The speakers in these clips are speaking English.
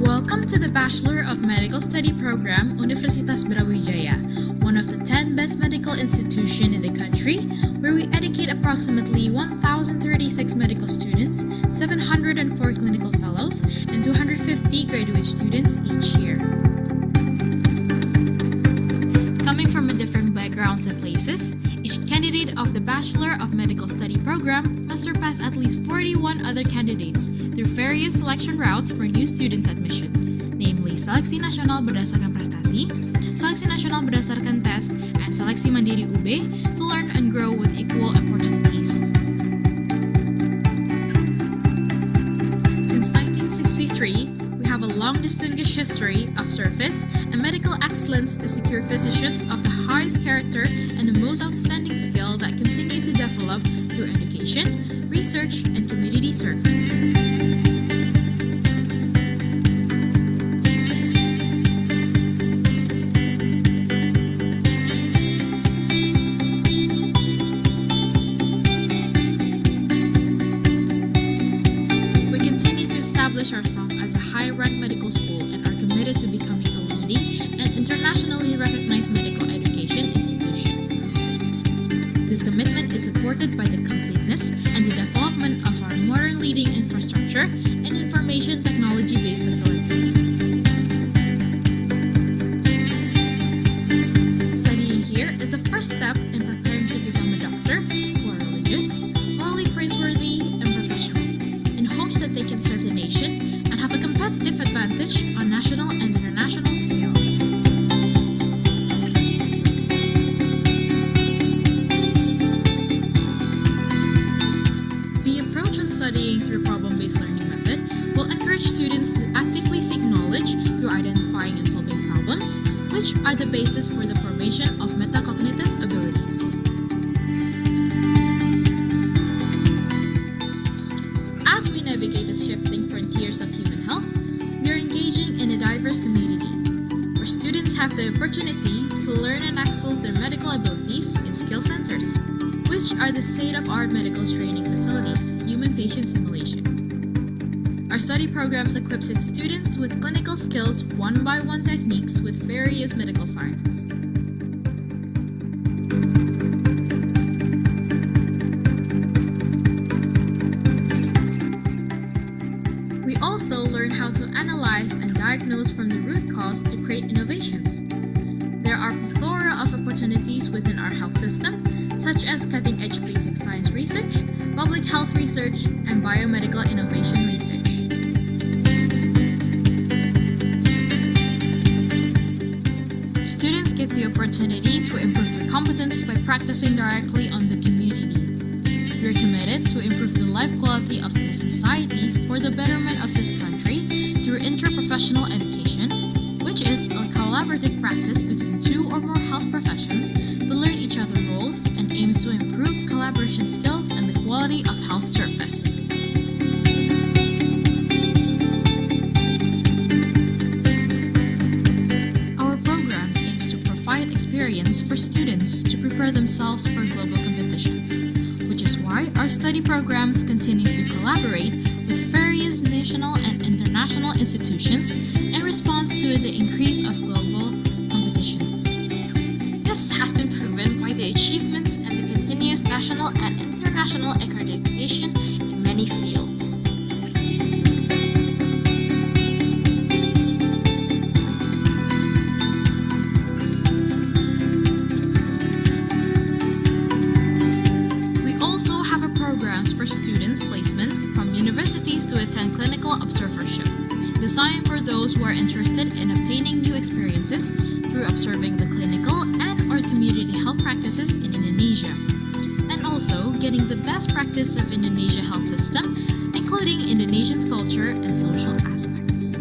Welcome to the Bachelor of Medical Study program, Universitas Brawijaya, one of the 10 best medical institutions in the country, where we educate approximately 1,036 medical students, 704 clinical fellows, and 250 graduate students each year. Coming from different backgrounds and places, each candidate of the Bachelor of Medical Study program must surpass at least 41 other candidates through various selection routes for new students admission, namely Seleksi Nasional berdasarkan prestasi, Seleksi Nasional berdasarkan tes, and Seleksi Mandiri UB to learn and grow with equal opportunities. Since 1963, we have a long distinguished history of service and medical excellence to secure physicians of the highest character and the most outstanding skill that continue to develop through education, research, and community service. We continue to establish ourselves as a high-ranked medical school and are committed to becoming a leading and internationally recognized medical education institution. This commitment is supported by the completeness and the development of our modern leading infrastructure and information technology-based facilities. Studying here is the first step in preparing to become a doctor who are religious, morally praiseworthy, and professional, in hopes that they can serve the nation and have a competitive advantage on national and international scales. The approach on studying through problem-based learning method will encourage students to actively seek knowledge through identifying and solving problems, which are the basis for the formation of metacognitive abilities. As we navigate the shifting frontiers of human health, we are engaging in a diverse community, where students have the opportunity to learn and excel their medical abilities in skill centers, which are the state-of-art medical training facilities, human patient simulation. Our study programs equips its students with clinical skills one-by-one techniques with various medical sciences. We also learn how to analyze and diagnose from the root cause to create innovations. There are a plethora of opportunities within our health system, such as cutting-edge basic science research, public health research, and biomedical innovation research. Students get the opportunity to improve their competence by practicing directly on the community. We are committed to improve the life quality of the society for the betterment of this country through interprofessional education, which is a collaborative practice between two or more health professions to learn each other's roles and aims to improve collaboration skills and the quality of health service. Our program aims to provide experience for students to prepare themselves for global competitions, which is why our study programs continues to collaborate with various national and international institutions in response to the increase of global competitions. This has been proven by the achievements and the continuous national and international accreditation in many fields. We also have a programs for students placement from universities to attend clinical observership, designed for those who are interested in obtaining new experiences through observing the clinical and or community health practices in Indonesia, and also getting the best practice of Indonesia health system, including Indonesian culture and social aspects.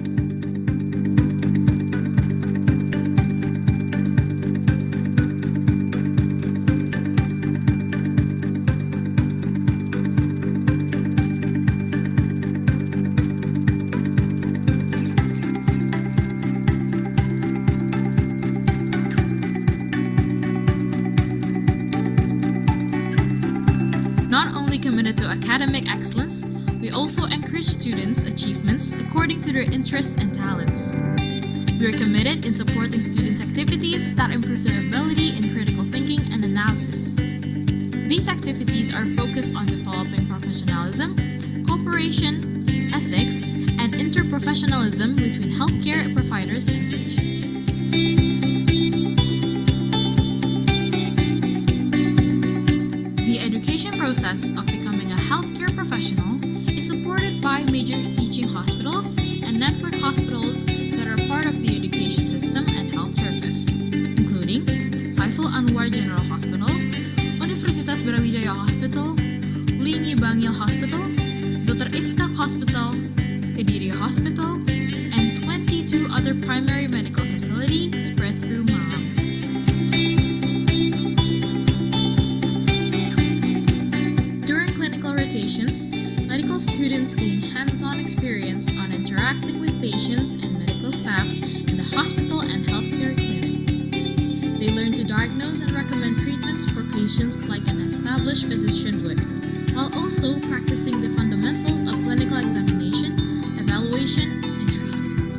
only committed to academic excellence, we also encourage students' achievements according to their interests and talents. We are committed in supporting students' activities that improve their ability in critical thinking and analysis. These activities are focused on developing professionalism, cooperation, ethics, and interprofessionalism between healthcare providers and patients. The education process of becoming a healthcare professional is supported by major teaching hospitals and network hospitals that are part of the education system and health service, including Saiful Anwar General Hospital, Universitas Brawijaya Hospital, Lini Bangil Hospital, Dr. Iskak Hospital, Kediri Hospital, and 22 other primary medical facilities spread through Malang. During clinical rotations, medical students gain hands-on experience on interacting with patients and medical staffs in the hospital and healthcare clinic. They learn to diagnose and recommend treatments for patients like an established physician would, while also practicing the fundamentals of clinical examination, evaluation, and treatment.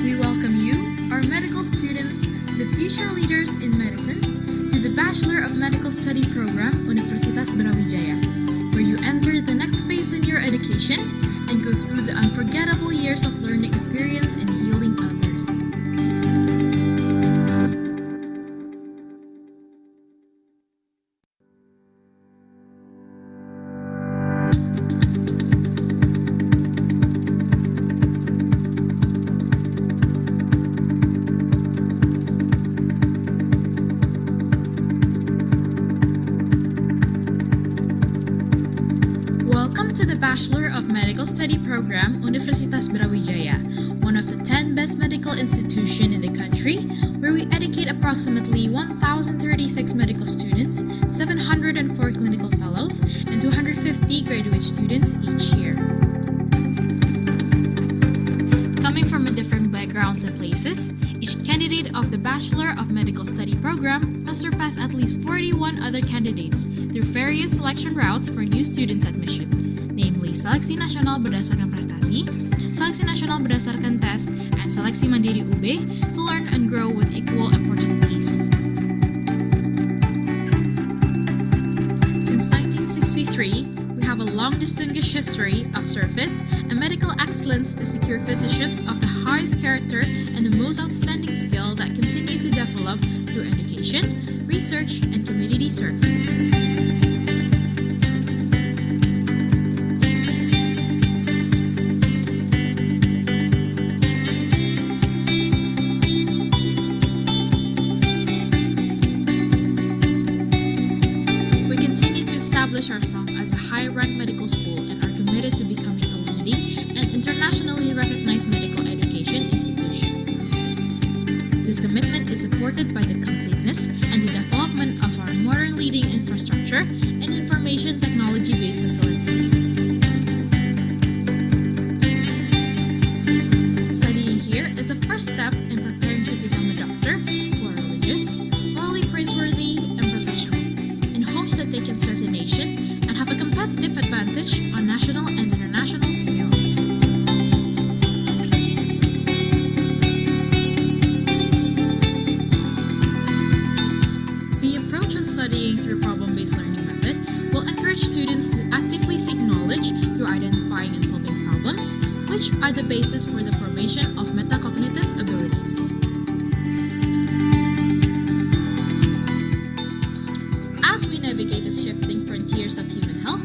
We welcome you, our medical students, the future leaders in medicine, to the Bachelor of Medical Study program, Universitas Brawijaya, where you enter the next phase in your education and go through the unforgettable years of learning experience in healing others. Welcome to the Bachelor of Medical Study program, Universitas Brawijaya, one of the 10 best medical institutions in the country, where we educate approximately 1,036 medical students, 704 clinical fellows, and 250 graduate students each year. Coming from different backgrounds and places, each candidate of the Bachelor of Medical Study program must surpass at least 41 other candidates through various selection routes for new students admission, namely Seleksi Nasional berdasarkan prestasi, Seleksi Nasional berdasarkan tes, and Seleksi Mandiri UB to learn and grow with equal opportunities. Since 1963, we have a long distinguished history of service and medical excellence to secure physicians of the highest character and the most outstanding skill that continue to develop through education, research, and community service. Ourselves as a high-ranked medical school and are committed to becoming a leading and internationally recognized medical education institution. This commitment is supported by the completeness and the development of our modern leading infrastructure and information technology-based facilities. Studying here is the first step in preparing to become a doctor who are religious, morally praiseworthy, and professional, in hopes that they can serve the nation and have a competitive advantage on national and international scales. The approach on studying through problem-based learning method will encourage students to actively seek knowledge through identifying and solving problems, which are the basis for the formation of metacognitive abilities. As we navigate the shifting frontiers of human health,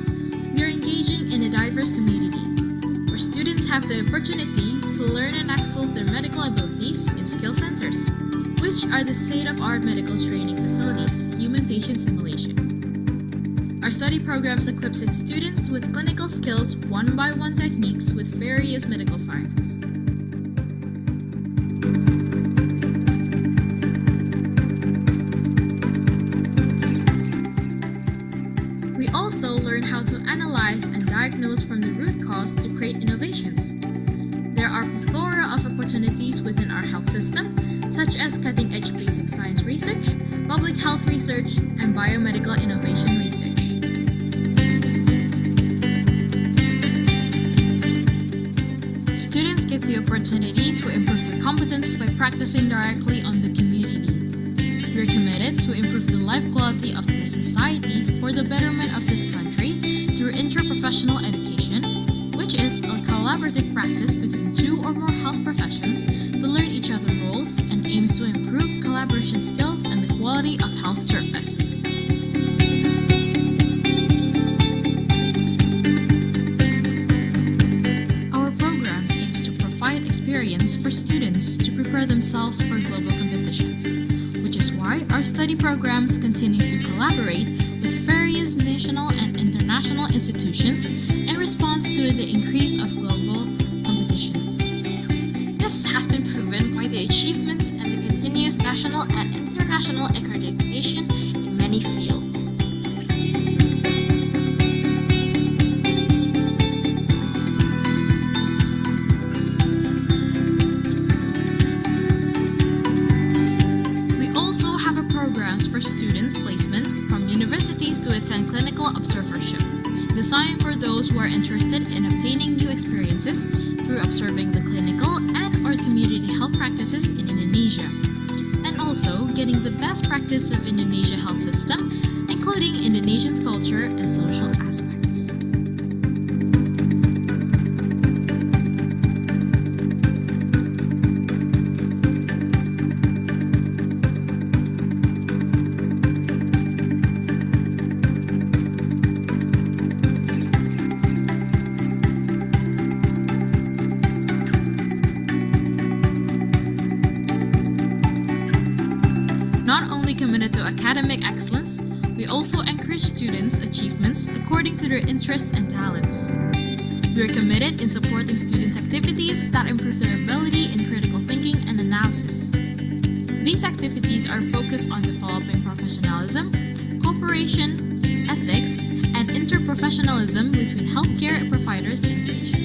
we are engaging in a diverse community, where students have the opportunity to learn and excel their medical abilities in skill centers, which are the state-of-art medical training facilities, human patient simulation. Our study programs equips its students with clinical skills one-by-one techniques with various medical sciences. We also learn how to analyze and diagnose from the root cause to create innovations. There are a plethora of opportunities within our health system, such as cutting-edge basic science research, public health research, and biomedical innovation research. Students get the opportunity to improve their competence by practicing directly on the community. We're committed to improve the life quality of the society for the betterment of this country through interprofessional education, which is a collaborative practice between two or more health professions to learn each other's roles and aims to improve collaboration skills and the quality of health service. Our program aims to provide experience for students to prepare themselves for global competitions, which is why our study programs continues to collaborate with various national and international institutions in response to the increase of global competitions. This has been proven by the achievements and the continuous national and international accreditation in many fields. We also have a programs for students placement from universities to attend clinical observership, designed for those who are interested in obtaining new experiences through observing the clinical and or community health practices in Indonesia, and also getting the best practice of Indonesia health system, including Indonesian culture and social aspects. Not only committed to academic excellence, we also encourage students' achievements according to their interests and talents. We are committed in supporting students' activities that improve their ability in critical thinking and analysis. These activities are focused on developing professionalism, cooperation, ethics, and interprofessionalism between healthcare providers and patients.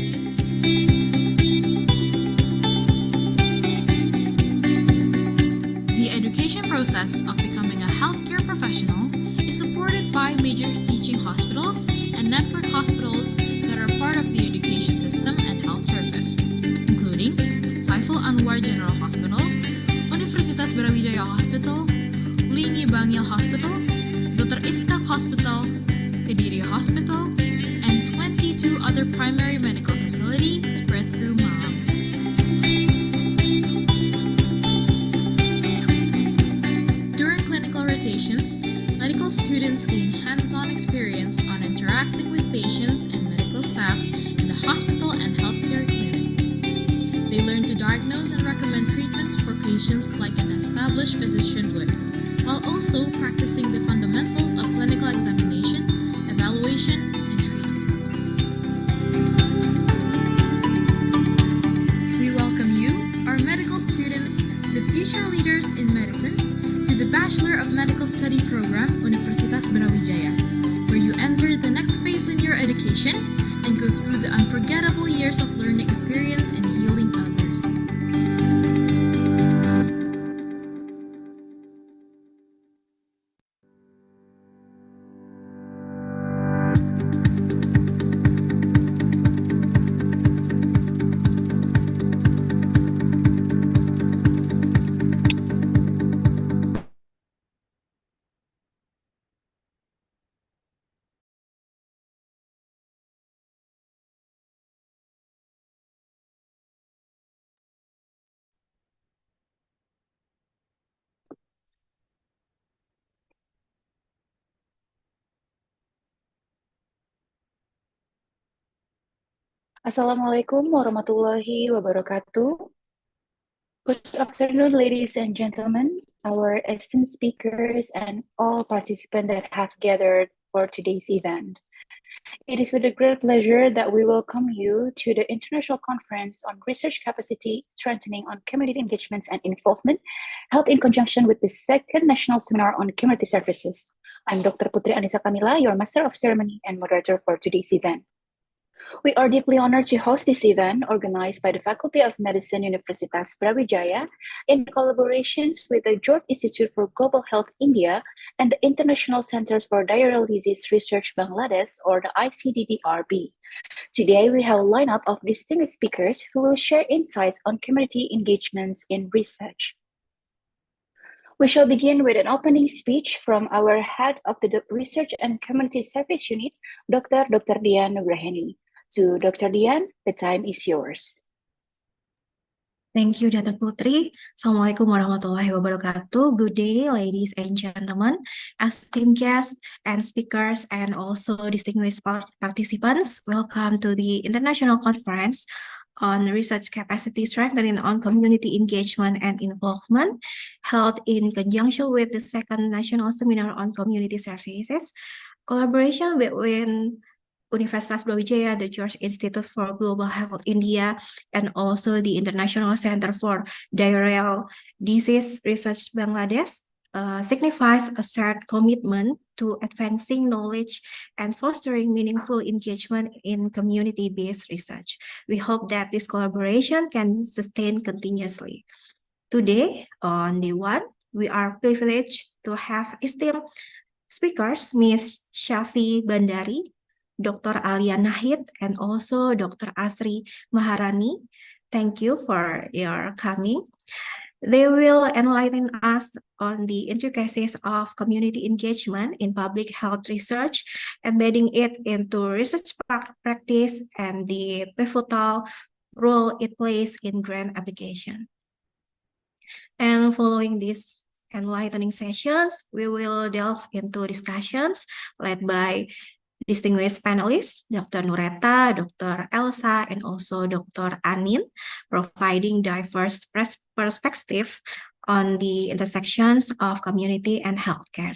The education process of becoming a healthcare professional is supported by major teaching hospitals and network hospitals that are part of the education system and health service, including Saiful Anwar General Hospital, Universitas Brawijaya Hospital, Lini Bangil Hospital, Dr. Iskak Hospital, Kediri Hospital, and 22 other primary medical facilities spread through Malang. During clinical rotations, medical students gain hands-on experience on interacting with patients and medical staffs in the hospital and healthcare clinic. They learn to diagnose and recommend treatments for patients like an established physician would, while also practicing the fundamentals of clinical examination, evaluation, and treatment. We welcome you, our medical students, the future leaders in medicine, to the Bachelor of Medical Study program, Universitas Brawijaya, where you enter the next phase in your education and go through the unforgettable years of learning experience and healing others. Assalamualaikum warahmatullahi wabarakatuh. Good afternoon, ladies and gentlemen, our esteemed speakers, and all participants that have gathered for today's event. It is with a great pleasure that we welcome you to the International Conference on Research Capacity Strengthening on Community Engagements and Involvement, held in conjunction with the second National Seminar on Community Services. I'm Dr. Putri Anissa Kamila, your Master of Ceremony and moderator for today's event. We are deeply honored to host this event organized by the Faculty of Medicine Universitas Brawijaya in collaboration with the George Institute for Global Health India and the International Centers for Diarrheal Disease Research Bangladesh, or the ICDDRB. Today, we have a lineup of distinguished speakers who will share insights on community engagements in research. We shall begin with an opening speech from our head of the Research and Community Service Unit, Dr. Dian Nugraheni. To Dr. Dian, the time is yours. Thank you, Dr. Putri. Assalamualaikum warahmatullahi wabarakatuh. Good day, ladies and gentlemen, esteemed guests and speakers, and also distinguished participants. Welcome to the International Conference on Research Capacity Strengthening on Community Engagement and Involvement, held in conjunction with the second National Seminar on Community Services, collaboration between Universitas Brawijaya, the George Institute for Global Health India, and also the International Center for Diarrheal Disease Research Bangladesh, signifies a shared commitment to advancing knowledge and fostering meaningful engagement in community-based research. We hope that this collaboration can sustain continuously. Today, on day one, we are privileged to have esteemed speakers, Ms. Shafi Bandari, Dr. Alia Nahid, and also Dr. Asri Maharani. Thank you for your coming. They will enlighten us on the intricacies of community engagement in public health research, embedding it into research practice and the pivotal role it plays in grant application. And following these enlightening sessions, we will delve into discussions led by distinguished panelists, Dr. Nureta, Dr. Elsa, and also Dr. Anin, providing diverse perspectives on the intersections of community and healthcare.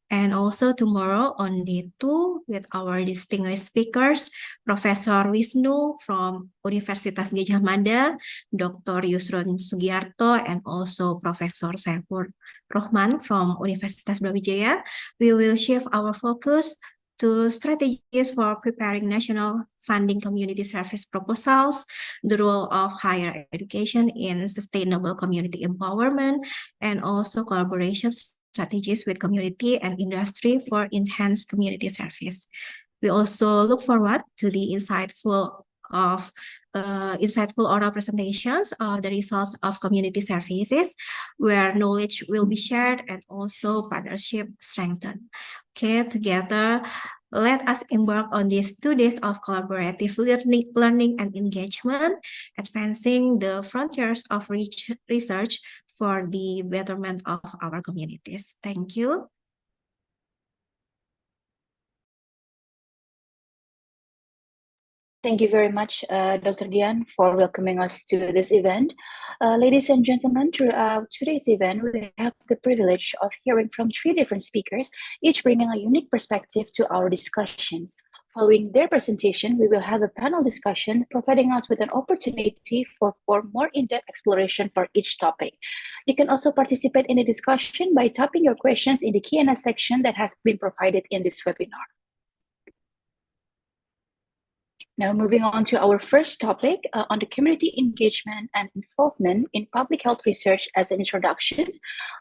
And also tomorrow on day 2 with our distinguished speakers, Professor Wisnu from Universitas Gadjah Mada, Dr. Yusron Sugiarto, and also Professor Saifur Rohman from Universitas Brawijaya. We will shift our focus to strategies for preparing national funding community service proposals, the role of higher education in sustainable community empowerment, and also collaboration strategies with community and industry for enhanced community service. We also look forward to the insightful oral presentations of the results of community services, where knowledge will be shared and also partnership strengthened. Okay, together, let us embark on these 2 days of collaborative learning and engagement, advancing the frontiers of research for the betterment of our communities. Thank you. Thank you very much, Dr. Dian, for welcoming us to this event. Ladies and gentlemen, throughout today's event, we have the privilege of hearing from 3 different speakers, each bringing a unique perspective to our discussions. Following their presentation, we will have a panel discussion, providing us with an opportunity for more in-depth exploration for each topic. You can also participate in the discussion by typing your questions in the Q&A section that has been provided in this webinar. Now, moving on to our first topic on the community engagement and involvement in public health research as an introduction,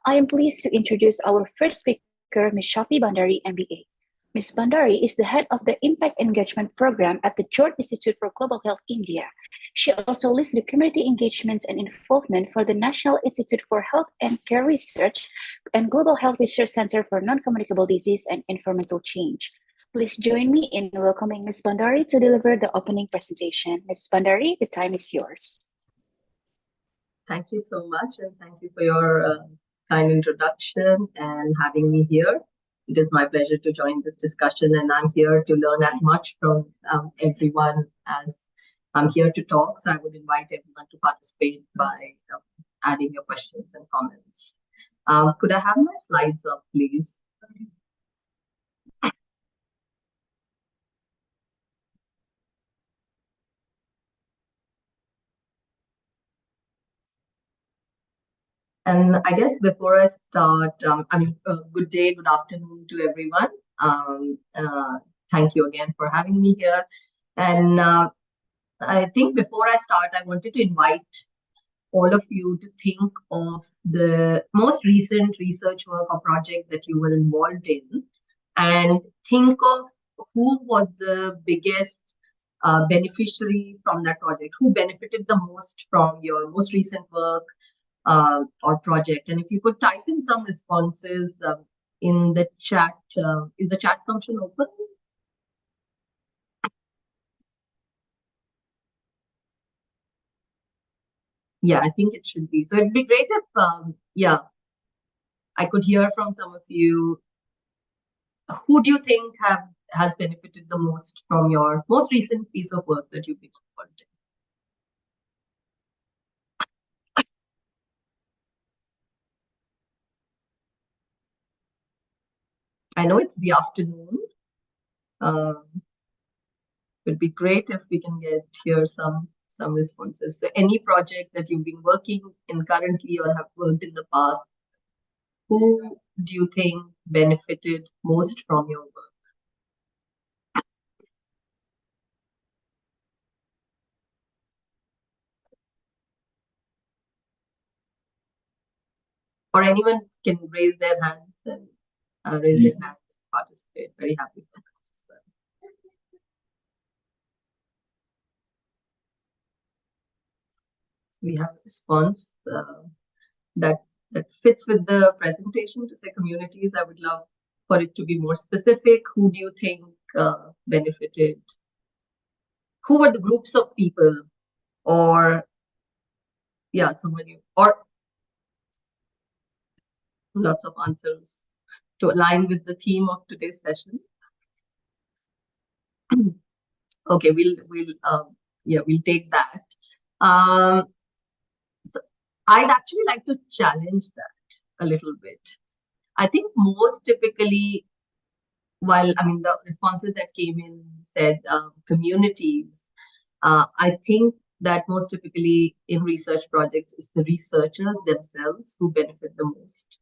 I am pleased to introduce our first speaker, Ms. Shafi Bandari, MBA. Ms. Bandari is the head of the Impact Engagement Program at the George Institute for Global Health India. She also leads the community engagements and involvement for the National Institute for Health and Care Research and Global Health Research Center for Non-Communicable Disease and Environmental Change. Please join me in welcoming Ms. Bandari to deliver the opening presentation. Ms. Bandari, the time is yours. Thank you so much, and thank you for your kind introduction and having me here. It is my pleasure to join this discussion, and I'm here to learn as much from everyone as I'm here to talk. So I would invite everyone to participate by adding your questions and comments. Could I have my slides up, please? And I guess before I start, good day, good afternoon to everyone. Thank you again for having me here. And I think before I start, I wanted to invite all of you to think of the most recent research work or project that you were involved in, and think of who was the biggest beneficiary from that project, who benefited the most from your most recent work or project. And if you could type in some responses in the chat, is the chat function open? Yeah, I think it should be. So it'd be great if, yeah, I could hear from some of you. Who do you think has benefited the most from your most recent piece of work that you've been involved in? I know it's the afternoon. It'd be great if we can get here some responses. So any project that you've been working in currently or have worked in the past, who do you think benefited most from your work? Or anyone can raise their hands and raise their hand and participate. Very happy for that as well. We have a response that fits with the presentation to say communities. I would love for it to be more specific. Who do you think benefited? Who were the groups of people? Or yeah, so many, or lots of answers to align with the theme of today's session. Okay, we'll take that. So I'd actually like to challenge that a little bit. I think most typically, while I mean the responses that came in said communities, I think that most typically in research projects is the researchers themselves who benefit the most.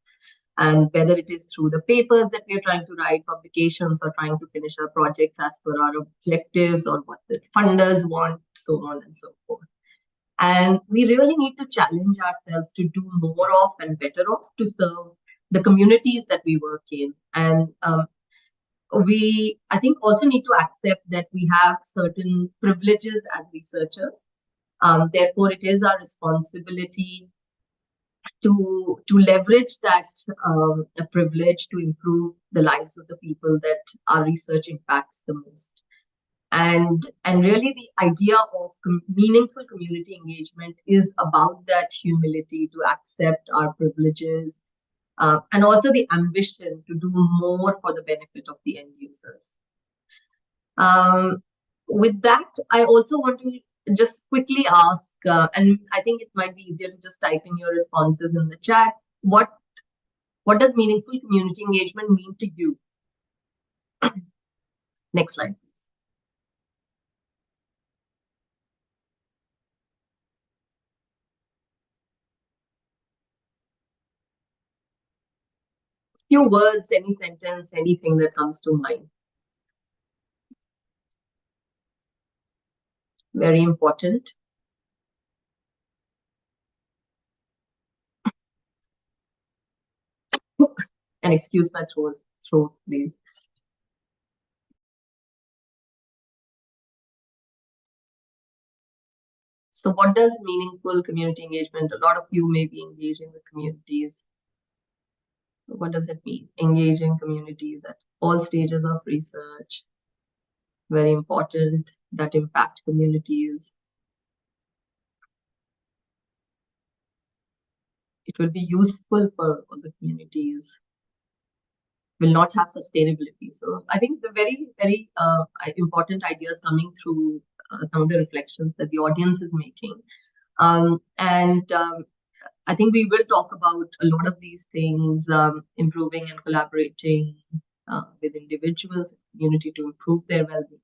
And whether it is through the papers that we are trying to write, publications, or trying to finish our projects as per our objectives or what the funders want, so on and so forth. And we really need to challenge ourselves to do more of and better of to serve the communities that we work in. And we, I think, also need to accept that we have certain privileges as researchers. Therefore, it is our responsibility to leverage that privilege to improve the lives of the people that our research impacts the most. And really the idea of meaningful community engagement is about that humility to accept our privileges and also the ambition to do more for the benefit of the end users. With that, I also want to just quickly ask, and I think it might be easier to just type in your responses in the chat. What does meaningful community engagement mean to you? Next slide, please. Few words, any sentence, anything that comes to mind. Very important. And excuse my throat, please. So what does meaningful community engagement? A lot of you may be engaging with communities. What does it mean? Engaging communities at all stages of research. Very important, that impact communities. It will be useful for all the communities. Will not have sustainability. So I think the very, very important ideas coming through some of the reflections that the audience is making. I think we will talk about a lot of these things, improving and collaborating with individuals, community to improve their well-being.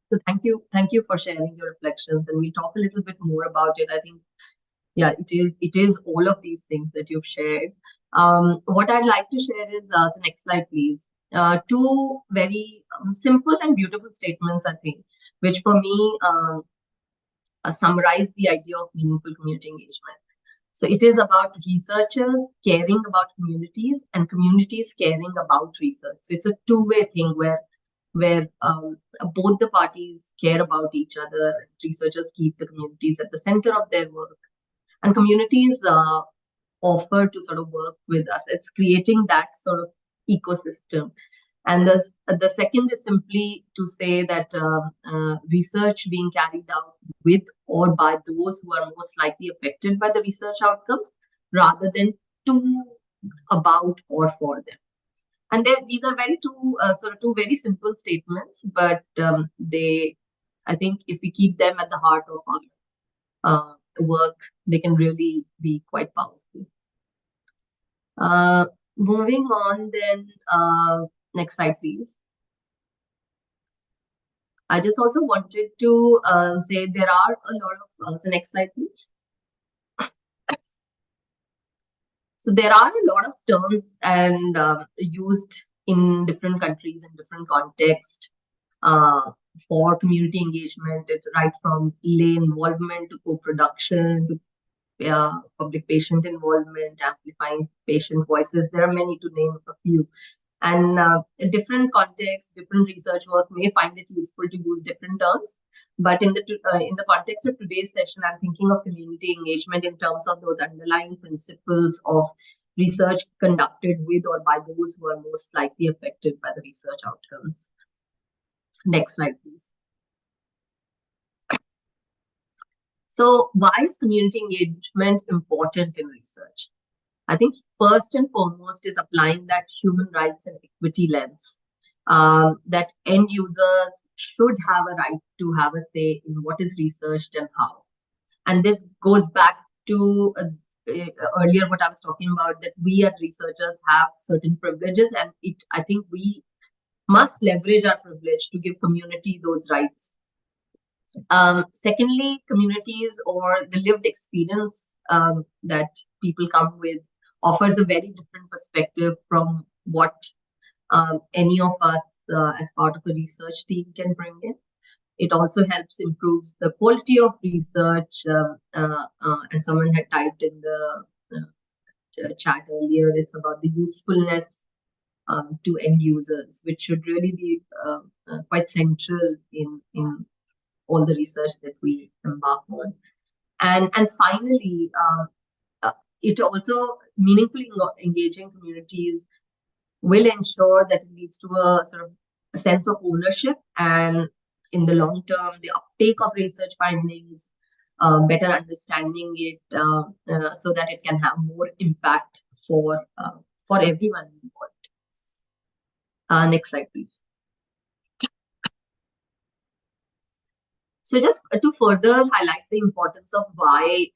So thank you for sharing your reflections, and we'll talk a little bit more about it. I think, yeah, it is all of these things that you've shared. What I'd like to share is, so next slide, please. two very simple and beautiful statements, I think, which for me summarize the idea of meaningful community engagement. So it is about researchers caring about communities and communities caring about research. So it's a two-way thing where both the parties care about each other. Researchers keep the communities at the center of their work, and communities offer to sort of work with us. It's creating that sort of ecosystem. And the second is simply to say that research being carried out with or by those who are most likely affected by the research outcomes, rather than to, about, or for them. And these are two very simple statements, but they, I think, if we keep them at the heart of our work, they can really be quite powerful. Moving on, then. Next slide, please. I just also wanted to say there are a lot of, so next slide, please. So there are a lot of terms and used in different countries in different contexts for community engagement. It's right from lay involvement to co-production to public patient involvement, amplifying patient voices. There are many, to name a few. And in different contexts, different research work may find it useful to use different terms. But in the context of today's session, I'm thinking of community engagement in terms of those underlying principles of research conducted with or by those who are most likely affected by the research outcomes. Next slide, please. So why is community engagement important in research? I think first and foremost is applying that human rights and equity lens, that end users should have a right to have a say in what is researched and how. And this goes back to earlier what I was talking about, that we as researchers have certain privileges, and I think we must leverage our privilege to give community those rights. Secondly, communities or the lived experience that people come with offers a very different perspective from what any of us as part of a research team can bring in. It also helps improves the quality of research. And someone had typed in the chat earlier, it's about the usefulness to end users, which should really be quite central in all the research that we embark on. And finally, it also meaningfully engaging communities will ensure that it leads to a sort of a sense of ownership, and in the long term, the uptake of research findings, better understanding it, so that it can have more impact for everyone involved. Next slide, please. So just to further highlight the importance of why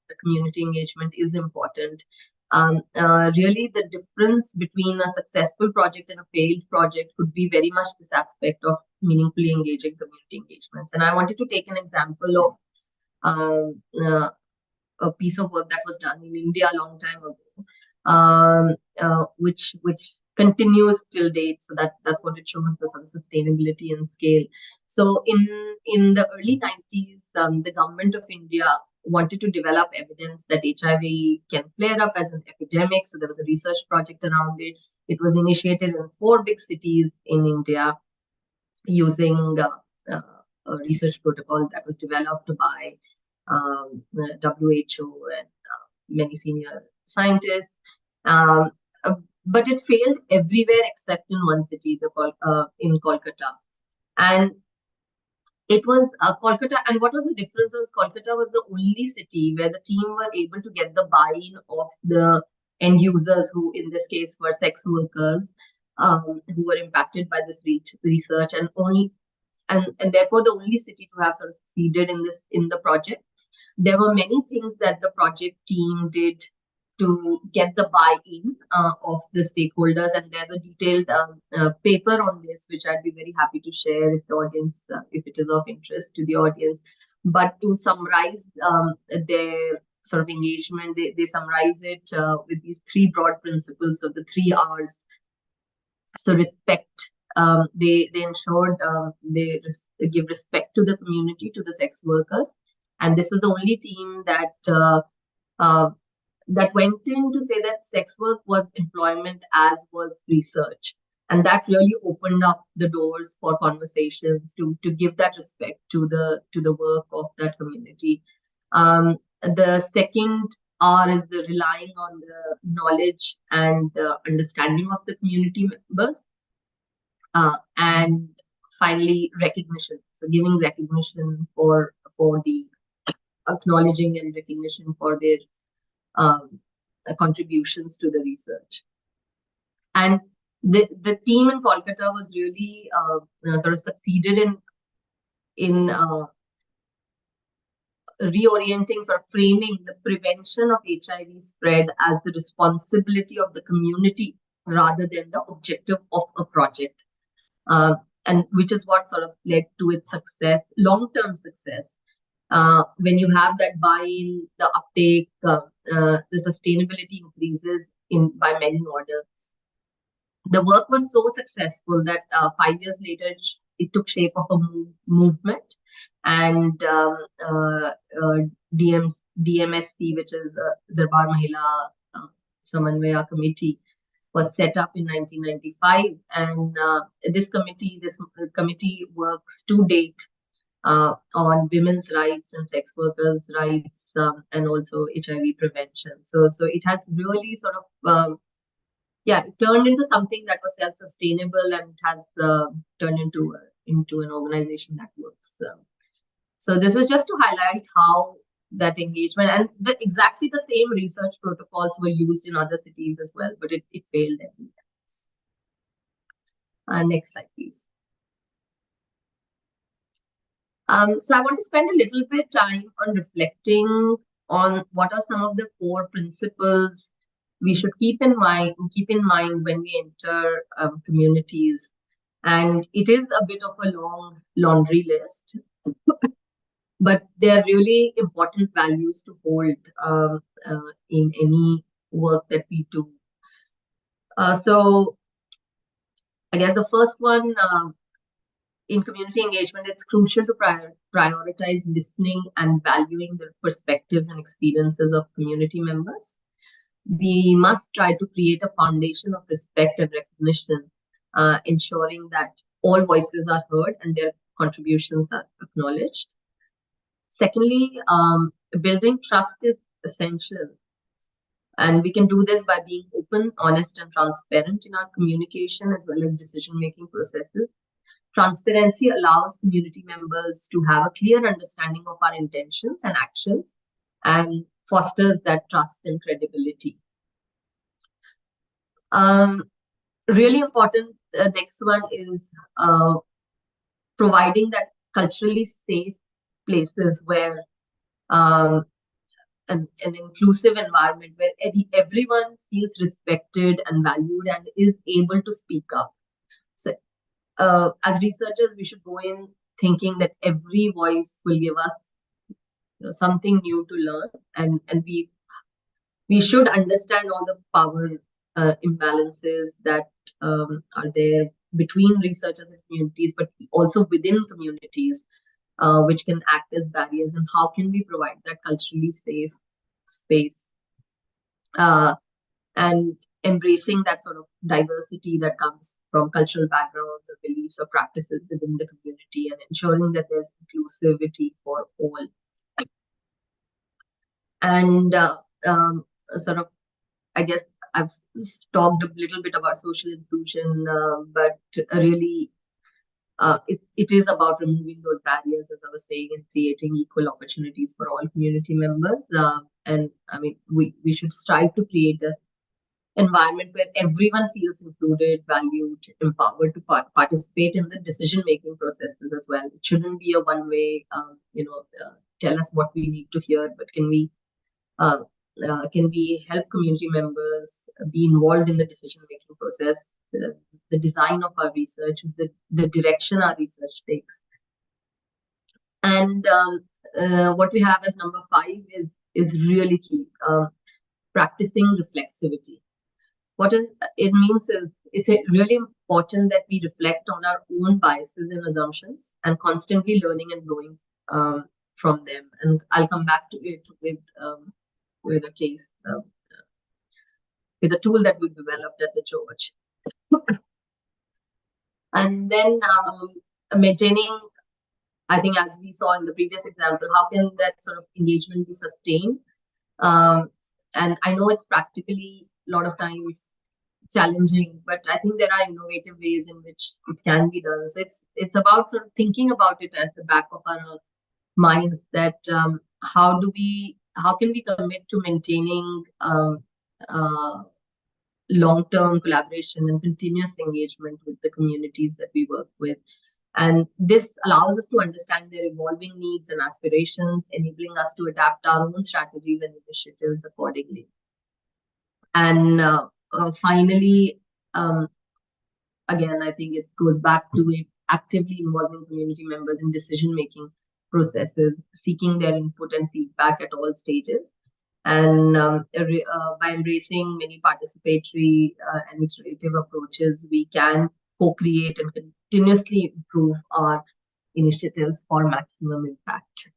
the community engagement is important, really the difference between a successful project and a failed project could be very much this aspect of meaningfully engaging community engagements. And I wanted to take an example of a piece of work that was done in India a long time ago, which continues till date. So that's what it shows, the sort of sustainability and scale. So in the early 90s, the government of India wanted to develop evidence that HIV can flare up as an epidemic. So there was a research project around it. It was initiated in 4 big cities in India using a research protocol that was developed by WHO and many senior scientists. But it failed everywhere except in one city, in Kolkata. And it was Kolkata, and what was the difference was Kolkata was the only city where the team were able to get the buy-in of the end users, who in this case were sex workers, who were impacted by this research, and therefore the only city to have sort of succeeded in the project. There were many things that the project team did to get the buy-in of the stakeholders, and there's a detailed paper on this, which I'd be very happy to share with the audience if it is of interest to the audience. But to summarize their sort of engagement, they summarize it with these 3 broad principles of the 3 R's. So respect, they ensured they give respect to the community, to the sex workers, and this was the only team that went in to say that sex work was employment as was research. And that really opened up the doors for conversations to give that respect to the work of that community. The second R is the relying on the knowledge and understanding of the community members. And finally, recognition. So giving recognition for the acknowledging and recognition for their contributions to the research. And the team in Kolkata was really sort of succeeded in reorienting, sort of framing the prevention of HIV spread as the responsibility of the community rather than the objective of a project. And which is what sort of led to its success, long-term success. When you have that buy-in, the uptake, the sustainability increases by many orders. The work was so successful that 5 years later, it took shape of a movement, and DMSC, which is Darbar Mahila Samanvaya Committee, was set up in 1995, and this committee works to date on women's rights and sex workers' rights, and also HIV prevention. So it has really sort of it turned into something that was self-sustainable, and has turned into an organization that works. So this was just to highlight how that engagement, and exactly the same research protocols were used in other cities as well, but it failed everywhere else. Next slide, please. So I want to spend a little bit time on reflecting on what are some of the core principles we should keep in mind when we enter communities. And it is a bit of a long laundry list, but they are really important values to hold in any work that we do. So I guess the first one, in community engagement, it's crucial to prioritize listening and valuing the perspectives and experiences of community members. We must try to create a foundation of respect and recognition, ensuring that all voices are heard and their contributions are acknowledged. Secondly, building trust is essential. And we can do this by being open, honest, and transparent in our communication as well as decision-making processes. Transparency allows community members to have a clear understanding of our intentions and actions, and fosters that trust and credibility. Really important, the next one is providing that culturally safe places where an inclusive environment where everyone feels respected and valued and is able to speak up. So as researchers, we should go in thinking that every voice will give us something new to learn, and we should understand all the power imbalances that are there between researchers and communities, but also within communities, which can act as barriers, and how can we provide that culturally safe space, and embracing that sort of diversity that comes from cultural backgrounds or beliefs or practices within the community, and ensuring that there's inclusivity for all. And sort of, I guess I've talked a little bit about social inclusion, but really it is about removing those barriers, as I was saying, and creating equal opportunities for all community members. And I mean, we should strive to create an environment where everyone feels included, valued, empowered to participate in the decision-making processes as well. It shouldn't be a one-way, tell us what we need to hear, but can we help community members be involved in the decision-making process, the design of our research, the direction our research takes. And what we have as number 5 is really key, practicing reflexivity. What it means is it's really important that we reflect on our own biases and assumptions and constantly learning and growing from them. And I'll come back to it with a case, with a tool that we developed at the George. And then maintaining, I think as we saw in the previous example, how can that sort of engagement be sustained? And I know it's practically a lot of times challenging, but I think there are innovative ways in which it can be done. So it's about sort of thinking about it at the back of our minds, that how can we commit to maintaining long-term collaboration and continuous engagement with the communities that we work with. And this allows us to understand their evolving needs and aspirations, enabling us to adapt our own strategies and initiatives accordingly. And finally, again, I think it goes back to actively involving community members in decision-making processes, seeking their input and feedback at all stages. And by embracing many participatory and iterative approaches, we can co-create and continuously improve our initiatives for maximum impact.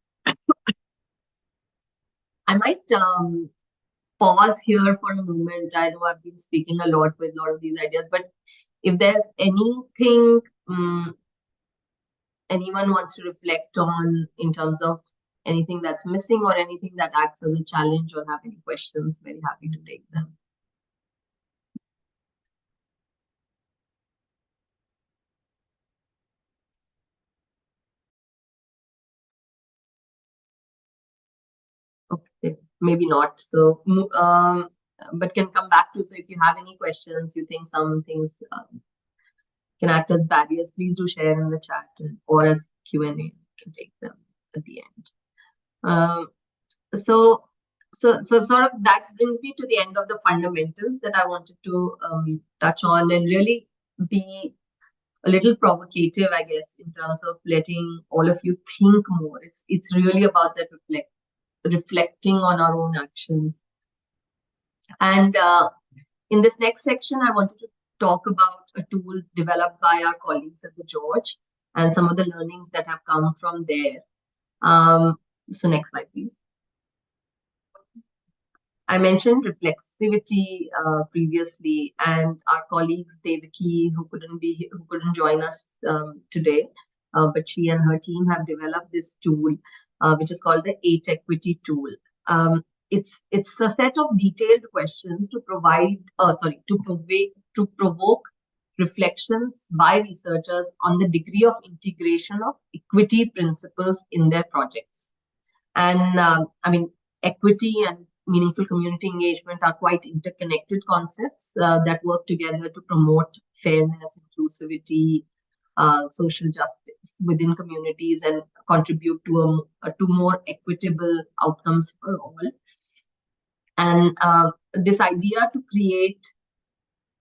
I might pause here for a moment. I know I've been speaking a lot with a lot of these ideas, but if there's anything anyone wants to reflect on in terms of anything that's missing or anything that acts as a challenge, or have any questions, very happy to take them. Okay, maybe not. So, but can come back to. So if you have any questions, you think some things can act as barriers, please do share in the chat or as Q&A. You can take them at the end. So sort of that brings me to the end of the fundamentals that I wanted to touch on, and really be a little provocative, I guess, in terms of letting all of you think more. It's really about that reflecting on our own actions. And in this next section, I wanted to talk about a tool developed by our colleagues at the George and some of the learnings that have come from there. So next slide, please. I mentioned reflexivity previously, and our colleagues Devaki, who couldn't join us today, but she and her team have developed this tool, which is called the 8 Equity tool. It's a set of detailed questions to provoke reflections by researchers on the degree of integration of equity principles in their projects. And I mean, equity and meaningful community engagement are quite interconnected concepts that work together to promote fairness, inclusivity, social justice within communities, and contribute to more equitable outcomes for all. And this idea to create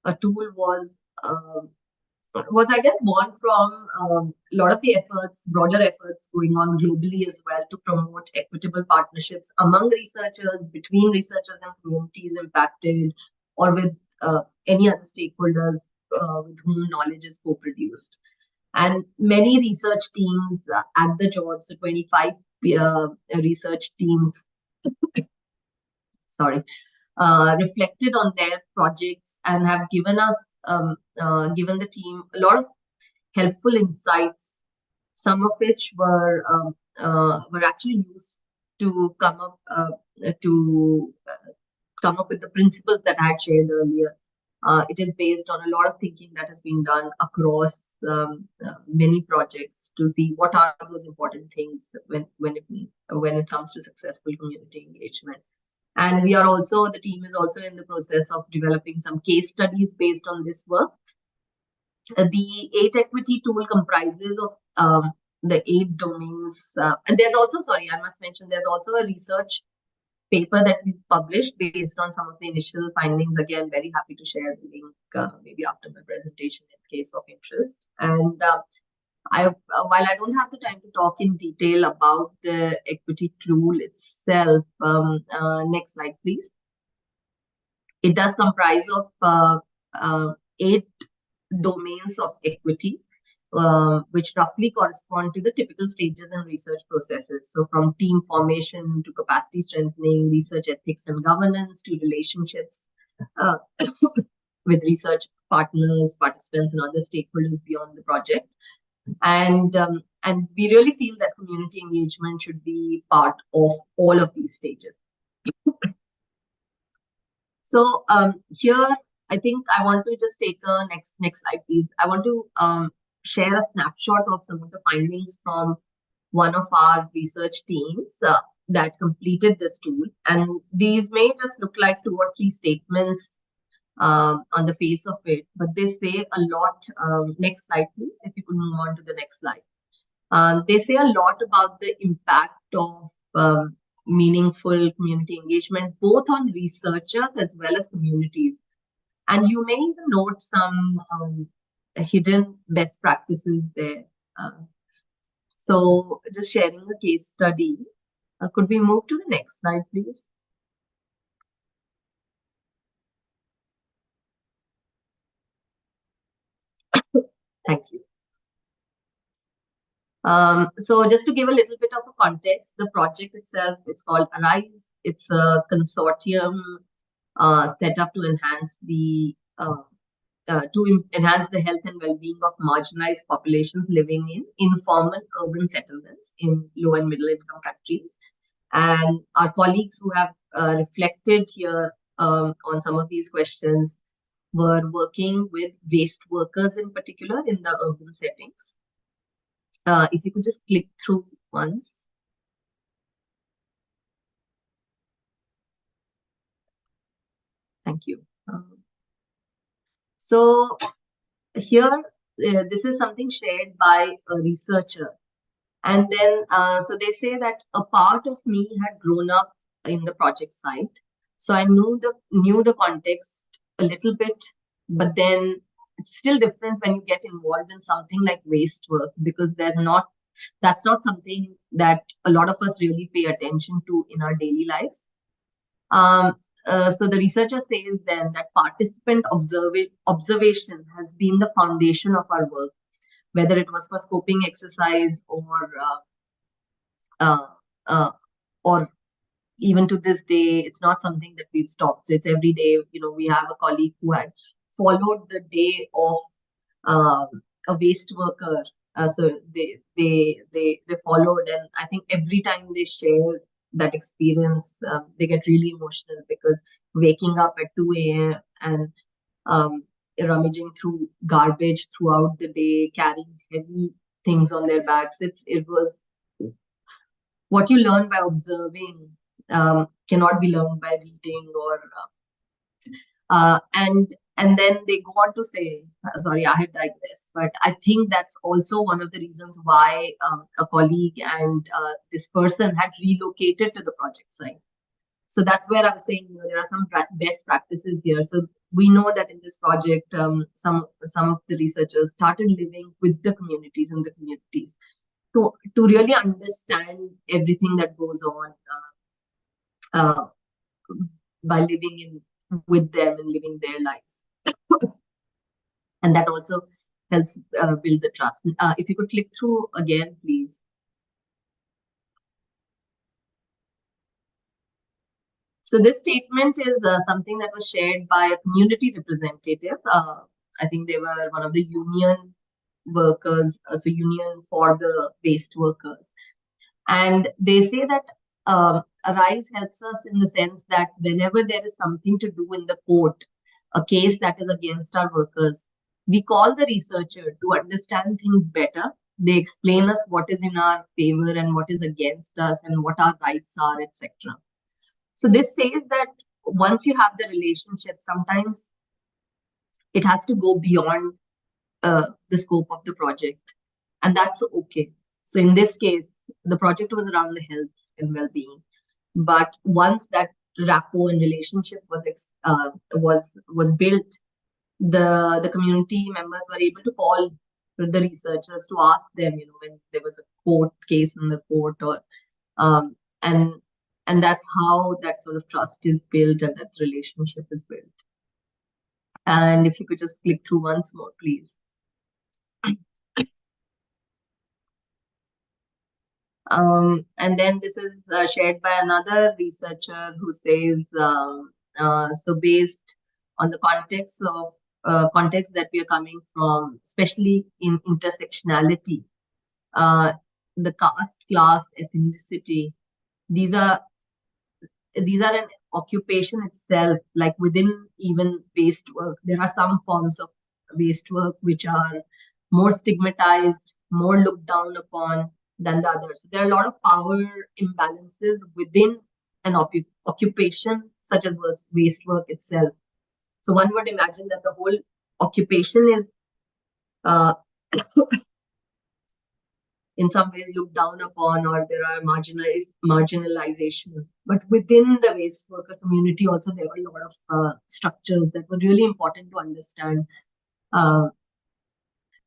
a tool was I guess born from a lot of the broader efforts going on globally as well, to promote equitable partnerships among researchers, between researchers and communities impacted, or with any other stakeholders with whom knowledge is co-produced. And many research teams at the George, so 25 research teams, reflected on their projects and have given the team a lot of helpful insights, some of which were actually used to come up with the principles that I had shared earlier. It is based on a lot of thinking that has been done across many projects to see what are those important things when it comes to successful community engagement. And the team is also in the process of developing some case studies based on this work. The 8 Equity tool comprises of the 8 domains. And there's also, I must mention, there's also a research paper that we published based on some of the initial findings. Again, very happy to share the link maybe after my presentation in case of interest. And while I don't have the time to talk in detail about the equity tool itself, next slide, please. It does comprise of 8 domains of equity, which roughly correspond to the typical stages in research processes. So from team formation to capacity strengthening, research ethics and governance, to relationships uh, with research partners, participants, and other stakeholders beyond the project. And we really feel that community engagement should be part of all of these stages. So here, I think I want to just take a next slide, please. I want to share a snapshot of some of the findings from one of our research teams that completed this tool. And these may just look like 2 or 3 statements on the face of it, but they say a lot. Next slide, please, if you could move on to the next slide. They say a lot about the impact of meaningful community engagement, both on researchers as well as communities. And you may even note some hidden best practices there. So just sharing a case study. Could we move to the next slide, please? Thank you. So just to give a little bit of a context, the project itself, it's called ARISE. It's a consortium set up to enhance the health and well-being of marginalized populations living in informal urban settlements in low and middle income countries. And our colleagues who have reflected here on some of these questions were working with waste workers in particular in the urban settings. If you could just click through once. Thank you. So here, this is something shared by a researcher. And then, so they say that a part of me had grown up in the project site. So I knew the context a little bit, but then it's still different when you get involved in something like waste work, because that's not something that a lot of us really pay attention to in our daily lives. So the researcher says then that participant observation has been the foundation of our work, whether it was for scoping exercise or even to this day, it's not something that we've stopped. So it's every day. We have a colleague who had followed the day of a waste worker. So they followed, and I think every time they share that experience, they get really emotional, because waking up at 2 a.m. and rummaging through garbage throughout the day, carrying heavy things on their backs. It was what you learn by observing cannot be learned by reading and then they go on to say, sorry, I had digressed, but I think that's also one of the reasons why a colleague and this person had relocated to the project site. So that's where I'm saying, there are some best practices here. So we know that in this project, some of the researchers started living with the communities in the communities to really understand everything that goes on by living with them and living their lives. And that also helps build the trust. If you could click through again, please. So this statement is something that was shared by a community representative. I think they were one of the union workers, so union for the waste workers. And they say that ARISE helps us in the sense that whenever there is something to do in the court, a case that is against our workers, we call the researcher to understand things better. They explain us what is in our favor and what is against us and what our rights are, etc. So this says that once you have the relationship, sometimes it has to go beyond the scope of the project, and that's okay. So in this case, the project was around the health and well-being, but once that rapport and relationship was built, the community members were able to call the researchers to ask them, when there was a court case in the court, or and that's how that sort of trust is built and that relationship is built. And if you could just click through once more, please. And then this is shared by another researcher who says, so based on the context that we are coming from, especially in intersectionality, the caste, class, ethnicity, these are an occupation itself. Like within even waste work, there are some forms of waste work which are more stigmatized, more looked down upon than the others. There are a lot of power imbalances within an occupation such as waste work itself. So one would imagine that the whole occupation is in some ways looked down upon, or there are marginalization. But within the waste worker community also, there were a lot of structures that were really important to understand.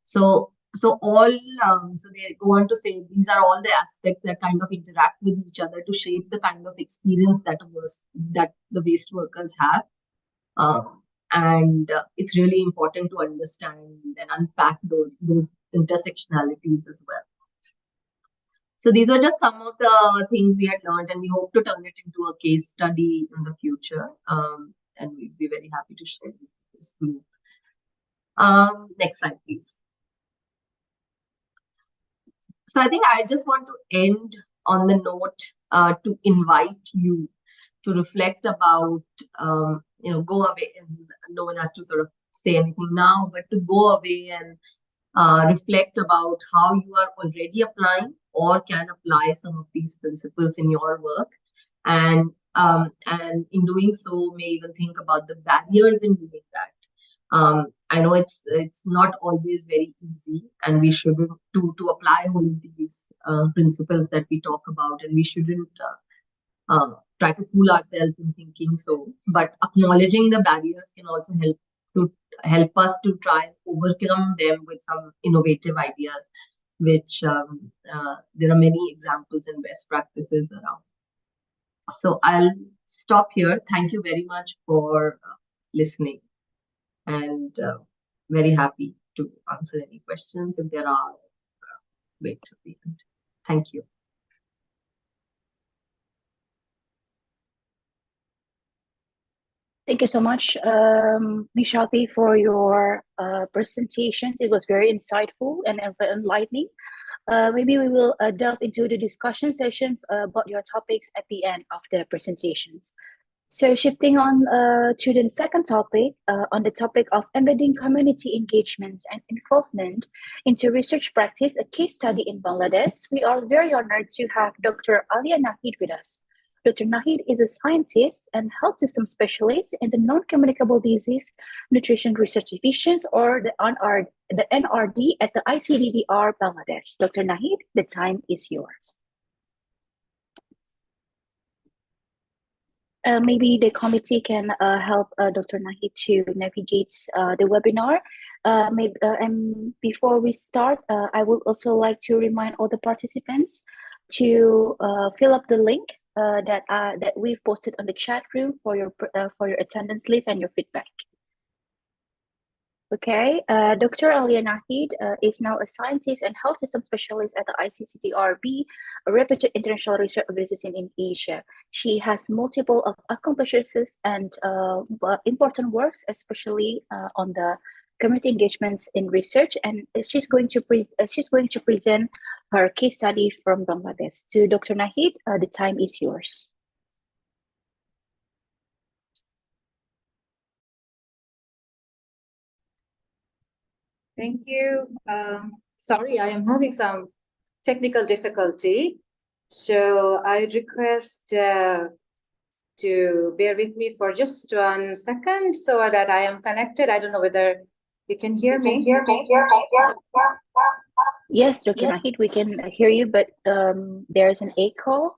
So they go on to say these are all the aspects that kind of interact with each other to shape the kind of experience that the waste workers have. And it's really important to understand and unpack those intersectionalities as well. So these are just some of the things we had learned, and we hope to turn it into a case study in the future. And we'd be very happy to share with this group. Next slide, please. So I think I just want to end on the note to invite you to reflect about, go away, and no one has to sort of say anything now, but to go away and reflect about how you are already applying or can apply some of these principles in your work. And in doing so, may even think about the barriers in doing that. I know it's not always very easy, and we shouldn't to apply all of these principles that we talk about, and we shouldn't try to fool ourselves in thinking so. But acknowledging the barriers can also help us to try and overcome them with some innovative ideas, which there are many examples and best practices around. So I'll stop here. Thank you very much for listening, and very happy to answer any questions if there are. Wait till the end. Thank you. Thank you so much, Ms. Shalpi, for your presentation. It was very insightful and enlightening. Maybe we will delve into the discussion sessions about your topics at the end of the presentations. So shifting on to the second topic, on the topic of embedding community engagement and involvement into research practice, a case study in Bangladesh, we are very honored to have Dr. Alia Nahid with us. Dr. Nahid is a scientist and health system specialist in the non-communicable disease nutrition research divisions, or the NRD at the ICDDR Bangladesh. Dr. Nahid, the time is yours. Maybe the committee can help Dr. Nahid to navigate the webinar. And before we start, I would also like to remind all the participants to fill up the link that we've posted on the chat room for your attendance list and your feedback. Okay, Dr. Alia Nahid is now a scientist and health system specialist at the ICCDRB, a reputed international research organization in Asia. She has multiple accomplishments and important works, especially on the community engagements in research, and she's going to present her case study from Bangladesh. To Dr. Nahid, the time is yours. Thank you. Sorry, I am having some technical difficulty. So I request to bear with me for just 1 second so that I am connected. I don't know whether you can hear me. Yes, Dr. Nahid, we can hear you, but there's an echo.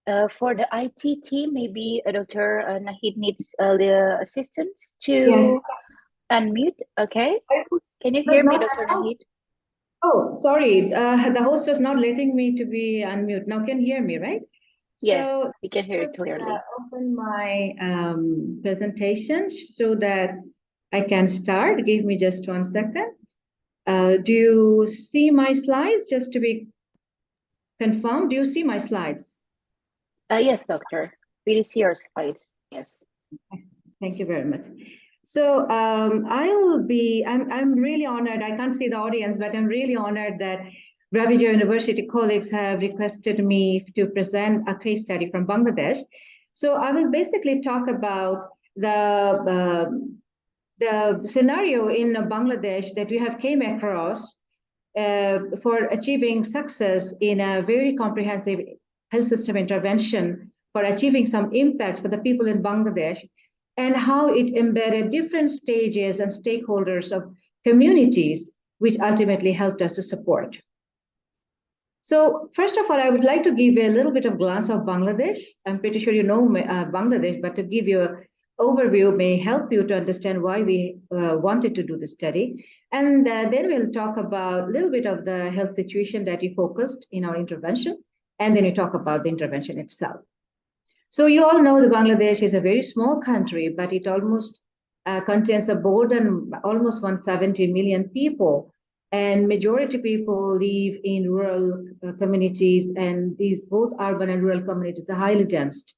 For the IT team, maybe Dr. Nahid needs the assistance Yes. to unmute. Okay. Can you Was hear me, not Dr. allowed. Nahid? Oh, sorry. The host was not letting me to be unmute. Now can you hear me, right? Yes, So we can hear you first, clearly. open my presentation so that I can start. Give me just 1 second. Do you see my slides? Just to be confirmed, do you see my slides? Yes, doctor. We see your slides. Yes. Thank you very much. So I'm really honored. I can't see the audience, but I'm really honored that Ravija University colleagues have requested me to present a case study from Bangladesh. So I will basically talk about the scenario in Bangladesh that we have came across for achieving success in a very comprehensive health system intervention for achieving some impact for the people in Bangladesh, and how it embedded different stages and stakeholders of communities, which ultimately helped us to support. So first of all, I would like to give you a little bit of glance of Bangladesh. I'm pretty sure you know Bangladesh, but to give you an overview may help you to understand why we wanted to do the study. And then we'll talk about a little bit of the health situation that we focused in our intervention, and then we talk about the intervention itself. So you all know that Bangladesh is a very small country, but it almost contains more than almost 170 million people. And majority people live in rural communities, and these both urban and rural communities are highly dense.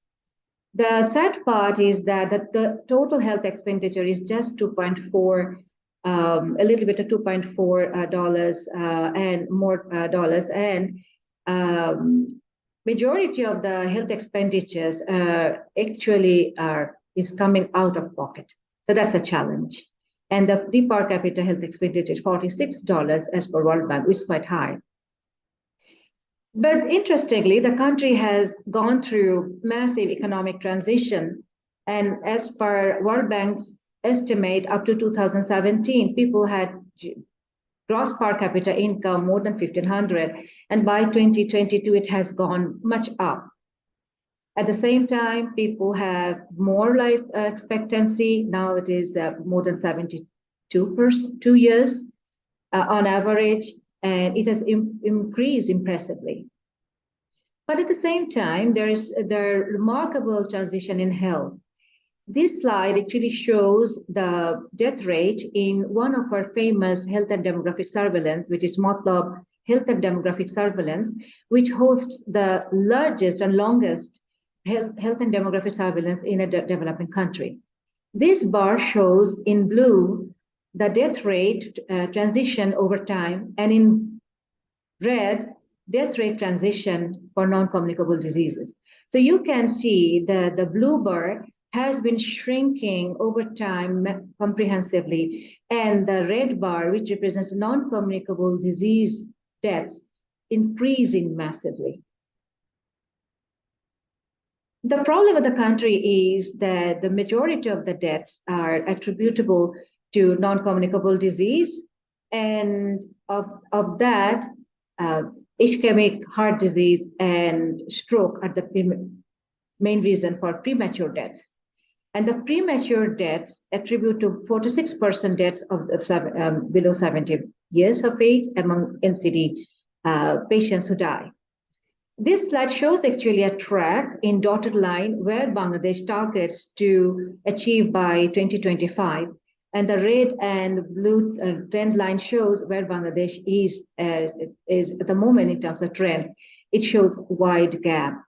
The sad part is that the total health expenditure is just 2.4, a little bit of $2.4 and more dollars, and majority of the health expenditures actually is coming out of pocket. So that's a challenge. And the per capita health expenditure is $46 as per World Bank, which is quite high. But interestingly, the country has gone through massive economic transition. And as per World Bank's estimate, up to 2017, people had gross per capita income more than 1,500. And by 2022, it has gone much up. At the same time, people have more life expectancy. Now it is more than 72 years on average, and it has increased impressively. But at the same time, there is the remarkable transition in health. This slide actually shows the death rate in one of our famous health and demographic surveillance, which is Matlab Health and Demographic Surveillance, which hosts the largest and longest health and demographic surveillance in a developing country. This bar shows in blue the death rate transition over time, and in red, death rate transition for non-communicable diseases. So you can see the blue bar has been shrinking over time comprehensively, and the red bar, which represents non-communicable disease deaths, increasing massively. The problem with the country is that the majority of the deaths are attributable to non-communicable disease, and of that, ischemic heart disease and stroke are the main reason for premature deaths. And the premature deaths attribute to 46% deaths of below 70 years of age among NCD patients who die. This slide shows actually a track in dotted line where Bangladesh targets to achieve by 2025. And the red and blue trend line shows where Bangladesh is at the moment in terms of trend. It shows wide gap.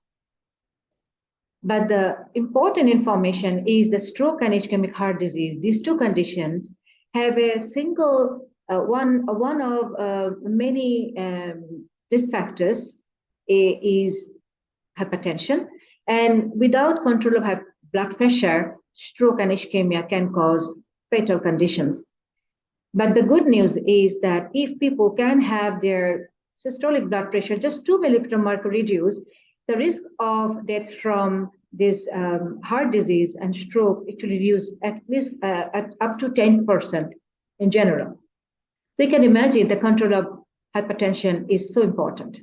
But the important information is the stroke and ischemic heart disease. These two conditions have a single, one of many risk factors is hypertension. And without control of blood pressure, stroke and ischemia can cause fatal conditions. But the good news is that if people can have their systolic blood pressure just 2 millimeter mercury reduced, the risk of death from this heart disease and stroke actually reduce at least up to 10% in general. So you can imagine the control of hypertension is so important.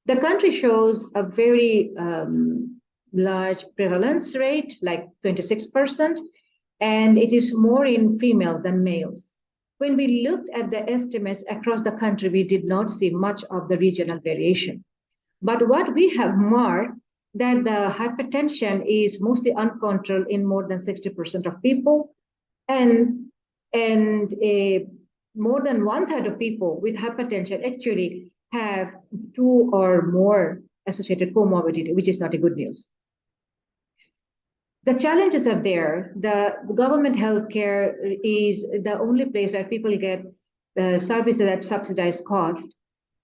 The country shows a very large prevalence rate, like 26%, and it is more in females than males. When we looked at the estimates across the country, we did not see much of the regional variation. But what we have marked that the hypertension is mostly uncontrolled in more than 60% of people, and more than 1/3 of people with hypertension actually have 2 or more associated comorbidity, which is not a good news. The challenges are there. The government healthcare is the only place where people get services at subsidized cost.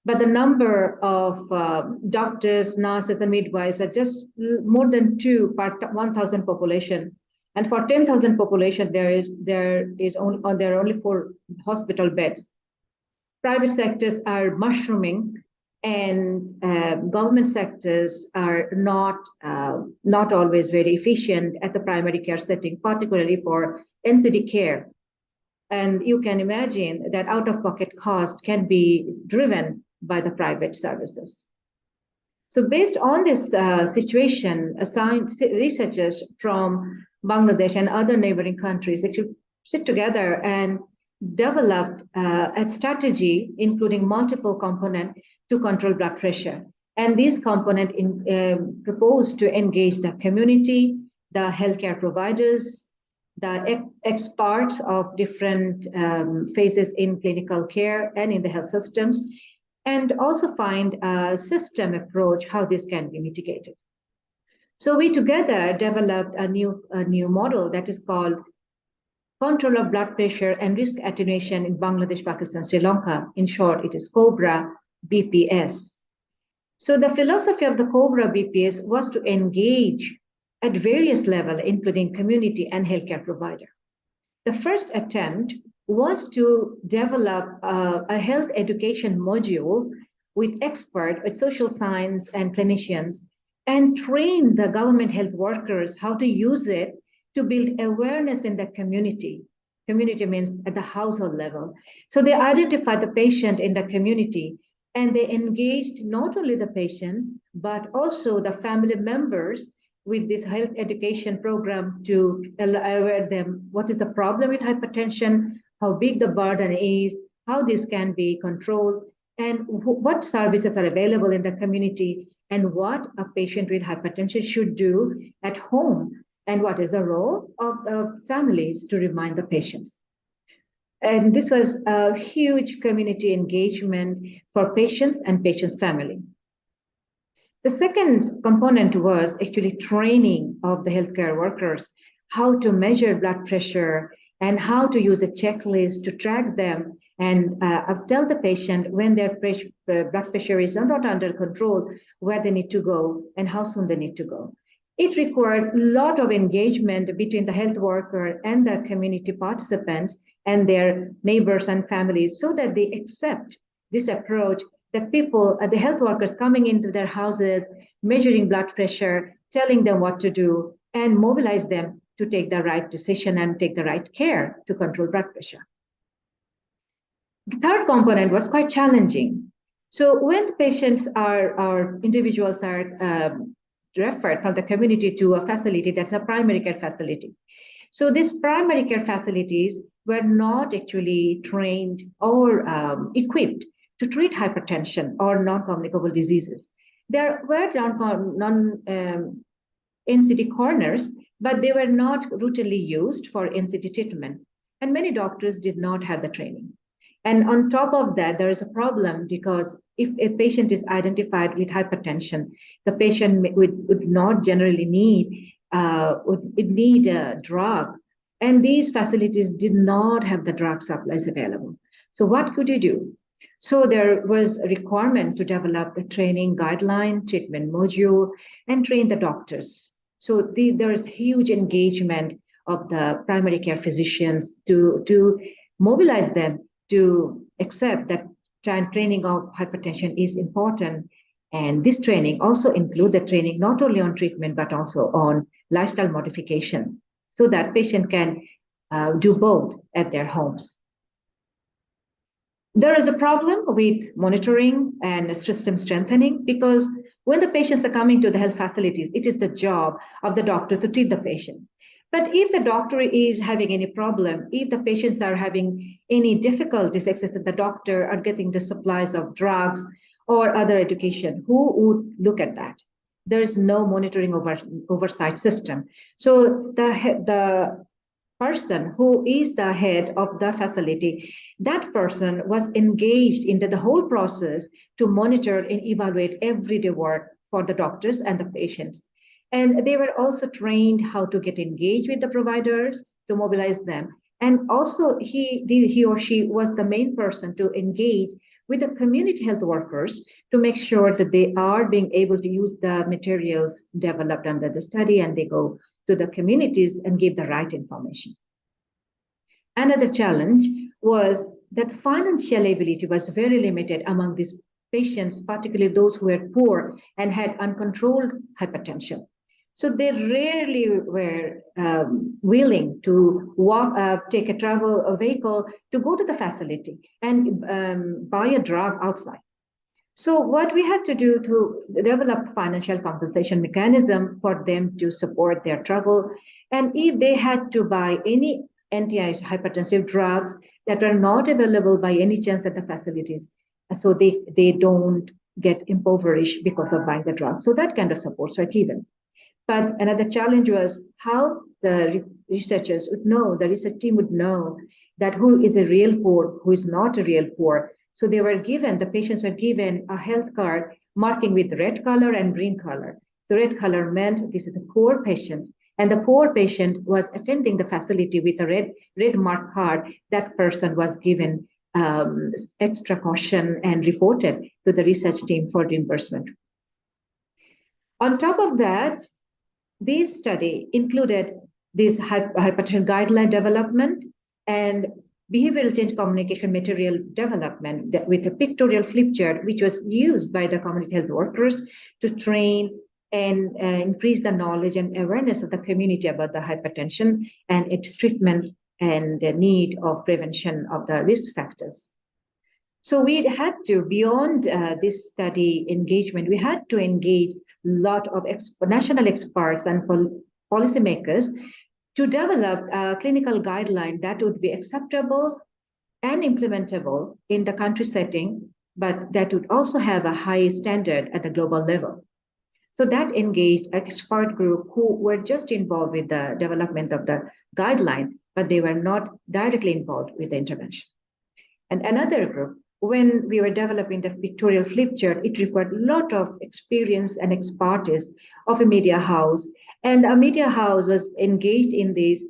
But the number of doctors, nurses, and midwives are just more than 2 per 1,000 population. And for 10,000 population, there are only 4 hospital beds. Private sectors are mushrooming, and government sectors are not always very efficient at the primary care setting, particularly for NCD care. And you can imagine that out-of-pocket cost can be driven by the private services. So based on this situation, researchers from Bangladesh and other neighboring countries actually sit together and developed a strategy including multiple components to control blood pressure. And these components propose to engage the community, the healthcare providers, the experts of different phases in clinical care and in the health systems, and also find a system approach how this can be mitigated. So we together developed a new model that is called Control of Blood Pressure and Risk Attenuation in Bangladesh, Pakistan, Sri Lanka. In short, it is COBRA BPS. So the philosophy of the COBRA BPS was to engage at various levels, including community and healthcare provider. The first attempt was to develop a health education module with experts, with social science and clinicians, and train the government health workers how to use it to build awareness in the community. Community means at the household level. So they identified the patient in the community, and they engaged not only the patient, but also the family members with this health education program to aware them what is the problem with hypertension, how big the burden is, how this can be controlled, and what services are available in the community, and what a patient with hypertension should do at home, and what is the role of the families to remind the patients. And this was a huge community engagement for patients and patients' family. The second component was actually training of the healthcare workers, how to measure blood pressure and how to use a checklist to track them and tell the patient when their blood pressure is not under control, where they need to go and how soon they need to go. It required a lot of engagement between the health worker and the community participants and their neighbors and families so that they accept this approach, that people, the health workers coming into their houses, measuring blood pressure, telling them what to do, and mobilize them to take the right decision and take the right care to control blood pressure. The third component was quite challenging. So when patients or individuals are referred from the community to a facility that's a primary care facility. So these primary care facilities were not actually trained or equipped to treat hypertension or non-communicable diseases. There were NCD corners, but they were not routinely used for NCD treatment. And many doctors did not have the training. And on top of that, there is a problem because if a patient is identified with hypertension, the patient would not generally need a drug. And these facilities did not have the drug supplies available. So what could you do? So there was a requirement to develop a training guideline, treatment module, and train the doctors. So there is huge engagement of the primary care physicians to mobilize them to accept that training of hypertension is important. And this training also includes the training not only on treatment, but also on lifestyle modification so that patient can do both at their homes. There is a problem with monitoring and system strengthening because when the patients are coming to the health facilities, it is the job of the doctor to treat the patient. But if the doctor is having any problem, if the patients are having any difficulties accessing the doctor or getting the supplies of drugs or other education, who would look at that? There is no monitoring oversight system. So the person who is the head of the facility, that person was engaged into the whole process to monitor and evaluate everyday work for the doctors and the patients. And they were also trained how to get engaged with the providers to mobilize them. And also he or she was the main person to engage with the community health workers to make sure that they are being able to use the materials developed under the study and they go to the communities and give the right information. Another challenge was that financial ability was very limited among these patients, particularly those who were poor and had uncontrolled hypertension. So they rarely were willing to take a vehicle to go to the facility and buy a drug outside. So what we had to do to develop financial compensation mechanism for them to support their travel, and if they had to buy any anti-hypertensive drugs that were not available by any chance at the facilities, so they don't get impoverished because of buying the drugs. So that kind of supports were given. But another challenge was how the researchers would know, the research team would know that who is a real poor, who is not a real poor. So the patients were given a health card marking with red color and green color. The red color meant this is a poor patient, and the poor patient was attending the facility with a red mark card. That person was given extra caution and reported to the research team for reimbursement. On top of that, this study included this hypertension guideline development and behavioral change communication material development with a pictorial flip chart, which was used by the community health workers to train and increase the knowledge and awareness of the community about the hypertension and its treatment and the need of prevention of the risk factors. So we had to, beyond this study engagement, we had to engage a lot of national experts and policymakers to develop a clinical guideline that would be acceptable and implementable in the country setting, but that would also have a high standard at the global level. So that engaged an expert group who were just involved with the development of the guideline, but they were not directly involved with the intervention. And another group, when we were developing the pictorial flip chart, it required a lot of experience and expertise of a media house. And a media house was engaged in this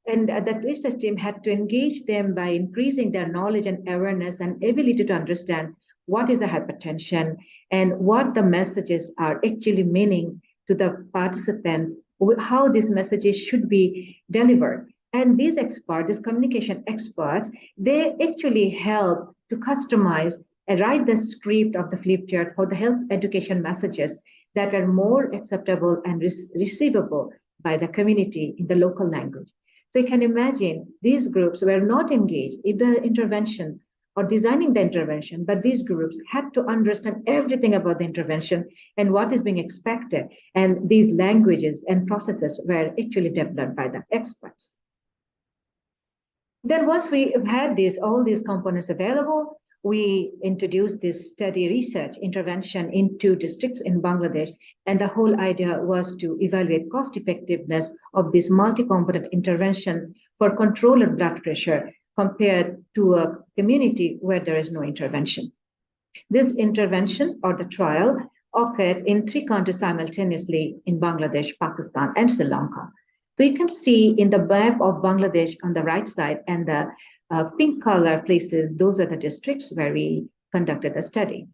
and that research team had to engage them by increasing their knowledge and awareness and ability to understand what is a hypertension and what the messages are actually meaning to the participants, how these messages should be delivered. And these experts, these communication experts, they actually help to customize and write the script of the flip chart for the health education messages that are more acceptable and receivable by the community in the local language. So you can imagine these groups were not engaged in the intervention or designing the intervention, but these groups had to understand everything about the intervention and what is being expected. And these languages and processes were actually developed by the experts. Then once we had all these components available, we introduced this study research intervention in 2 districts in Bangladesh. And the whole idea was to evaluate cost effectiveness of this multi-component intervention for control of blood pressure compared to a community where there is no intervention. This intervention or the trial occurred in 3 countries simultaneously in Bangladesh, Pakistan, and Sri Lanka. So you can see in the map of Bangladesh on the right side and the pink color places, those are the districts where we conducted the study.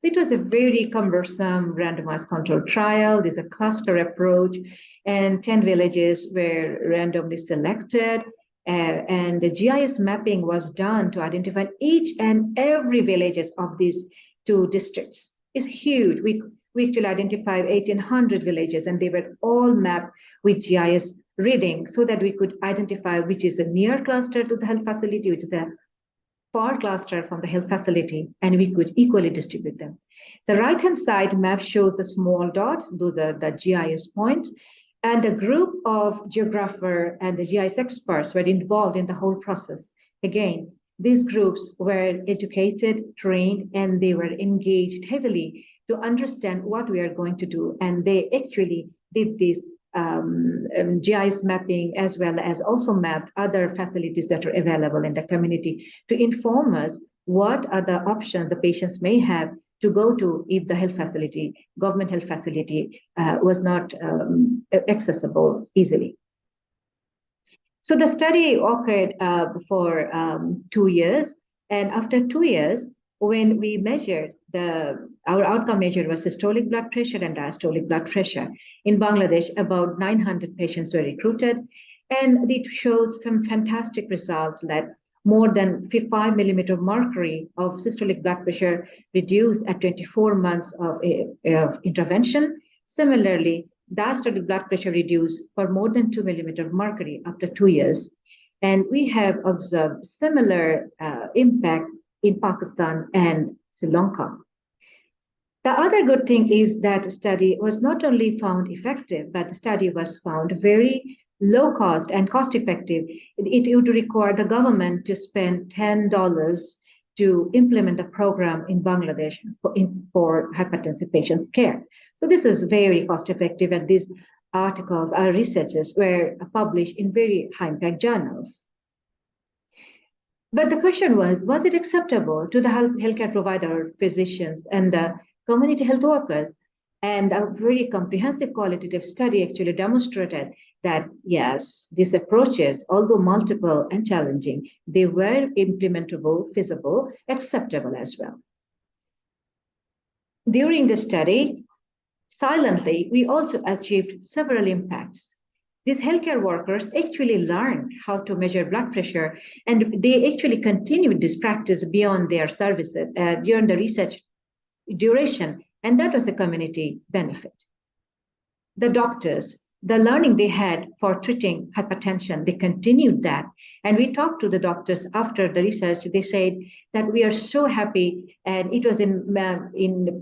So it was a very cumbersome randomized controlled trial. There's a cluster approach and 10 villages were randomly selected. And the GIS mapping was done to identify each and every villages of these 2 districts. It's huge. We actually identified 1,800 villages and they were all mapped with GIS reading so that we could identify which is a near cluster to the health facility, which is a per cluster from the health facility, and we could equally distribute them. The right-hand side map shows the small dots, those are the GIS points, and a group of geographer and the GIS experts were involved in the whole process. Again, these groups were educated, trained, and they were engaged heavily to understand what we are going to do. And they actually did this GIS mapping, as well as also mapped other facilities that are available in the community to inform us what are the options the patients may have to go to if the health facility, government health facility, was not accessible easily. So the study occurred for 2 years, and after 2 years, when we measured our outcome measure was systolic blood pressure and diastolic blood pressure. In Bangladesh, about 900 patients were recruited, and it shows some fantastic results that more than 5 millimeter mercury of systolic blood pressure reduced at 24 months of intervention. Similarly, diastolic blood pressure reduced for more than 2 millimeter mercury after 2 years. And we have observed similar impact in Pakistan and Sri Lanka. The other good thing is that the study was not only found effective, but the study was found very low cost and cost effective. It would require the government to spend $10 to implement a program in Bangladesh for hypertensive patients' care. So this is very cost effective, and these articles, our researches were published in very high impact journals. But the question was it acceptable to the healthcare provider, physicians, and the community health workers? And a very comprehensive qualitative study actually demonstrated that, yes, these approaches, although multiple and challenging, they were implementable, feasible, acceptable as well. During the study, silently, we also achieved several impacts. These healthcare workers actually learned how to measure blood pressure, and they actually continued this practice beyond their services, beyond the research duration, and that was a community benefit. The doctors, the learning they had for treating hypertension, they continued that. And we talked to the doctors after the research. They said that we are so happy, and it was in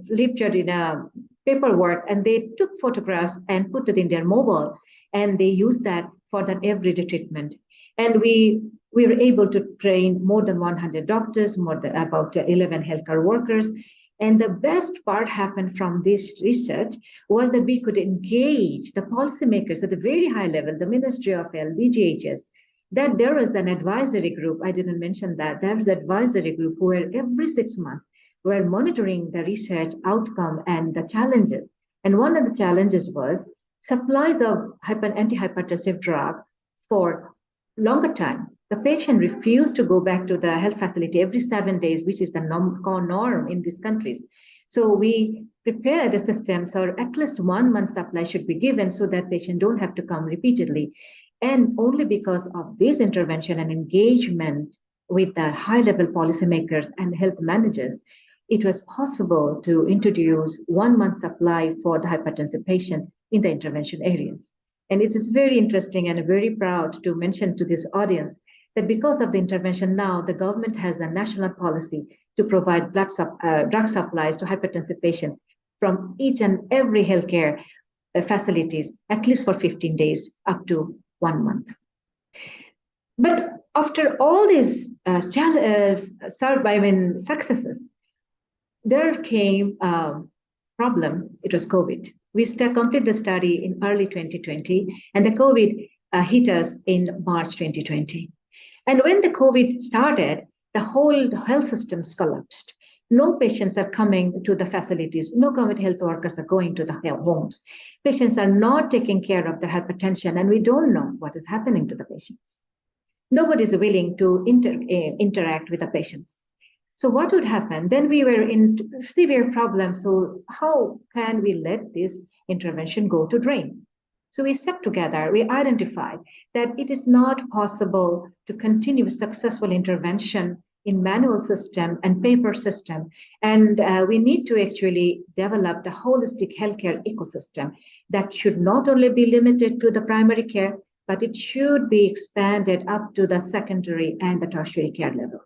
literature, in paperwork, and they took photographs and put it in their mobile, and they used that for their everyday treatment. And we were able to train more than 100 doctors, more than about 11 healthcare workers. And the best part happened from this research was that we could engage the policymakers at a very high level, the Ministry of Health, DGHS, that there was an advisory group. I didn't mention that. There was an advisory group who were every 6 months were monitoring the research outcome and the challenges. And one of the challenges was supplies of antihypertensive drug for longer time. The patient refused to go back to the health facility every 7 days, which is the norm in these countries. So we prepared a system, so at least 1 month supply should be given so that patient don't have to come repeatedly. And only because of this intervention and engagement with the high-level policymakers and health managers, it was possible to introduce 1 month supply for the hypertensive patients in the intervention areas. And it is very interesting and very proud to mention to this audience that because of the intervention now, the government has a national policy to provide drug supplies to hypertensive patients from each and every healthcare facilities, at least for 15 days, up to 1 month. But after all these successes, there came a problem. It was COVID. We completed the study in early 2020, and the COVID hit us in March 2020. And when the COVID started, the whole health systems collapsed. No patients are coming to the facilities. No community health workers are going to the homes. Patients are not taking care of their hypertension, and we don't know what is happening to the patients. Nobody is willing to interact with the patients. So what would happen? Then we were in severe problems. So how can we let this intervention go to drain? So we sat together, we identified that it is not possible to continue successful intervention in manual system and paper system. And we need to actually develop the holistic healthcare ecosystem that should not only be limited to the primary care, but it should be expanded up to the secondary and the tertiary care level.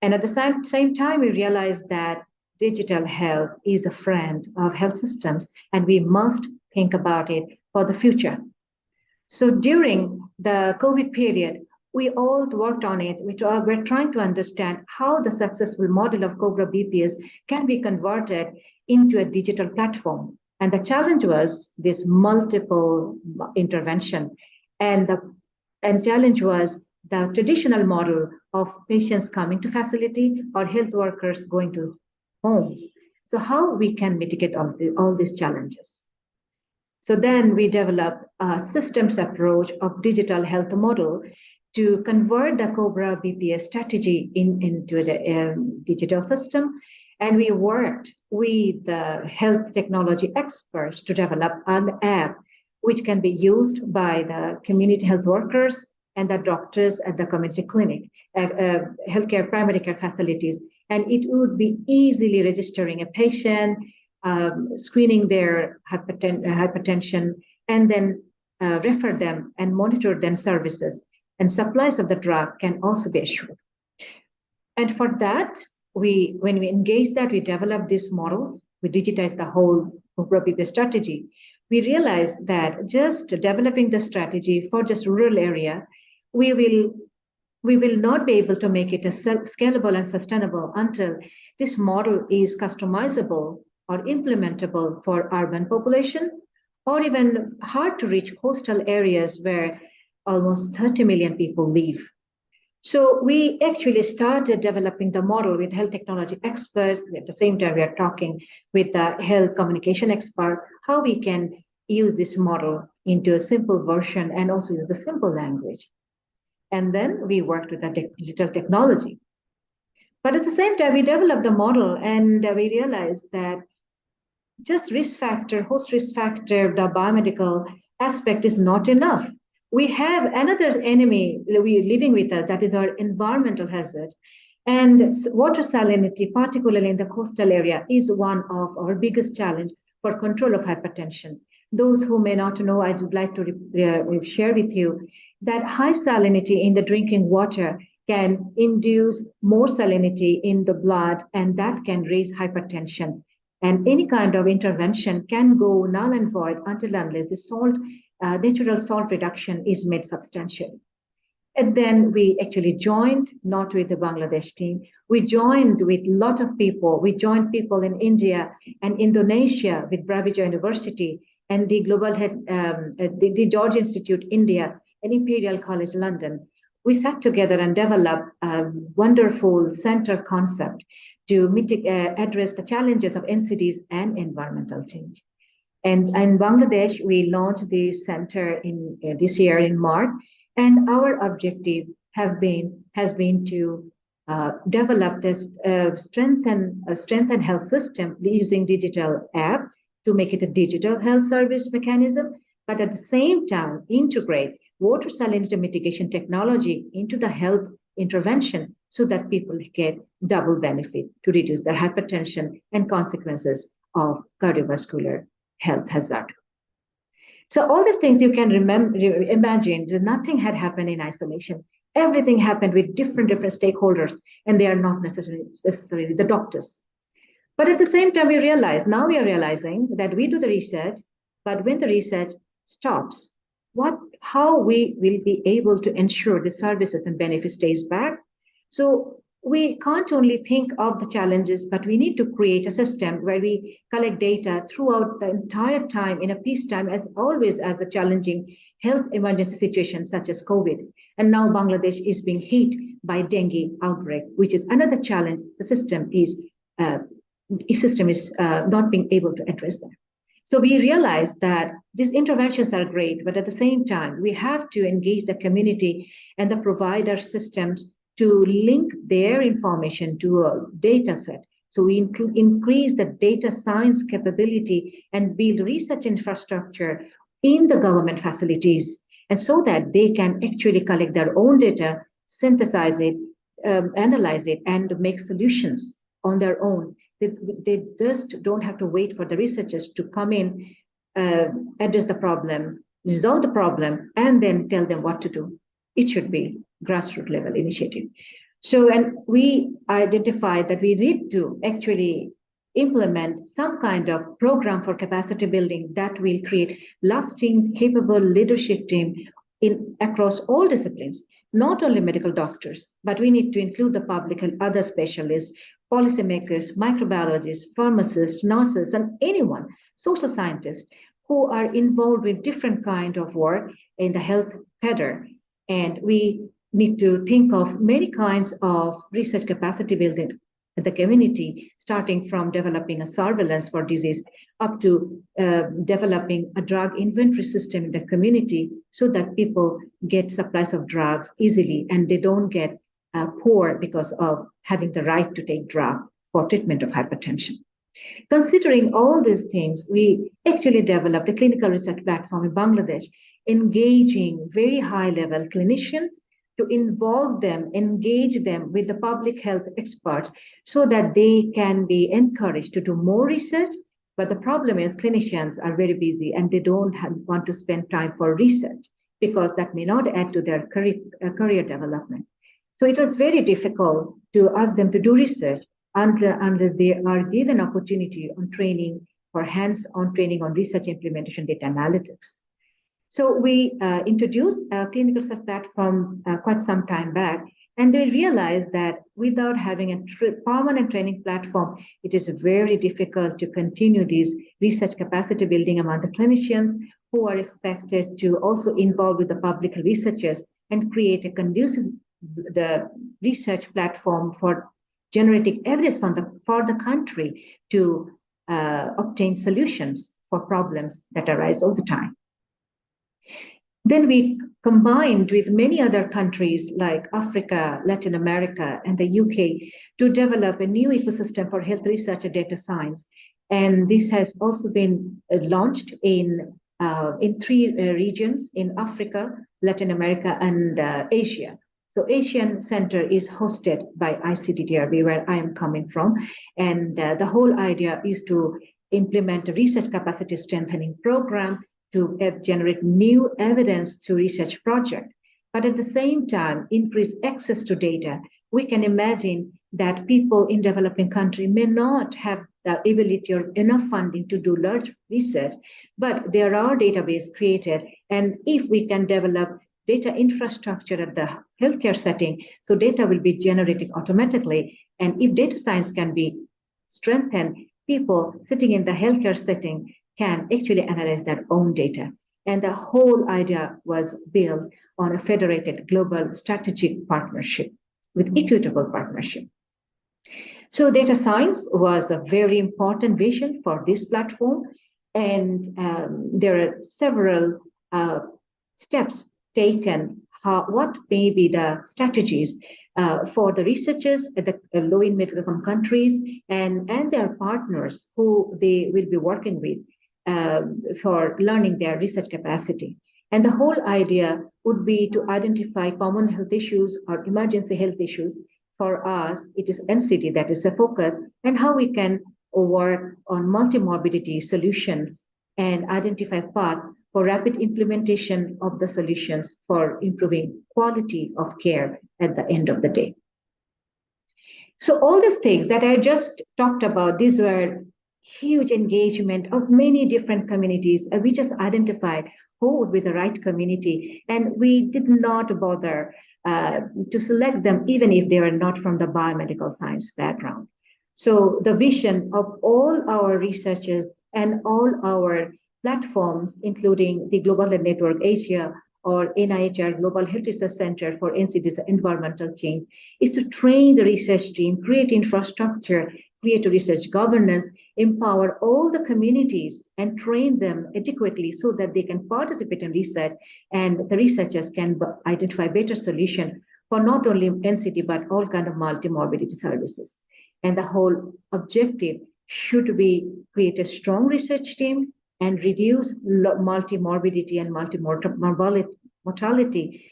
And at the same time, we realized that digital health is a friend of health systems, and we must think about it for the future. So during the COVID period, we all worked on it. We're trying to understand how the successful model of COBRA BPS can be converted into a digital platform. And the challenge was this multiple intervention. And the challenge was the traditional model of patients coming to facility or health workers going to homes. So how we can mitigate all these challenges? So then we developed a systems approach of digital health model to convert the COBRA BPS strategy into the digital system. And we worked with the health technology experts to develop an app which can be used by the community health workers and the doctors at the community clinic, healthcare primary care facilities. And it would be easily registering a patient, screening their hypertension, and then refer them and monitor them services. And supplies of the drug can also be assured. And for that, when we engage that, we develop this model, we digitize the whole COBRA BPS strategy. We realized that just developing the strategy for just rural area, we will not be able to make it a scalable and sustainable until this model is customizable or implementable for urban population, or even hard to reach coastal areas where almost 30 million people live. So we actually started developing the model with health technology experts. At the same time, we are talking with the health communication expert, how we can use this model into a simple version and also use the simple language. And then we worked with the digital technology. But at the same time, we developed the model and we realized that just risk factor, host risk factor, the biomedical aspect is not enough. We have another enemy we're living with us, that is our environmental hazard. And water salinity, particularly in the coastal area, is one of our biggest challenge for control of hypertension. Those who may not know, I would like to share with you that high salinity in the drinking water can induce more salinity in the blood, and that can raise hypertension. And any kind of intervention can go null and void until unless the natural salt reduction is made substantial. And then we actually joined, not with the Bangladesh team, we joined with a lot of people. We joined people in India and Indonesia with Brawijaya University and the Global Head, the George Institute India and Imperial College London. We sat together and developed a wonderful center concept to address the challenges of NCDs and environmental change. And in Bangladesh, we launched the center in this year in March, and our objective has been to develop this strengthen health system using digital app to make it a digital health service mechanism, but at the same time integrate water salinity mitigation technology into the health intervention so that people get double benefit to reduce their hypertension and consequences of cardiovascular health hazard. So all these things you can imagine that nothing had happened in isolation. Everything happened with different stakeholders, and they are not necessarily the doctors. But at the same time, we are realizing that we do the research, but when the research stops, how we will be able to ensure the services and benefits stays back. So we can't only think of the challenges, but we need to create a system where we collect data throughout the entire time in a peacetime, as always, as a challenging health emergency situation such as COVID. And now Bangladesh is being hit by dengue outbreak, which is another challenge. The system is not being able to address that. So we realized that these interventions are great, but at the same time, we have to engage the community and the provider systems to link their information to a data set. So we increase the data science capability and build research infrastructure in the government facilities, and so that they can actually collect their own data, synthesize it, analyze it, and make solutions on their own. They just don't have to wait for the researchers to come in, address the problem, resolve the problem, and then tell them what to do. It should be grassroots level initiative. So, and we identified that we need to actually implement some kind of program for capacity building that will create lasting, capable leadership team across all disciplines, not only medical doctors, but we need to include the public and other specialists, policymakers, microbiologists, pharmacists, nurses, and anyone, social scientists who are involved with different kind of work in the health cadre. And we need to think of many kinds of research capacity building in the community, starting from developing a surveillance for disease up to developing a drug inventory system in the community so that people get supplies of drugs easily and they don't get poor because of having the right to take drug for treatment of hypertension. Considering all these things, we actually developed a clinical research platform in Bangladesh, engaging very high-level clinicians to involve them, engage them with the public health experts so that they can be encouraged to do more research. But the problem is clinicians are very busy and they don't want to spend time for research because that may not add to their career development. So it was very difficult to ask them to do research unless they are given opportunity on training for hands-on training on research implementation data analytics. So we introduced a clinical research platform quite some time back, and we realized that without having a permanent training platform, it is very difficult to continue this research capacity building among the clinicians who are expected to also involve with the public researchers and create a conducive the research platform for generating evidence for the country to obtain solutions for problems that arise all the time. Then we combined with many other countries like Africa, Latin America, and the UK to develop a new ecosystem for health research and data science. And this has also been launched in 3 regions in Africa, Latin America, and Asia. So Asian Center is hosted by ICTDRB, where I am coming from. And the whole idea is to implement a research capacity strengthening program to generate new evidence to research project. But at the same time, increase access to data. We can imagine that people in developing country may not have the ability or enough funding to do large research, but there are databases created. And if we can develop data infrastructure at the healthcare setting, so data will be generated automatically. And if data science can be strengthened, people sitting in the healthcare setting can actually analyze their own data. And the whole idea was built on a federated global strategic partnership with equitable partnership. So data science was a very important vision for this platform. And there are several steps taken, what may be the strategies for the researchers at the low and middle income countries and their partners who they will be working with for learning their research capacity. And the whole idea would be to identify common health issues or emergency health issues. For us, it is NCD that is a focus, and how we can work on multimorbidity solutions and identify path for rapid implementation of the solutions for improving quality of care at the end of the day. So all these things that I just talked about, these were huge engagement of many different communities. We just identified who would be the right community, and we did not bother to select them, even if they were not from the biomedical science background. So the vision of all our researchers and all our platforms, including the Global Health Network Asia or NIHR Global Health Research Center for NCD's environmental change, is to train the research team, create infrastructure, create a research governance, empower all the communities and train them adequately so that they can participate in research and the researchers can identify better solution for not only NCD, but all kind of multimorbidity services. And the whole objective should be create a strong research team and reduce multimorbidity and mortality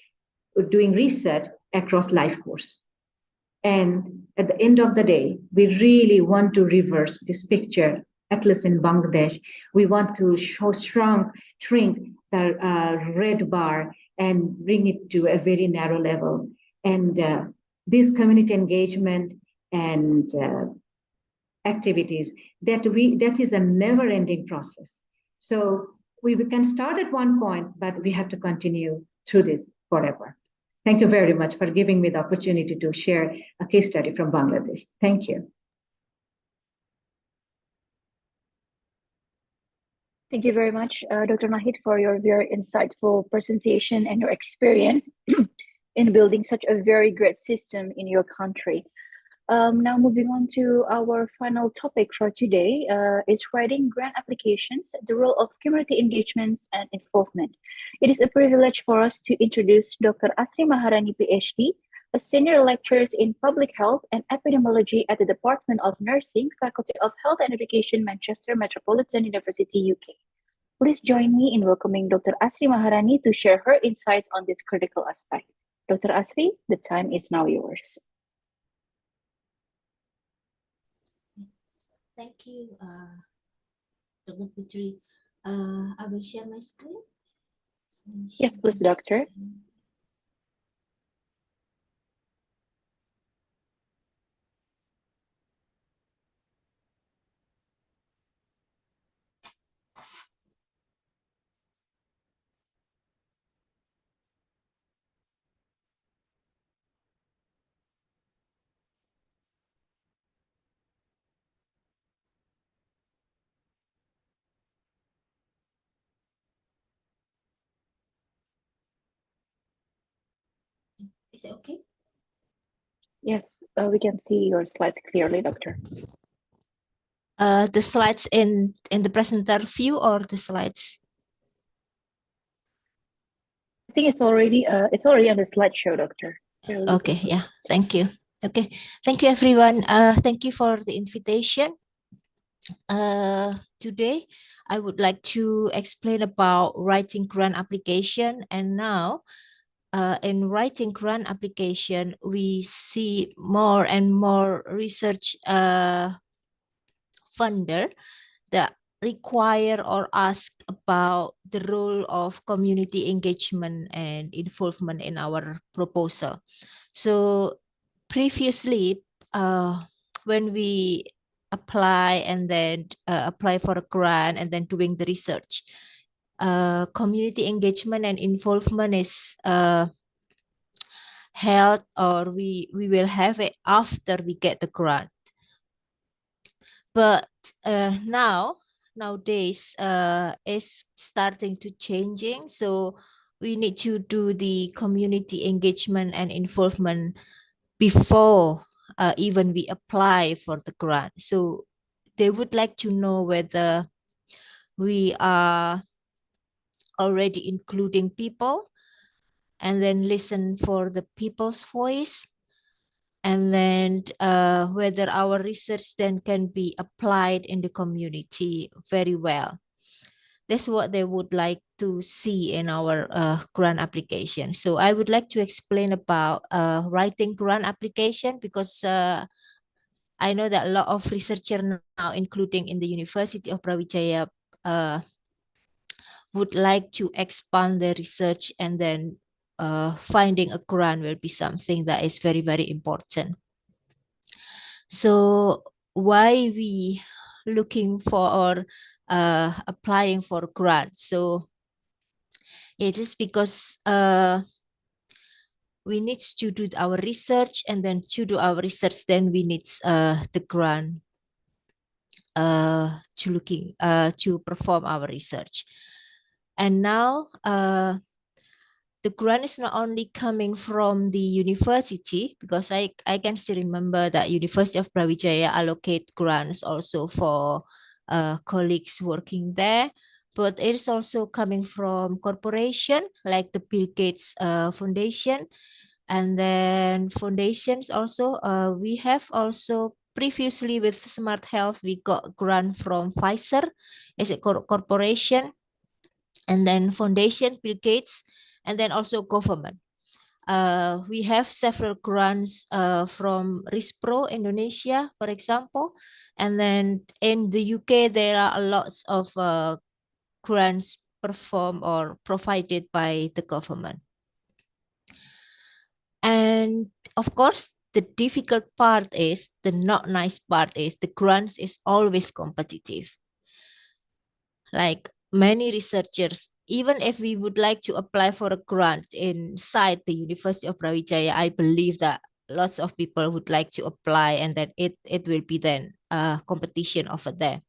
doing research across life course. And at the end of the day, we really want to reverse this picture, at least in Bangladesh. We want to shrink the red bar and bring it to a very narrow level. And this community engagement and activities that is a never-ending process. So we can start at one point, but we have to continue through this forever. Thank you very much for giving me the opportunity to share a case study from Bangladesh. Thank you. Thank you very much, Dr. Nahid, for your very insightful presentation and your experience in building such a very great system in your country. Now moving on to our final topic for today is writing grant applications, the role of community engagements and involvement. It is a privilege for us to introduce Dr. Asri Maharani, PhD, a senior lecturer in public health and epidemiology at the Department of Nursing, Faculty of Health and Education, Manchester Metropolitan University, UK. Please join me in welcoming Dr. Asri Maharani to share her insights on this critical aspect. Dr. Asri, the time is now yours. Thank you, Dr. Putri. I will share my screen. Yes, please, Doctor. Is it okay? Yes, we can see your slides clearly, Doctor. The slides in the presenter view or the slides? I think it's already on the slideshow, Doctor. Okay, yeah, thank you. Okay, thank you everyone. Thank you for the invitation. Today I would like to explain about writing grant application, and now in writing grant application we see more and more research funder that require or ask about the role of community engagement and involvement in our proposal. So previously, when we apply and then apply for a grant and then doing the research, community engagement and involvement is held, or we will have it after we get the grant. But nowadays is starting to changing, so we need to do the community engagement and involvement before even we apply for the grant. So they would like to know whether we are already including people and then listen for the people's voice, and then whether our research then can be applied in the community very well. That's what they would like to see in our grant application. So I would like to explain about writing grant application, because I know that a lot of researchers now, including in the University of Brawijaya, would like to expand their research, and then finding a grant will be something that is very, very important. So why we looking for or applying for grants? So it is because we need to do our research, and then to do our research, then we need the grant to perform our research. And now the grant is not only coming from the university, because I can still remember that University of Brawijaya allocate grants also for colleagues working there, but it is also coming from corporation like the Bill Gates Foundation, and then foundations also. We have also previously with Smart Health, we got grant from Pfizer as a corporation, and then foundation, Bill Gates, and then also government. We have several grants from RISPRO Indonesia, for example, and then in the UK there are a lots of grants performed or provided by the government. And of course, the difficult part is, the not nice part is, the grants is always competitive. Like many researchers, even if we would like to apply for a grant inside the University of Brawijaya, I believe that lots of people would like to apply, and then it will be then a competition over there.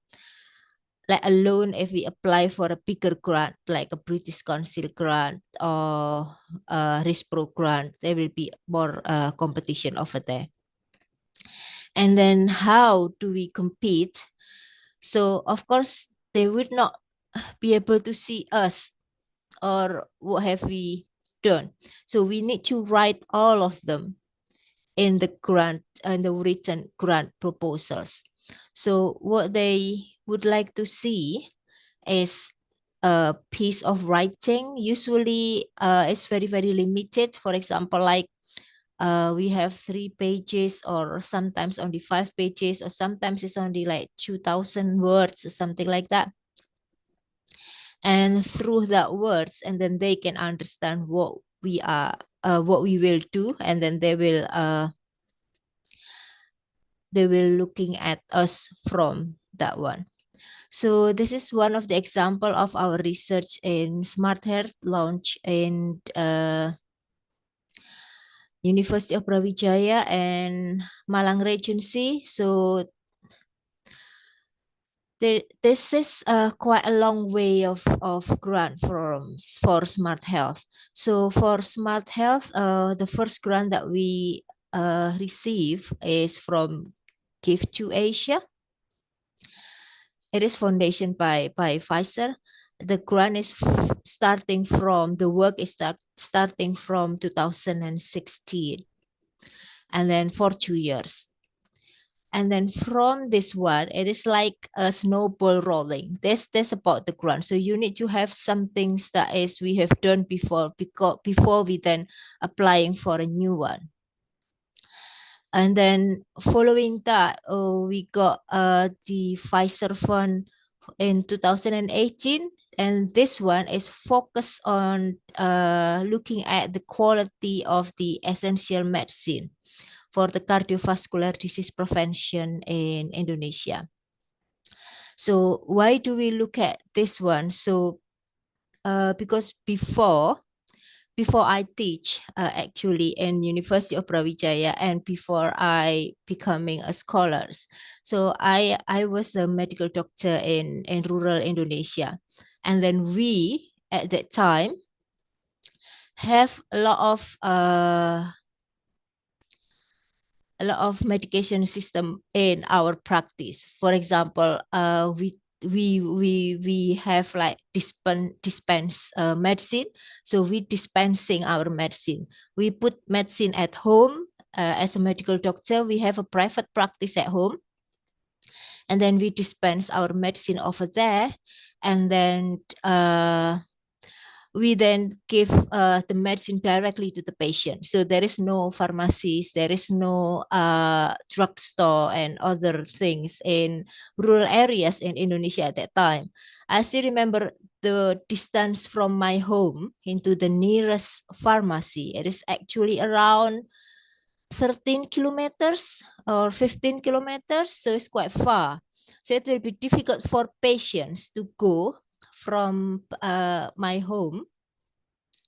Let alone if we apply for a bigger grant, like a British Council grant or a RISPRO grant, there will be more competition over there. And then how do we compete? So of course, they would not be able to see us or what have we done. So we need to write all of them in the grant and the written grant proposals. So what they would like to see is a piece of writing. Usually it's very, very limited. For example, like we have 3 pages or sometimes only 5 pages, or sometimes it's only like 2,000 words or something like that. And through that words, and then they can understand what we will do, and then they will looking at us from that one. So this is one of the example of our research in Smart Health launch in University of Brawijaya and Malang Regency. So this is quite a long way of grant for Smart Health. So for Smart Health, the first grant that we receive is from Give to Asia. It is foundation by Pfizer. The grant is starting from, the work is starting from 2016, and then for 2 years. And then from this one, it is like a snowball rolling. This about the grant. So you need to have some things that is we have done before, before we then applying for a new one. And then following that, we got the Pfizer fund in 2018. And this one is focused on looking at the quality of the essential medicine for the cardiovascular disease prevention in Indonesia. So why do we look at this one? So because before I teach actually in University of Brawijaya, and before I becoming a scholar, so I was a medical doctor in rural Indonesia, and then we at that time have a lot of medication system in our practice. For example, we have like dispense medicine. So we dispensing our medicine. We put medicine at home. As a medical doctor, we have a private practice at home, and then we dispense our medicine over there, and then we then give the medicine directly to the patient. So there is no pharmacies, there is no drugstore and other things in rural areas in Indonesia at that time. I still remember the distance from my home into the nearest pharmacy. It is actually around 13 kilometers or 15 kilometers, so it's quite far. So it will be difficult for patients to go from my home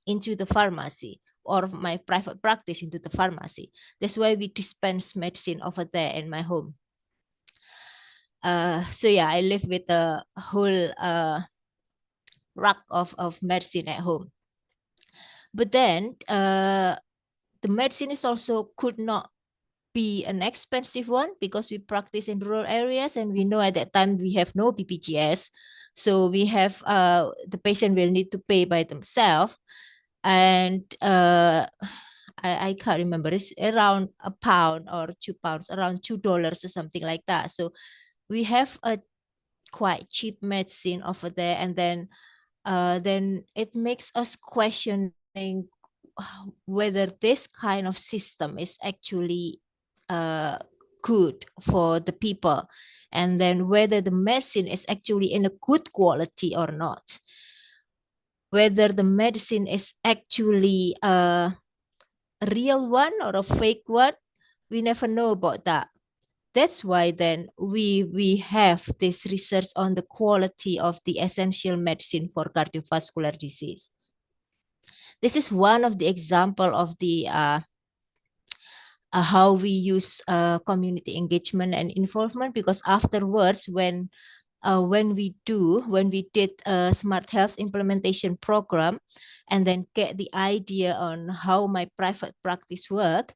into the pharmacy, or my private practice into the pharmacy. That's why we dispense medicine over there in my home. So yeah, I live with a whole rack of medicine at home. But then the medicine is also could not be an expensive one, because we practice in rural areas, and we know at that time we have no BPJS. So we have the patient will need to pay by themselves. And I can't remember, it's around £1 or £2, around $2 or something like that. So we have a quite cheap medicine over there, and then it makes us questioning whether this kind of system is actually good for the people, and then whether the medicine is actually in a good quality or not, whether the medicine is actually a real one or a fake one? We never know about that. That's why then we have this research on the quality of the essential medicine for cardiovascular disease. This is one of the example of the how we use community engagement and involvement, because afterwards when we did a smart health implementation program and then get the idea on how my private practice work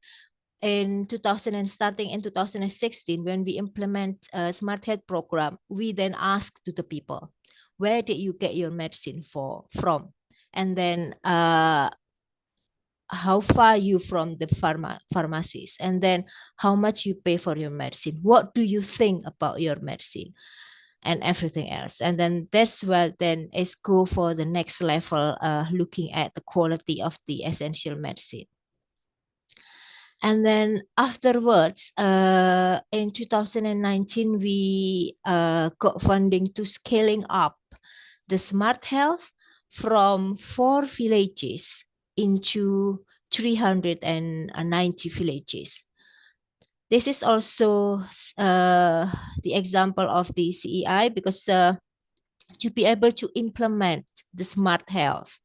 in 2000 and starting in 2016, when we implement a smart health program, we then ask to the people, where did you get your medicine from? And then how far you from the pharmacies, and then how much you pay for your medicine, what do you think about your medicine, and everything else. And then that's where then is go for the next level, looking at the quality of the essential medicine. And then afterwards, in 2019, we got funding to scaling up the smart health from 4 villages into 390 villages. This is also the example of the CEI, because to be able to implement the smart health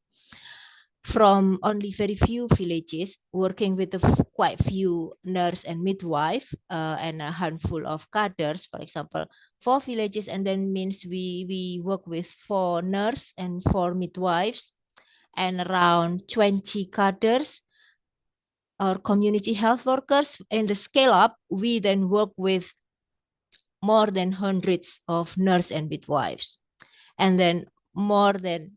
from only very few villages, working with quite few nurse and midwife and a handful of cadres, for example, 4 villages, and then means we work with 4 nurse and 4 midwives and around 20 cadres or community health workers. In the scale up, we then work with more than hundreds of nurse and midwives, and then more than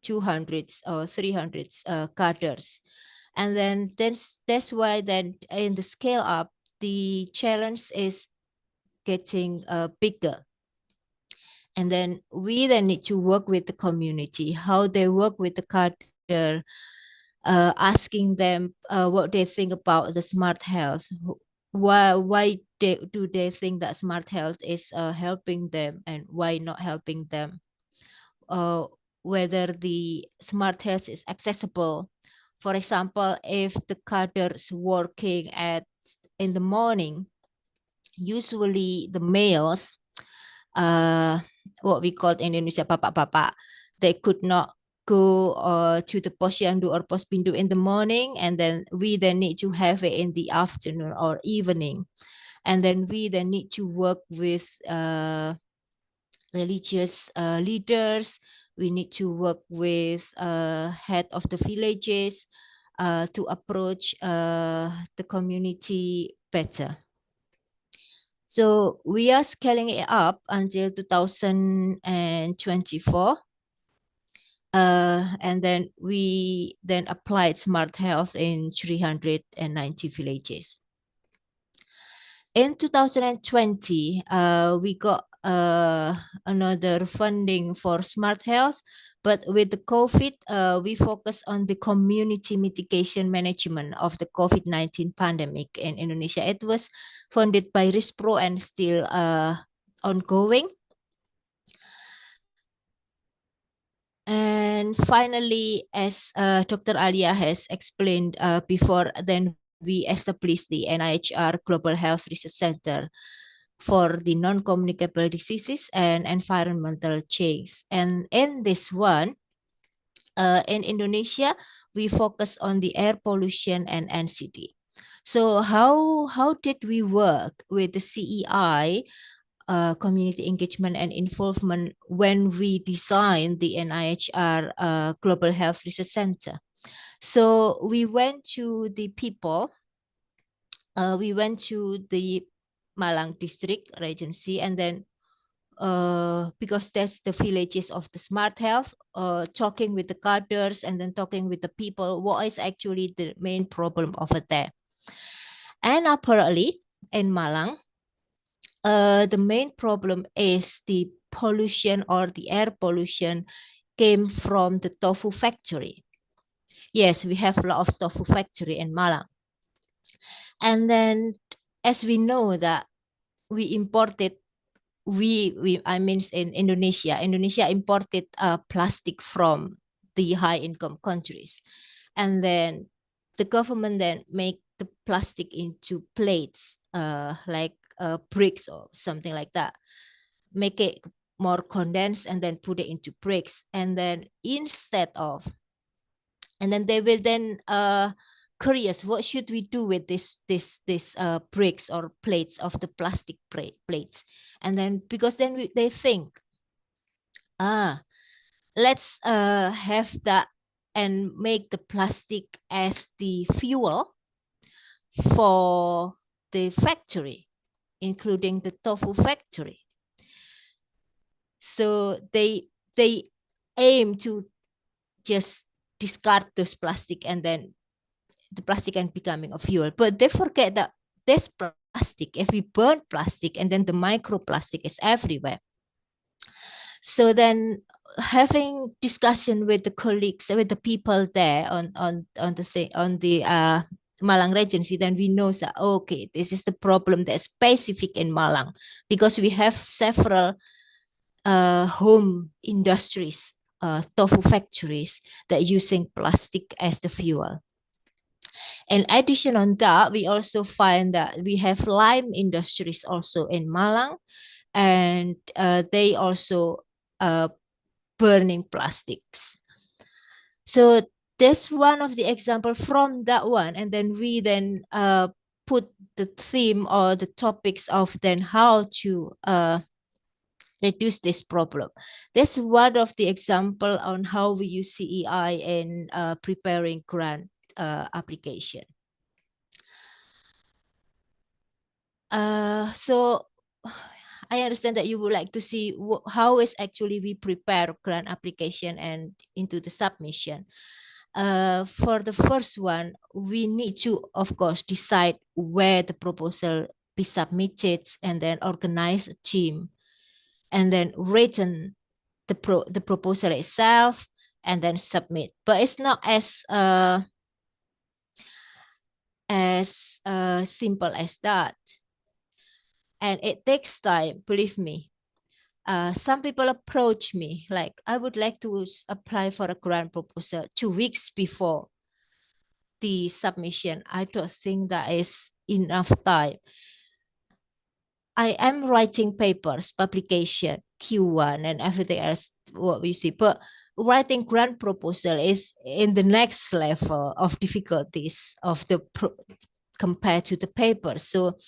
200s or 300s cadres. And then that's why then in the scale up, the challenge is getting bigger. And then we then need to work with the community, how they work with the cadre, asking them what they think about the smart health. Why do they think that smart health is helping them, and why not helping them? Whether the smart health is accessible. For example, if the cadre is working in the morning, usually the males, what we call in Indonesia bapak-bapak, they could not go to the posyandu or pospindu in the morning, and then we then need to have it in the afternoon or evening. And then we then need to work with religious leaders. We need to work with head of the villages to approach the community better. So we are scaling it up until 2024. And then we then applied smart health in 390 villages. In 2020, we got another funding for smart health, but with the COVID, we focus on the community mitigation management of the COVID-19 pandemic in Indonesia. It was funded by RISPRO and still ongoing. And finally, as Dr. Alia has explained before, then we established the NIHR Global Health Research Center for the non-communicable diseases and environmental change. And in this one, in Indonesia, we focus on the air pollution and NCD. So how did we work with the CEI, community engagement and involvement, when we designed the NIHR Global Health Research Center? So we went to the people, we went to the Malang district regency, and then because that's the villages of the smart health, talking with the cadres and then talking with the people, what is actually the main problem over there. And apparently in Malang, the main problem is the pollution, or the air pollution came from the tofu factory. Yes, we have a lot of tofu factory in Malang. And then, as we know that we imported, I mean in Indonesia imported plastic from the high income countries. and then the government then make the plastic into plates, like bricks or something like that, make it more condensed and then put it into bricks, and then they will then curious, what should we do with this bricks or plates of the plastic plates, and then because then they think, let's have that and make the plastic as the fuel for the factory, including the tofu factory. So they aim to just discard those plastic, and then the plastic and becoming a fuel. But they forget that this plastic, if we burn plastic, and then the microplastic is everywhere. So then having discussion with the colleagues, with the people there on the Malang Regency, then we know that, okay, this is the problem that's specific in Malang, because we have several home industries, tofu factories that using plastic as the fuel. In addition on that, we also find that we have lime industries also in Malang, and they also burning plastics. So that's one of the example from that one, and then we then put the theme or the topics of then how to reduce this problem. That's one of the example on how we use CEI in preparing grant application. So I understand that you would like to see how is actually we prepare grant application and into the submission. For the first one, we need to, of course, decide where the proposal be submitted, and then organize a team, and then written the proposal itself, and then submit. But it's not as simple as that, and it takes time, believe me. Some people approach me like, I would like to apply for a grant proposal 2 weeks before the submission. I don't think that is enough time. I am writing papers, publication, Q1, and everything else, what we see. But writing grant proposal is in the next level of difficulties of the compared to the paper. So,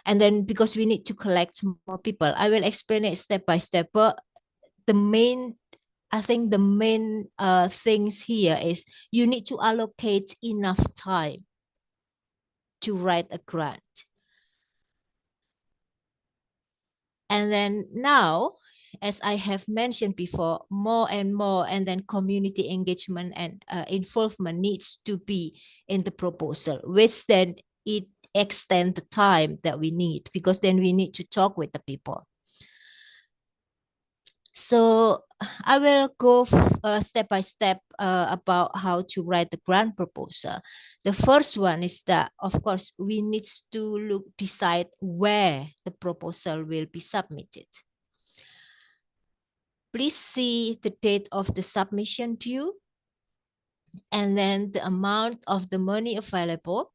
and then because we need to collect more people, I will explain it step by step. But I think the main things here is you need to allocate enough time to write a grant. And then now, as I have mentioned before, more and more, and then community engagement and involvement needs to be in the proposal, which then it extends the time that we need, because then we need to talk with the people. So I will go step by step about how to write the grant proposal. The first one is that, of course, we need to decide where the proposal will be submitted. Please see the date of the submission due, and then the amount of the money available,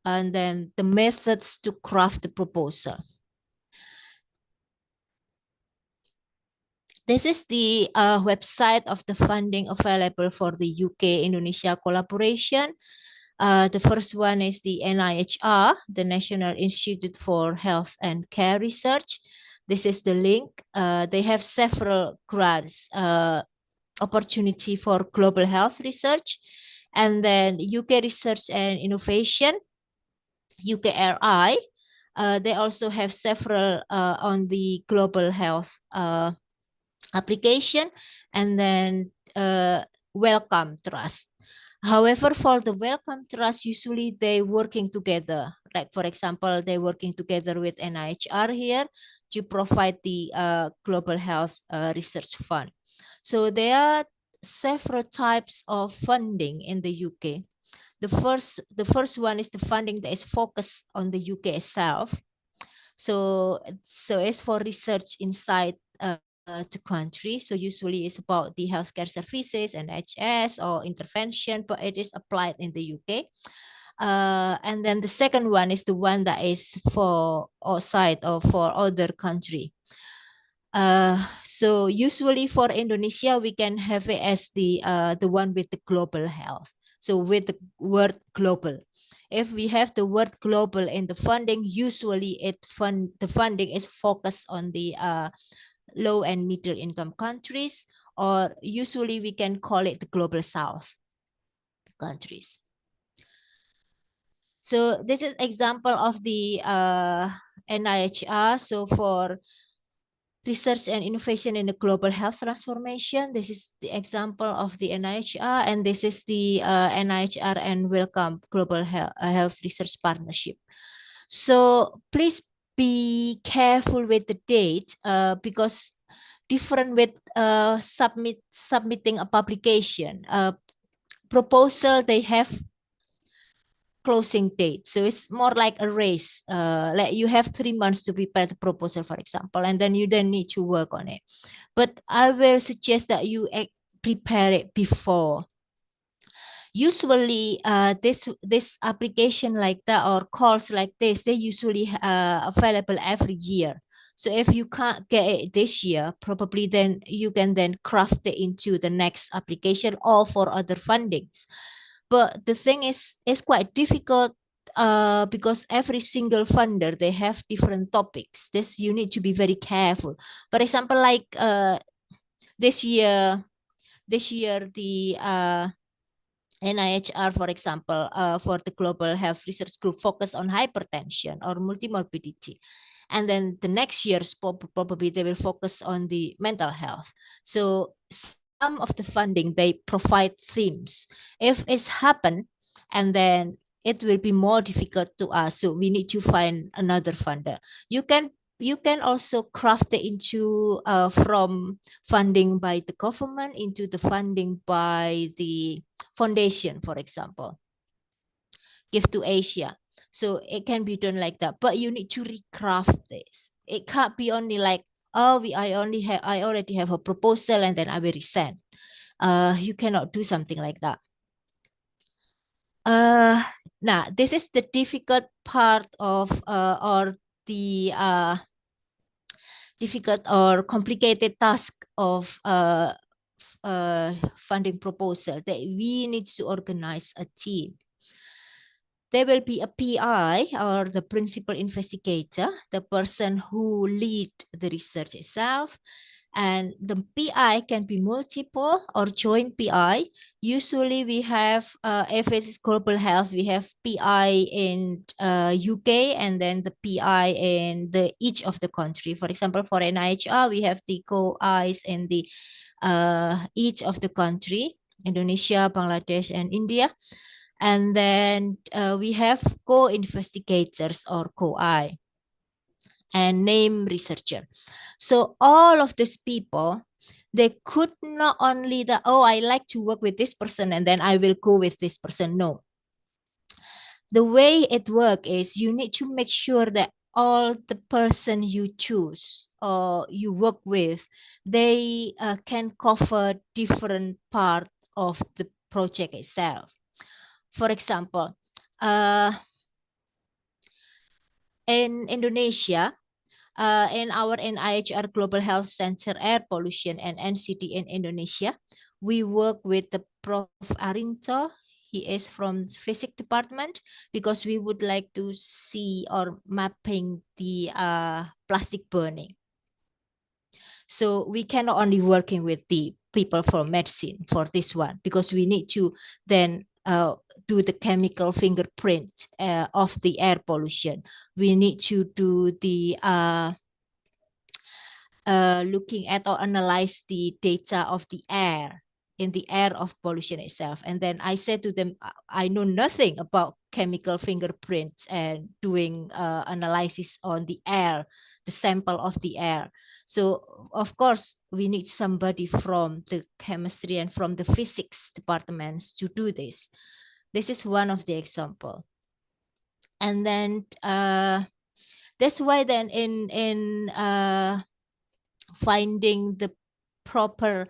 and then the methods to craft the proposal. This is the website of the funding available for the UK-Indonesia collaboration. The first one is the NIHR, the National Institute for Health and Care Research. This is the link. They have several grants, opportunity for global health research, and then UK Research and Innovation, UKRI. They also have several on the global health application, and then Wellcome Trust. However, for the Wellcome Trust, usually they working together. Like, for example, they working together with NIHR here to provide the Global Health Research Fund. So there are several types of funding in the UK. The first one is the funding that is focused on the UK itself. So it's for research inside to country. So usually it's about the healthcare services, NHS or intervention, but it is applied in the UK. And then the second one is the one that is for outside or for other country. So usually for Indonesia, we can have it as the one with the global health. So with the word global. If we have the word global in the funding, usually the funding is focused on the low and middle income countries, or usually we can call it the global south countries. So this is example of the NIHR. So for research and innovation in the global health transformation, this is the example of the NIHR, and this is the NIHR and Wellcome Global Health Research Partnership. So please be careful with the date because different with submitting a publication proposal, they have closing date. So it's more like a race. Like you have 3 months to prepare the proposal, for example, and then you then need to work on it. But I will suggest that you prepare it before. Usually, this application like that or calls like this, they usually available every year. So if you can't get it this year, probably then you can then craft it into the next application or for other fundings. But the thing is, it's quite difficult because every single funder, they have different topics. This you need to be very careful. For example, like this year the NIHR, for example, for the Global Health Research Group focus on hypertension or multimorbidity. And then the next year, probably they will focus on the mental health. So some of the funding, they provide themes. If it's happened, and then it will be more difficult to us. So we need to find another funder. You can also craft it into from funding by the government into the funding by the foundation, for example. Give to Asia. So it can be done like that, but you need to recraft this. It can't be only like, oh, I already have a proposal and then I will resend. You cannot do something like that. Now this is the difficult part of or the difficult or complicated task of funding proposal, that we need to organize a team. There will be a PI or the principal investigator, the person who lead the research itself. And the PI can be multiple or joint PI. Usually we have, if it is global health, we have PI in UK and then the PI in each of the country. For example, for NIHR, we have the co-Is in the each of the country, Indonesia, Bangladesh, and India. And then we have co-investigators or co-I and name researcher. So all of these people, they could not only that, oh, I like to work with this person and then I will go with this person. No. The way it works is you need to make sure that all the person you choose or you work with, they can cover different part of the project itself. For example, in Indonesia, in our NIHR Global Health Center Air Pollution and NCT in Indonesia, we work with the Prof. Arinto. He is from Physics Department because we would like to see or mapping the plastic burning. So we cannot only working with the people from medicine for this one because we need to then do the chemical fingerprint of the air pollution. We need to do the looking at or analyze the data of the air in the air of pollution itself. And then I said to them, I know nothing about chemical fingerprints and doing analysis on the air, the sample of the air. So of course, we need somebody from the chemistry and from the physics departments to do this. This is one of the example. And then that's why then in finding the proper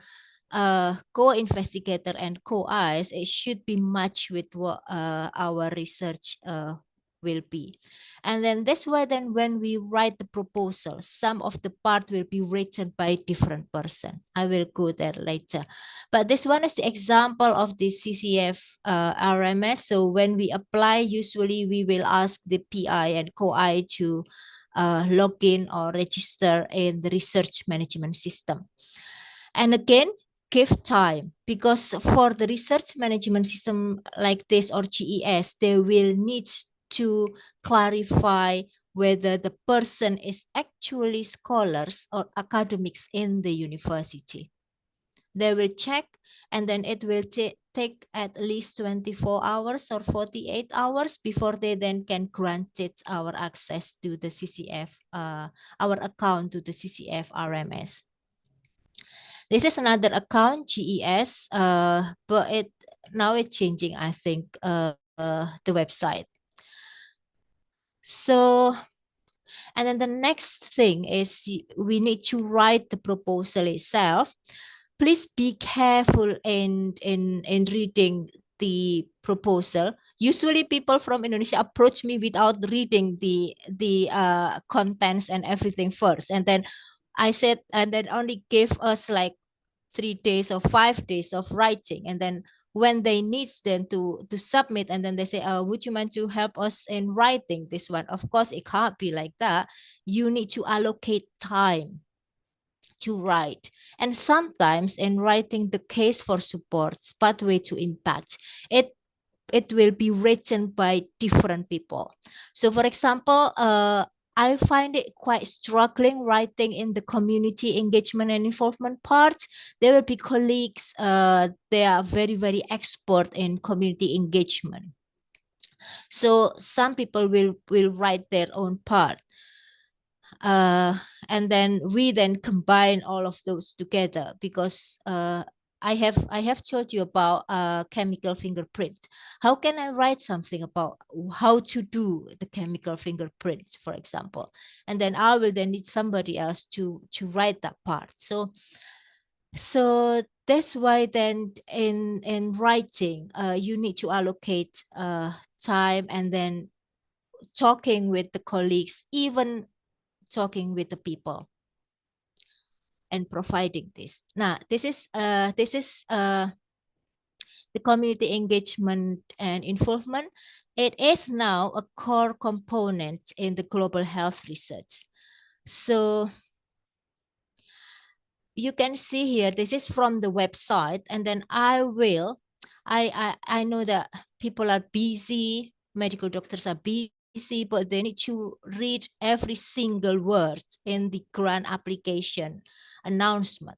co-investigator and co-eyes, it should be matched with what our research will be. And then that's why then when we write the proposal, some of the part will be written by different person. I will go there later. But this one is the example of the CCF RMS. So when we apply, usually we will ask the PI and co-I to log in or register in the research management system. And again, give time, because for the research management system like this or GES, they will need to clarify whether the person is actually scholars or academics in the university. They will check, and then it will take at least 24 hours or 48 hours before they then can grant it our access to the CCF, our account to the CCF RMS. This is another account, GES, but now it's changing, I think, the website. So, and then the next thing is we need to write the proposal itself. Please be careful in reading the proposal. Usually people from Indonesia approach me without reading the contents and everything first. And then I said, and then only give us like 3 days or 5 days of writing. And then when they need them to submit, and then they say, would you mind to help us in writing this one? Of course, it can't be like that. You need to allocate time to write. And sometimes in writing the case for supports, pathway to impact, it will be written by different people. So for example, I find it quite struggling writing in the community engagement and involvement part. There will be colleagues, they are very, very expert in community engagement. So some people will write their own part. And then we then combine all of those together, because I have told you about chemical fingerprint. How can I write something about how to do the chemical fingerprints, for example? And then I will then need somebody else to write that part. So that's why then in writing, you need to allocate time, and then talking with the colleagues, even talking with the people, and providing this. Now, this is the community engagement and involvement. It is now a core component in the global health research. So you can see here, this is from the website, and then I know that people are busy, medical doctors are busy, but they need to read every single word in the grant application announcement.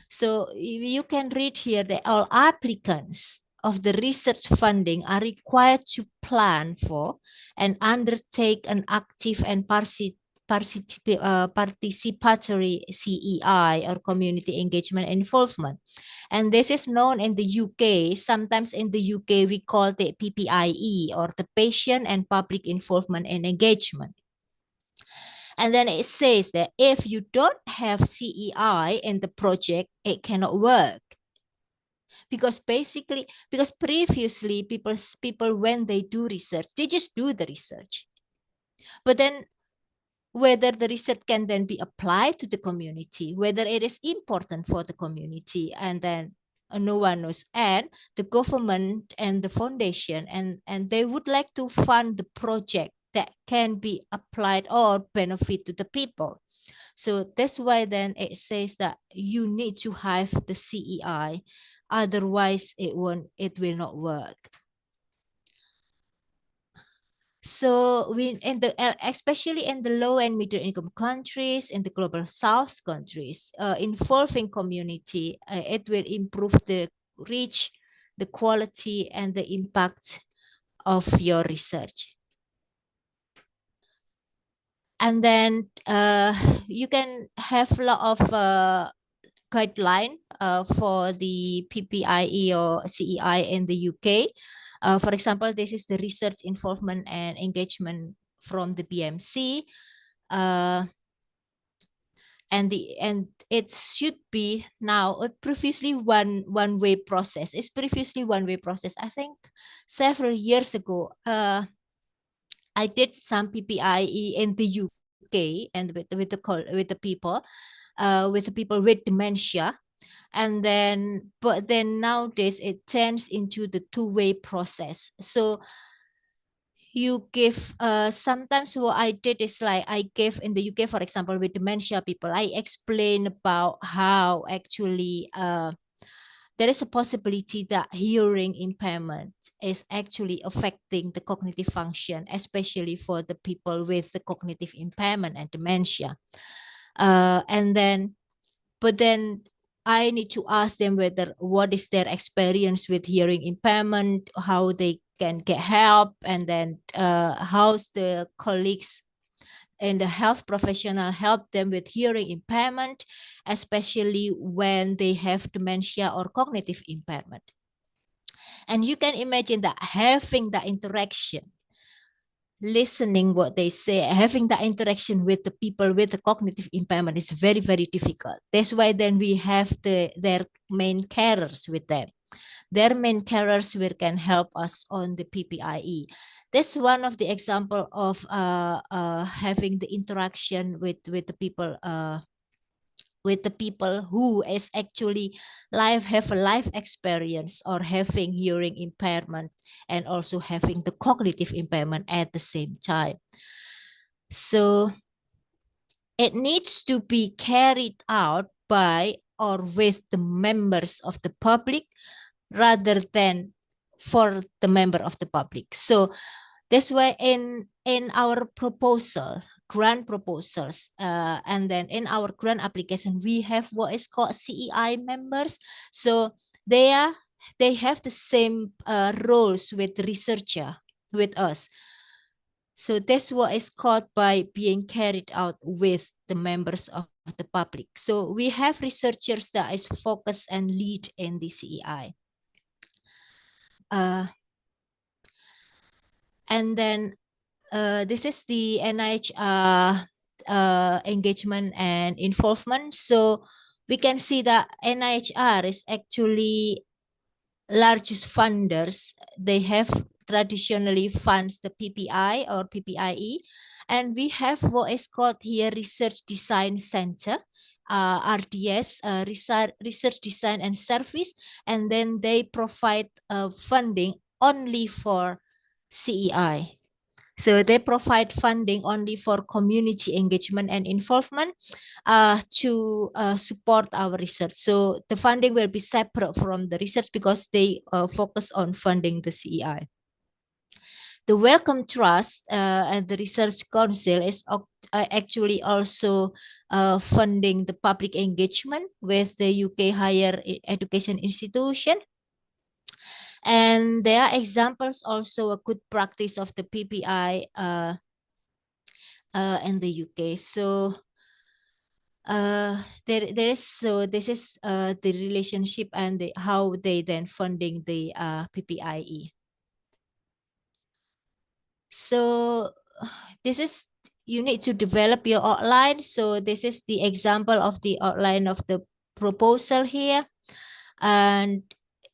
So you can read here that all applicants of the research funding are required to plan for and undertake an active and participatory CEI, or community engagement and involvement. And this is known in the UK. Sometimes in the UK, we call it PPIE, or the Patient and Public Involvement and Engagement. And then it says that if you don't have CEI in the project, it cannot work. Because previously people when they do research, they just do the research. But then whether the research can then be applied to the community, whether it is important for the community, and then no one knows. And the government and the foundation, and they would like to fund the project that can be applied or benefit to the people. So that's why then it says that you need to have the CEI, otherwise it will not work. So especially in the low and middle income countries, in the global south countries, involving community, it will improve the reach, the quality, and the impact of your research. And then you can have a lot of guideline for the PPIE or CEI in the UK. For example, this is the research involvement and engagement from the BMC. and it should be now previously one-way process. It's previously one-way process. I think several years ago, I did some PPIE in the UK and with the people with dementia, and then but then nowadays it turns into the two-way process. So you give sometimes what I did is like I gave in the UK, for example, with dementia people, I explain about how actually there is a possibility that hearing impairment is actually affecting the cognitive function, especially for the people with the cognitive impairment and dementia. But then I need to ask them what is their experience with hearing impairment, how they can get help, and then how's the colleagues and the health professional help them with hearing impairment, especially when they have dementia or cognitive impairment. And you can imagine that having that interaction, listening what they say, having that interaction with the people with the cognitive impairment is very, very difficult. That's why then we have their main carers with them. Their main carers will can help us on the PPIE. That's one of the example of having the interaction with the people who is actually have a life experience or having hearing impairment and also having the cognitive impairment at the same time. So it needs to be carried out by or with the members of the public rather than for the member of the public. So that's why in our proposal, grant proposals, and then in our grant application, we have what is called CEI members. So they have the same roles with researcher with us. So that's what is called by being carried out with the members of the public. So we have researchers that is focused and lead in the CEI. And then this is the NIHR engagement and involvement. So we can see that NIHR is actually largest funders. They have traditionally funds the PPI or PPIE. And we have what is called here Research Design Center, RDS, Research Design and Service. And then they provide funding only for CEI. So they provide funding only for community engagement and involvement to support our research. So the funding will be separate from the research because they focus on funding the CEI. The Wellcome Trust and the Research Council is actually also funding the public engagement with the UK higher education institution. And there are examples also a good practice of the PPI in the UK. So this is the relationship and how they then funding the PPIE. So this is, you need to develop your outline. So this is the example of the outline of the proposal here. And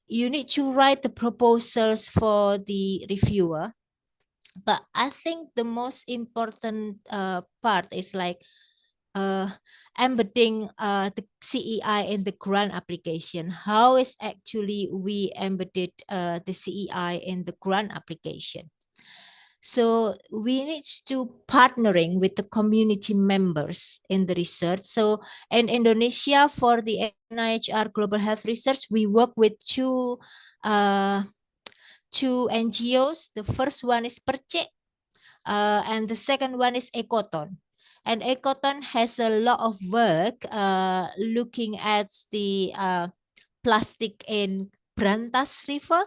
you need to write the proposals for the reviewer. But I think the most important part is like embedding the CEI in the grant application. How is actually we embedded the CEI in the grant application? So we need to partnering with the community members in the research. So in Indonesia, for the NIHR Global Health Research, we work with two NGOs. The first one is Percik, and the second one is Ekoton. And Ekoton has a lot of work looking at the plastic in Brantas River.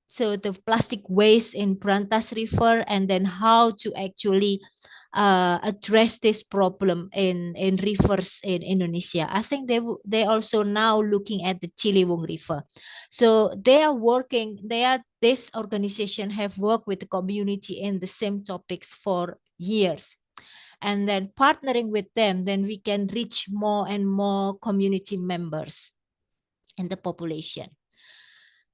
So the plastic waste in Brantas River, and then how to actually address this problem in rivers in Indonesia. I think they also now looking at the Ciliwung River. So they are working, this organization have worked with the community in the same topics for years. and then partnering with them, then we can reach more and more community members in the population.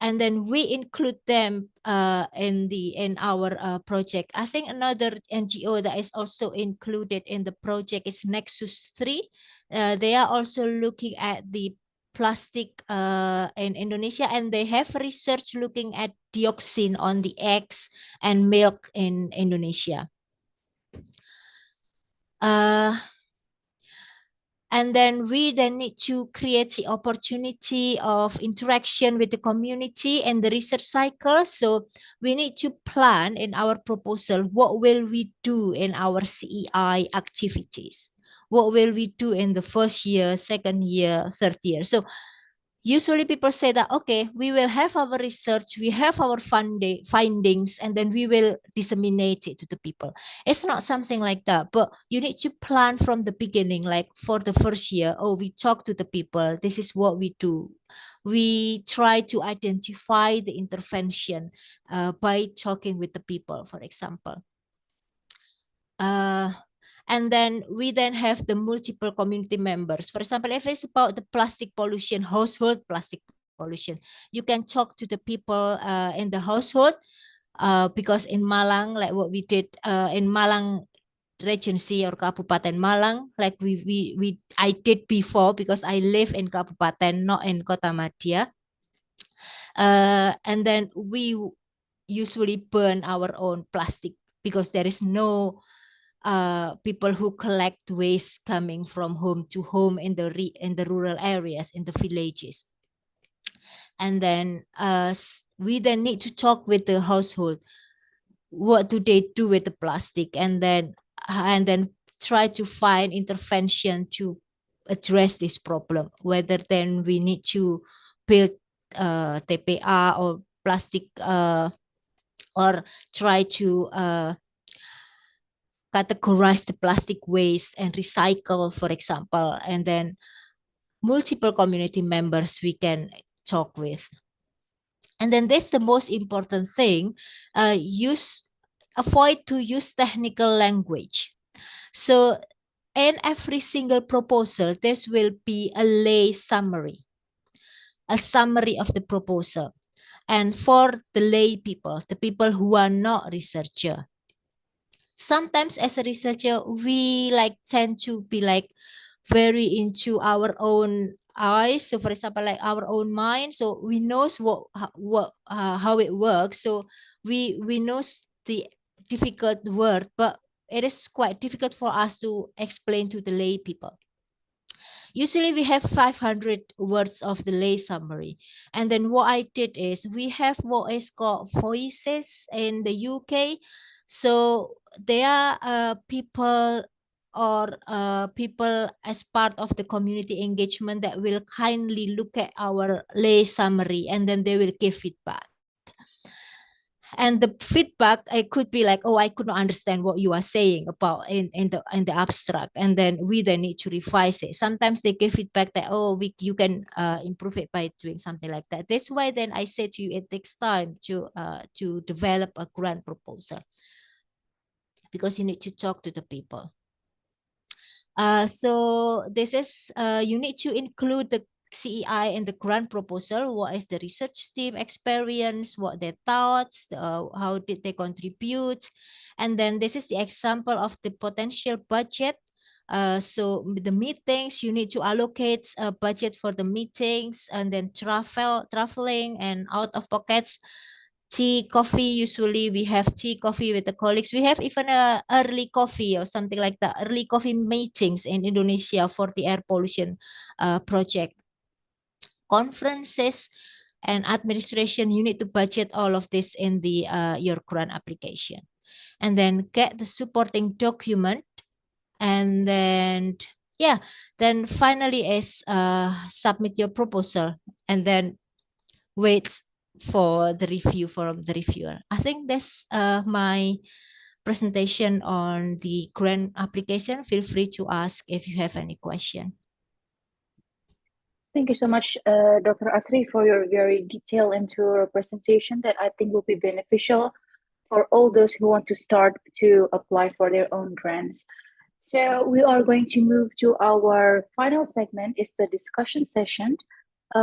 And then we include them in our project. I think another NGO that is also included in the project is Nexus 3. They are also looking at the plastic in Indonesia, and they have research looking at dioxin on the eggs and milk in Indonesia. And then we then need to create the opportunity of interaction with the community and the research cycle. So we need to plan in our proposal, what will we do in our CEI activities? What will we do in the first year, second year, third year? So usually people say that, okay, we will have our research, we have our findings, and then we will disseminate it to the people. It's not something like that, but you need to plan from the beginning, like for the first year, oh, we talk to the people, this is what we do. We try to identify the intervention by talking with the people, for example. And then we then have the multiple community members. For example, if it's about the plastic pollution, household plastic pollution, you can talk to the people in the household because in Malang, like what we did in Malang Regency or Kabupaten Malang, like I did before, because I live in Kabupaten, not in Kota Madya. And then we usually burn our own plastic because there is no people who collect waste coming from home to home in the rural areas, in the villages. And then we then need to talk with the household. What do they do with the plastic? And then try to find intervention to address this problem, whether then we need to build TPA or plastic or try to categorize the plastic waste and recycle, for example, and then multiple community members we can talk with. And then that's the most important thing, avoid to use technical language. So in every single proposal, there will be a lay summary, a summary of the proposal. And for the lay people, the people who are not researcher, sometimes as a researcher, we tend to be very into our own eyes. So for example, like our own mind. So we know how it works. So we know the difficult word, but it is quite difficult for us to explain to the lay people. Usually we have 500 words of the lay summary. And then what I did is we have what is called voices in the UK. So there are people or people as part of the community engagement that will kindly look at our lay summary, and then they will give feedback. And the feedback, it could be like, oh, I could not understand what you are saying about in the abstract, and then we then need to revise it. Sometimes they give feedback that, oh, you can improve it by doing something like that. That's why then I say to you, it takes time to develop a grant proposal, because you need to talk to the people. So this is you need to include the CEI in the grant proposal. What is the research team experience? What their thoughts? How did they contribute? And then this is the example of the potential budget. So the meetings, you need to allocate a budget for the meetings, and then traveling and out of pockets. Tea, coffee, usually we have tea, coffee with the colleagues. We have even a early coffee or something like that, early coffee meetings in Indonesia for the air pollution project. Conferences and administration, you need to budget all of this in the your grant application. And then get the supporting document. And then, yeah, then finally is submit your proposal, and then wait for the review from the reviewer. I think that's my presentation on the grant application. Feel free to ask if you have any question. Thank you so much, Dr. Asri, for your very detailed and thorough presentation that I think will be beneficial for all those who want to start to apply for their own grants. So we are going to move to our final segment, is the discussion session.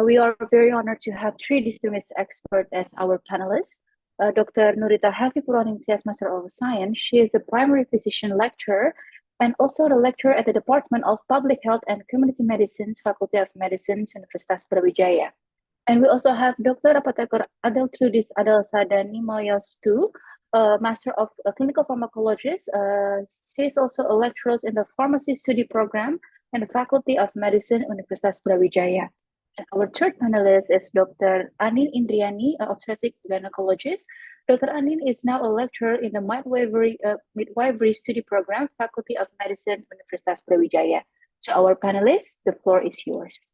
We are very honored to have three distinguished experts as our panelists. Dr. Nurita Hafifur Imtiaz, Master of Science. She is a primary physician lecturer and also the lecturer at the Department of Public Health and Community Medicine, Faculty of Medicine, Universitas Brawijaya. And we also have Dr. Apotheker Adeltrudis Adelsadani Moyostu, Master of Clinical Pharmacologist. She is also a lecturer in the Pharmacy Study Program and the Faculty of Medicine, Universitas Brawijaya. And our third panelist is Dr. Anin Indriani, an obstetric gynecologist. Dr. Anin is now a lecturer in the midwifery study program, Faculty of Medicine, Universitas Brawijaya. So our panelists, the floor is yours.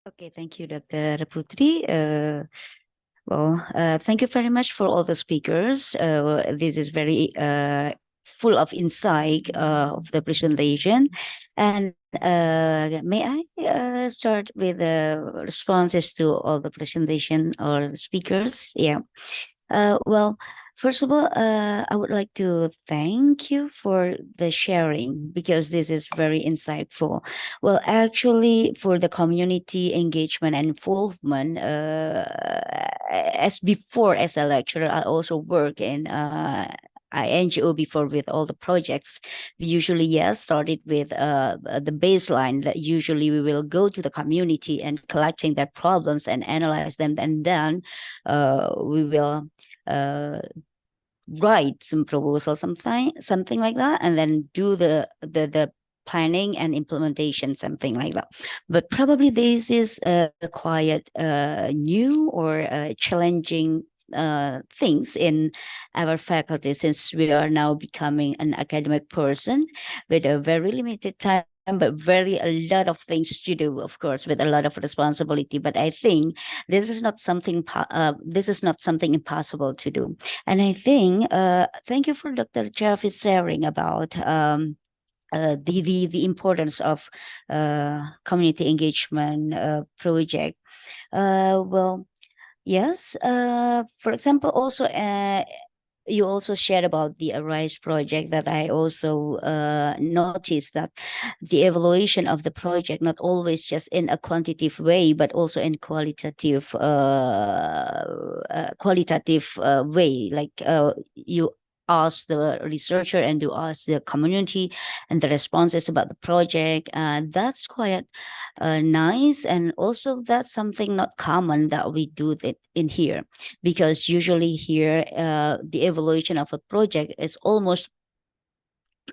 Okay, thank you, Dr. Putri. Thank you very much for all the speakers. This is very full of insight of the presentation. And may I start with the responses to all the presentation or the speakers? Yeah. First of all, I would like to thank you for the sharing because this is very insightful. Well, actually, for the community engagement and involvement, as a lecturer, I also work in NGO before with all the projects. We usually, started with the baseline that usually we will go to the community and collecting their problems and analyze them, and then we will write some proposal, something like that, and then do the planning and implementation, something like that. But probably this is quite new or challenging things in our faculty, since we are now becoming an academic person with a very limited time, but a lot of things to do, of course, with a lot of responsibility. But I think this is not something impossible to do. And I think thank you for Dr. Jarvis sharing about the importance of community engagement project. Yes. For example, also you also shared about the ARISE project, that I also noticed that the evaluation of the project not always just in a quantitative way, but also in qualitative way. Like you ask the researcher and you ask the community and the responses about the project. That's quite nice, and also that's something not common that we do that in here, because usually here the evaluation of a project is almost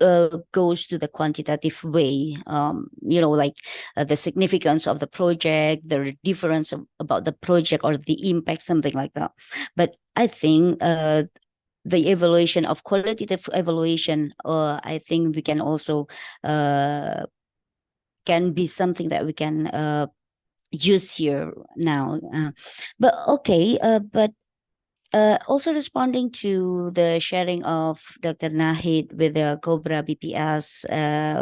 goes to the quantitative way, like the significance of the project, the difference about the project or the impact, something like that. But I think the evaluation of qualitative evaluation, I think we can also can be something that we can use here now. But also responding to the sharing of Dr. Nahid with the Cobra BPS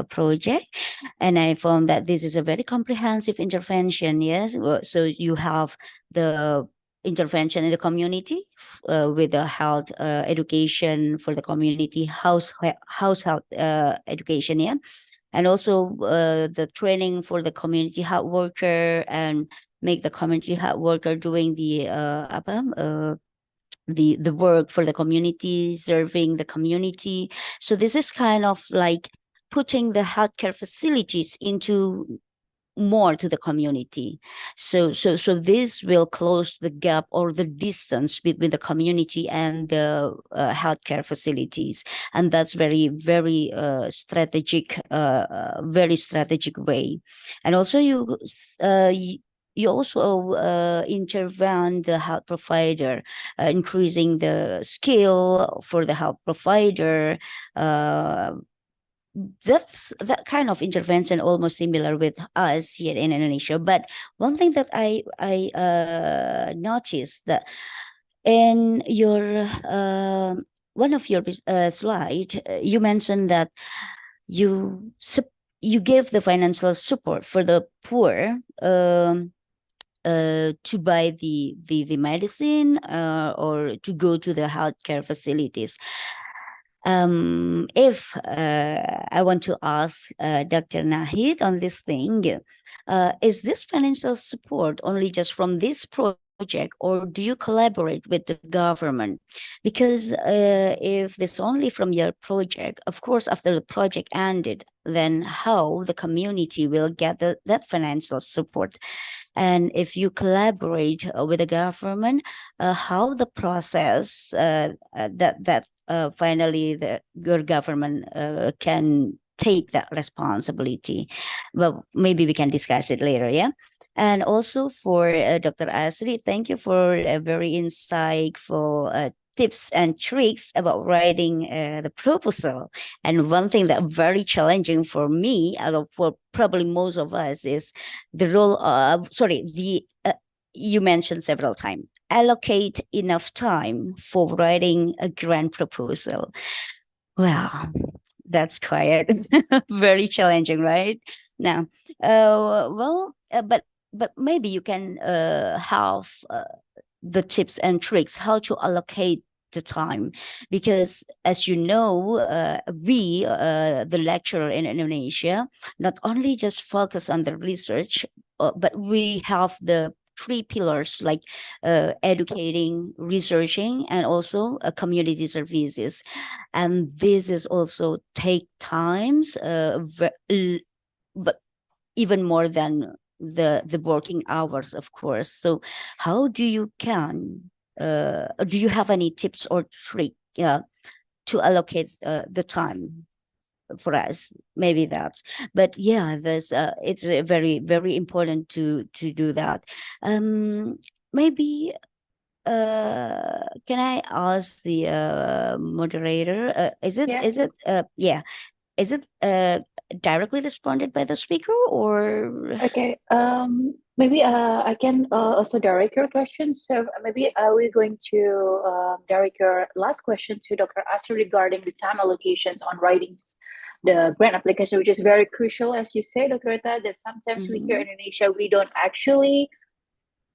project, and I found that this is a very comprehensive intervention. Yes, so you have the intervention in the community with the health education for the community, house health education, yeah, and also the training for the community health worker, and make the community health worker doing the work for the community, serving the community. So this is kind of like putting the healthcare facilities into more to the community. So this will close the gap or the distance between the community and the healthcare facilities, and that's very strategic, very strategic way. And also you also intervene the health provider, increasing the skill for the health provider. That's that kind of intervention almost similar with us here in Indonesia. But one thing that I noticed that in your one of your slide, you mentioned that you give the financial support for the poor to buy the medicine or to go to the healthcare facilities. If I want to ask Dr. Nahid on this thing, is this financial support only just from this project, or do you collaborate with the government? Because if this only from your project, of course, after the project ended, then how the community will get that financial support? And if you collaborate with the government, how the process that finally your government can take that responsibility. Well, maybe we can discuss it later, yeah? And also for Dr. Asri, thank you for a very insightful tips and tricks about writing the proposal. And one thing that very challenging for me, for probably most of us, is the role of, you mentioned several times, allocate enough time for writing a grant proposal. Well, that's quite very challenging, right? Now, but maybe you can have the tips and tricks how to allocate the time, because as you know, we the lecturer in Indonesia not only just focus on the research, but we have the three pillars like educating, researching, and also community services. And this is also take times, but even more than the working hours, of course. So how do you do you have any tips or trick to allocate the time for us? Maybe that's, but yeah, there's it's very, very important to do that. Maybe can I ask the moderator, is it Yes. yeah, is it directly responded by the speaker, or Okay. Maybe I can also direct your question. So maybe we're going to direct your last question to Dr. Asri regarding the time allocations on writing the grant application, which is very crucial, as you say, Dr. Rita, that sometimes we here in Indonesia, we don't actually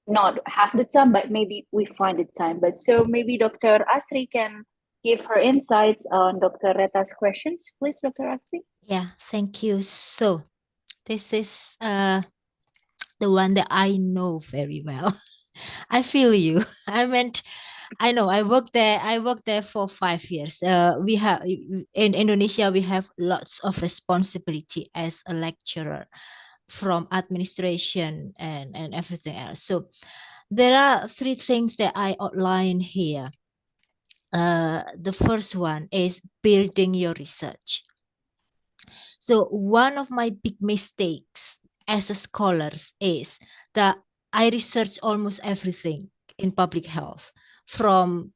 not have the time, but maybe we find the time. But so maybe Dr. Asri can give her insights on Dr. Reta's questions, please, Dr. Asri. Yeah, thank you. So this is the one that I know very well. I feel you. I know I worked there for 5 years. We have in Indonesia, we have lots of responsibility as a lecturer, from administration and everything else. So there are 3 things that I outline here. The first one is building your research. So one of my big mistakes as a scholar is that I research almost everything in public health, from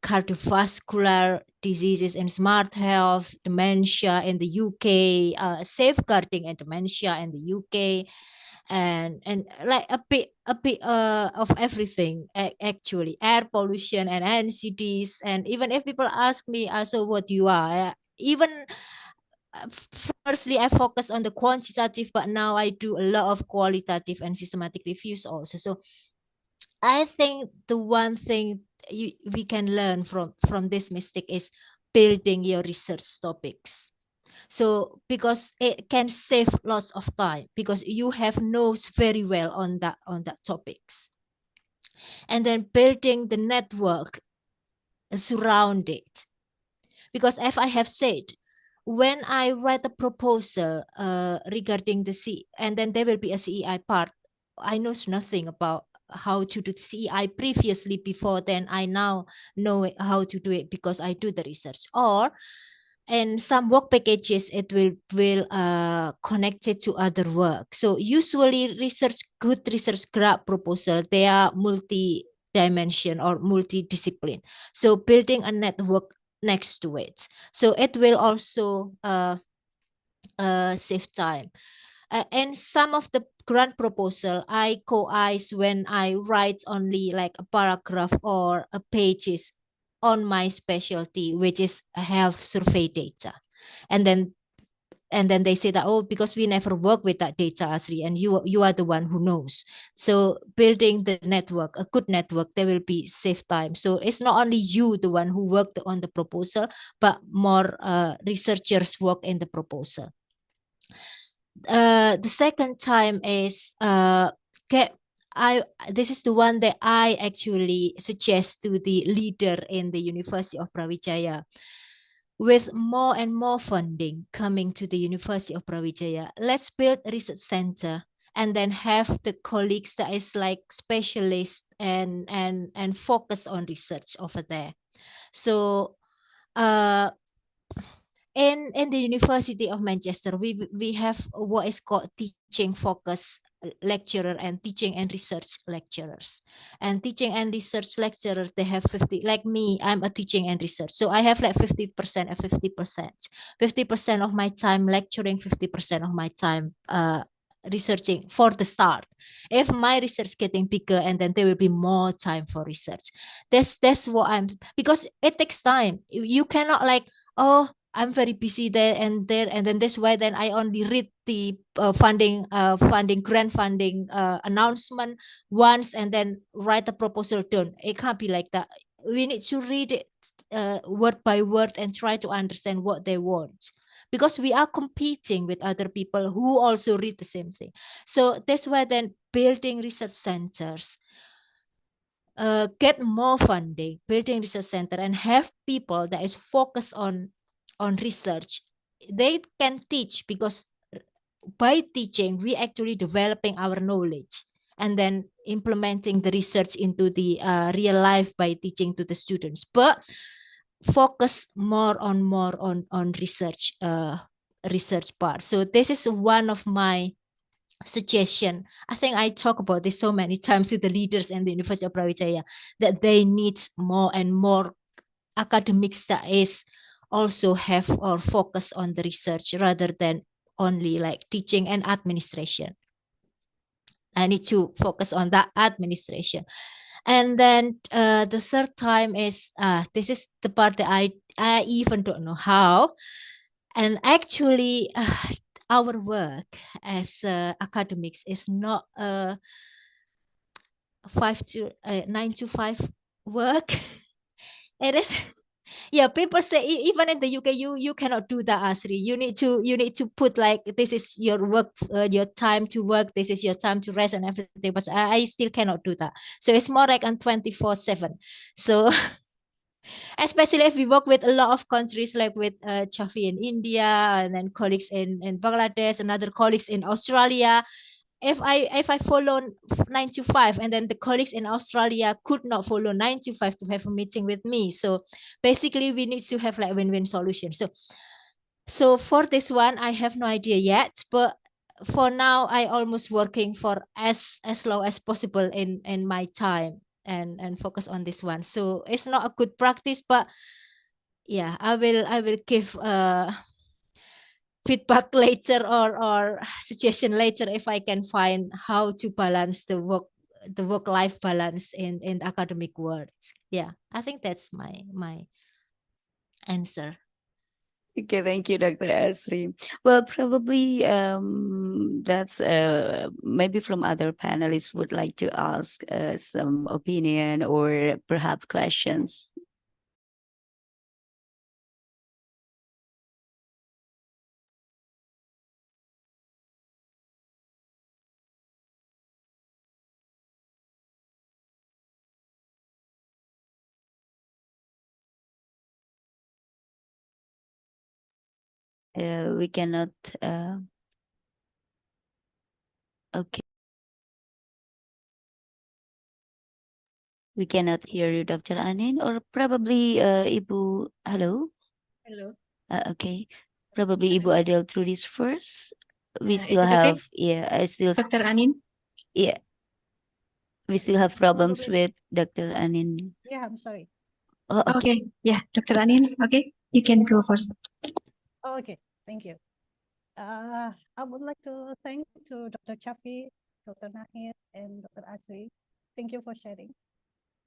cardiovascular diseases and smart health, dementia in the UK, safeguarding and dementia in the UK, and like a bit of everything, actually, air pollution and NCDs. And even if people ask me, so what you are, even firstly I focus on the quantitative, but now I do a lot of qualitative and systematic reviews also. So I think the one thing we can learn from this mistake is building your research topics. So because it can save lots of time, because you have knows very well on that topics, and then building the network surround it. Because as I have said, when I write a proposal regarding the C, and then there will be a CEI part, I know nothing about how to do CEI previously. Before then, I now know how to do it because I do the research. Or in some work packages, it will connect it to other work. So usually good research grant proposal, they are multi-dimension or multi-discipline. So building a network next to it, so it will also save time. And some of the grant proposal, I co-eyes when I write only like a paragraph or a pages on my specialty, which is health survey data. And then and then they say that, oh, because we never work with that data, Asri, and you are the one who knows. So building the network, a good network, there will be save time. So it's not only you, the one who worked on the proposal, but more researchers work in the proposal. The second time is this is the one that I actually suggest to the leader in the University of Brawijaya. With more and more funding coming to the University of Brawijaya, let's build a research center and then have the colleagues that is like specialists and focus on research over there. So in the University of Manchester, we have what is called teaching focus lecturer and teaching and research lecturers. And teaching and research lecturers, they have 50, like me, I'm a teaching and research. So I have like 50% and 50%. 50% of my time lecturing, 50% of my time researching for the start. If my research getting bigger, and then there will be more time for research. That's what I'm, because it takes time. You cannot like, oh, I'm very busy there, and then that's why then I only read the grant funding announcement once and then write a proposal done. It can't be like that. We need to read it word by word and try to understand what they want, because we are competing with other people who also read the same thing. So that's why then building research centers, get more funding, building research center, and have people that is focused on research. They can teach, because by teaching we actually developing our knowledge and then implementing the research into the real life by teaching to the students. But focus more on research research part. So this is one of my suggestion. I think I talk about this so many times to the leaders in the University of Brawijaya, that they need more and more academics that is also have or focus on the research rather than only like teaching and administration. I need to focus on that administration. And then the third time is this is the part that I even don't know how. And actually our work as academics is not a 9 to 5 work. It is, yeah, people say even in the UK you cannot do that, Asri. You need to put like, this is your work, your time to work, this is your time to rest and everything, but I still cannot do that. So it's more like on 24/7. So especially if we work with a lot of countries, like with Chafi in India, and then colleagues in Bangladesh, and other colleagues in Australia. If I follow 9 to 5, and then the colleagues in Australia could not follow 9 to 5 to have a meeting with me. So basically we need to have like win-win solution. So for this one, I have no idea yet, but for now I almost working for as long as possible in my time and focus on this one. So it's not a good practice, but yeah, I will give feedback later or suggestion later if I can find how to balance the work life balance in the academic world. Yeah, I think that's my answer. Okay, thank you, Dr. Asri. Well, probably that's maybe from other panelists would like to ask some opinion or perhaps questions. We cannot. Okay. We cannot hear you, Dr. Anin, or probably Ibu. Hello. Hello. Okay. Probably Ibu Adel through this first. We Is still it okay, have, yeah, Dr. Anin? yeah, we still have problems with Dr. Anin. Yeah, I'm sorry. Oh, okay. Okay, yeah, Dr. Anin, okay, you can go first. Oh, okay, thank you. I would like to thank to Dr. Chafi, Dr. Nahid, and Dr. Asri. Thank you for sharing.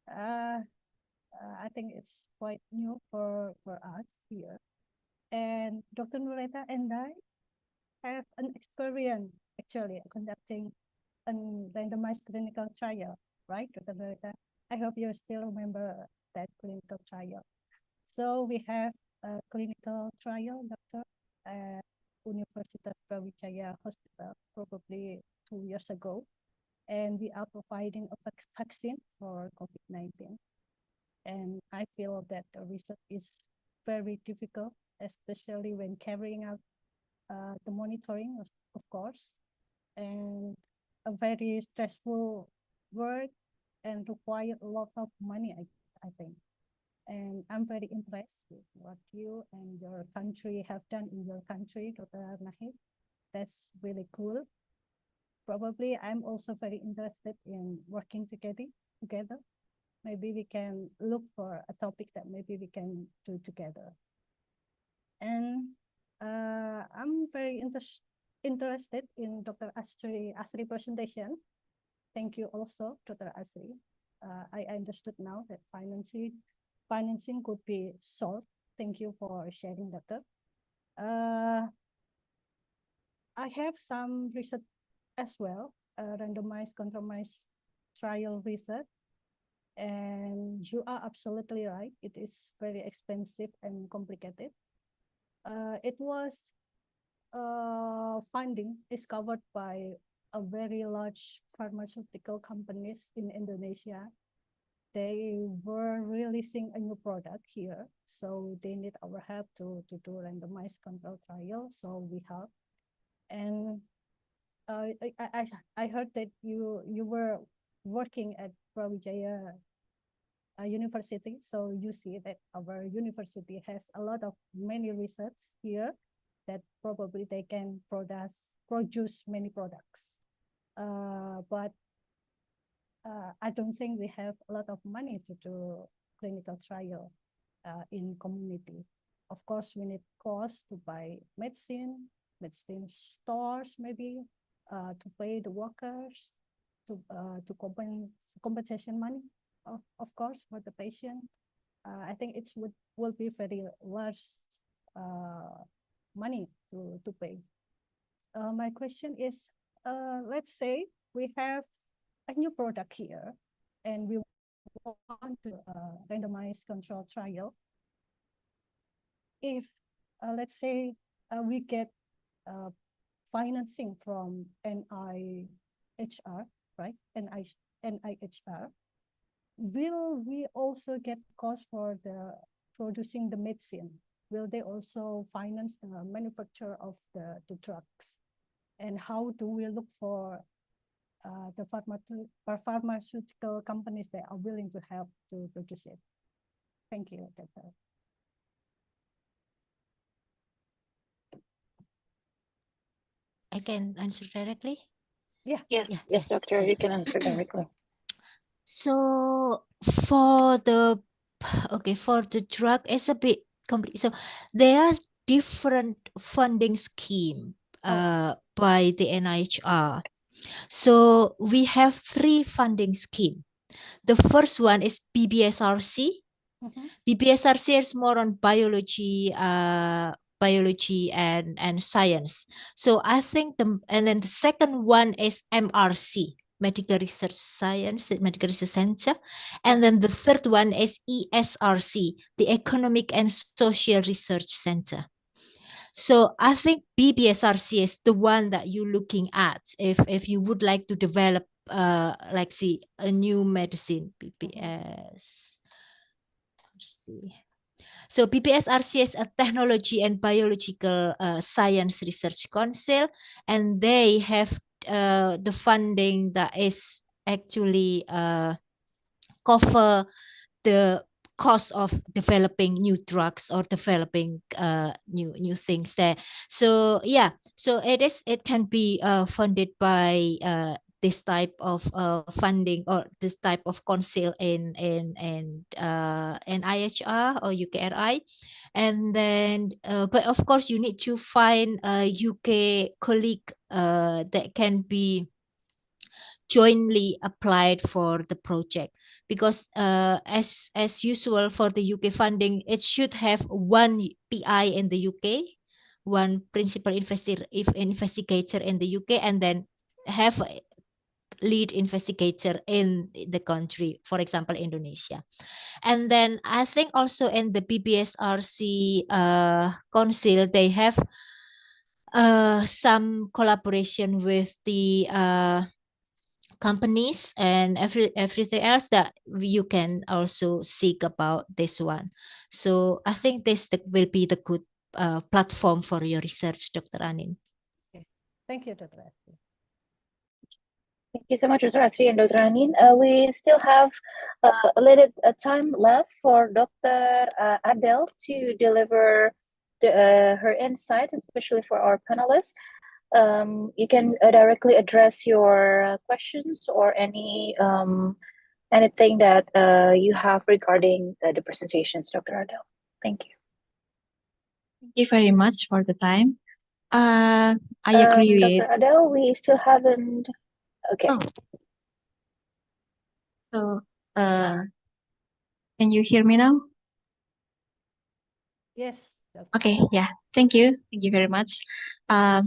I think it's quite new for us here. And Dr. Nureta and I, have an experience actually conducting a randomized clinical trial, right, Dr. Berta? I hope you still remember that clinical trial. So we have a clinical trial, doctor, at Universitas Brawijaya Hospital, probably 2 years ago. And we are providing a vaccine for COVID-19. And I feel that the research is very difficult, especially when carrying out the monitoring, of course, and a very stressful work and require a lot of money, I think. And I'm very impressed with what you and your country have done in your country, Dr. Nahid. That's really cool. Probably I'm also very interested in working together. Maybe we can look for a topic that maybe we can do together. And I'm very interested in Dr. Asri presentation. Thank you also, Dr. Asri. I understood now that financing could be solved. Thank you for sharing, Doctor. I have some research as well, randomized controlled trial research. And you are absolutely right. It is very expensive and complicated. It was funding is covered by a very large pharmaceutical companies in Indonesia. They were releasing a new product here, so they need our help to do randomized control trial. So we help. And I heard that you were working at Brawijaya University, so you see that our university has a lot of many research here that probably they can produce many products. But I don't think we have a lot of money to do clinical trial in community. Of course, we need cost to buy medicine stores, maybe to pay the workers, to compensation money, of course, for the patient. I think it will be very large money to pay. My question is, let's say we have a new product here and we want to randomize control trial. If, let's say, we get financing from NIHR, right? NIHR, will we also get cost for the producing the medicine? Will they also finance the manufacture of the drugs? And how do we look for the pharmaceutical companies that are willing to help to produce it? Thank you, Doctor. I can answer directly. Yeah. Yes, Yeah, yes, doctor, so- you can answer directly. So for the drug, it's a bit complete. So there are different funding scheme by the NIHR. So we have 3 funding scheme. The first one is BBSRC. BBSRC is more on biology and science. So I think and then the second one is MRC, Medical Research Center. And then the third one is ESRC, the Economic and Social Research Center. So I think BBSRC is the one that you're looking at if you would like to develop a new medicine. BBS. Let's see. So BBSRC is a Technology and Biological Science Research Council, and they have the funding that is actually cover the cost of developing new drugs or developing new things there. So yeah, so it can be funded by this type of funding or this type of council in NIHR or UKRI, and then but of course you need to find a UK colleague that can be jointly applied for the project, because as usual for the UK funding, it should have one PI in the UK, one principal investigator in the UK and then have a lead investigator in the country, for example, Indonesia. And then I think also in the BBSRC council, they have some collaboration with the companies and everything else that you can also seek about this one. So I think this will be the good platform for your research, Dr. Anin. Thank you, Dr. Asri. Thank you so much, Dr. Asri and Dr. Anin. We still have a little time left for Dr. Adele to deliver her insight, especially for our panelists. You can directly address your questions or anything that you have regarding the presentations, Dr. Adele. Thank you. Thank you very much for the time. I agree with. Dr. Adele, we still haven't. Okay. Oh. So, can you hear me now? Yes. Dr. Okay, yeah. Thank you. Thank you very much. So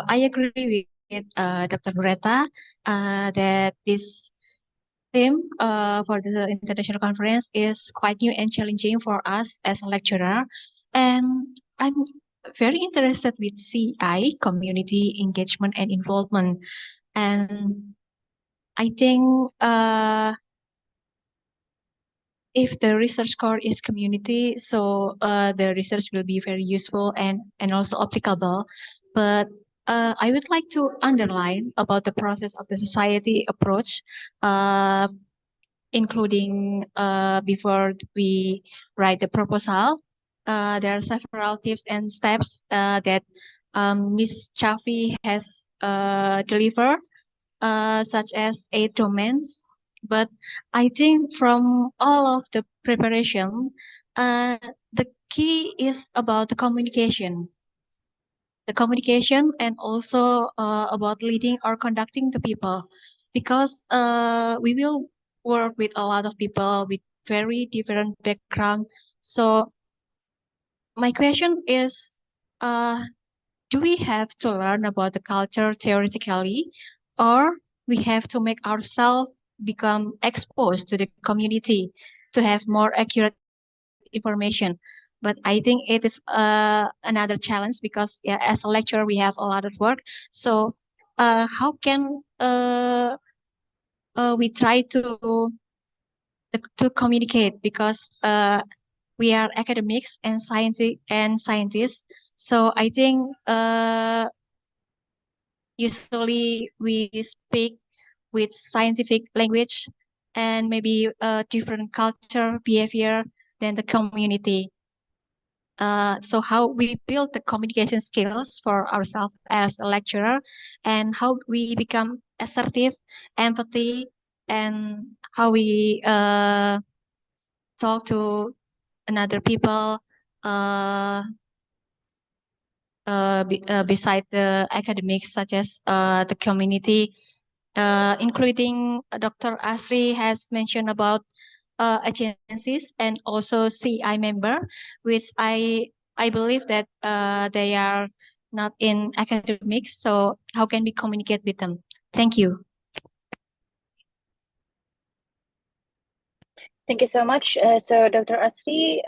I agree with Dr. Greta that this theme for the international conference is quite new and challenging for us as a lecturer. And I'm very interested with CI, community engagement and involvement. And I think if the research core is community, so the research will be very useful and also applicable. But I would like to underline about the process of the society approach, including before we write the proposal. There are several tips and steps that Ms. Chaffee has delivered, such as 8 domains. But I think from all of the preparation, the key is about the communication. The communication and also about leading or conducting the people, because we will work with a lot of people with very different background. So my question is, do we have to learn about the culture theoretically, or we have to make ourselves become exposed to the community to have more accurate information? But I think it is another challenge because as a lecturer, we have a lot of work. So how can we try to communicate, because we are academics and scientists. So I think usually we speak with scientific language and maybe different culture behavior than the community. So how we build the communication skills for ourselves as a lecturer, and how we become assertive, empathy, and how we talk to another people beside the academics, such as the community, including Dr. Asri has mentioned about agencies and also CI member, which I believe that they are not in academics. So how can we communicate with them? Thank you. Thank you so much. So Dr. Asri,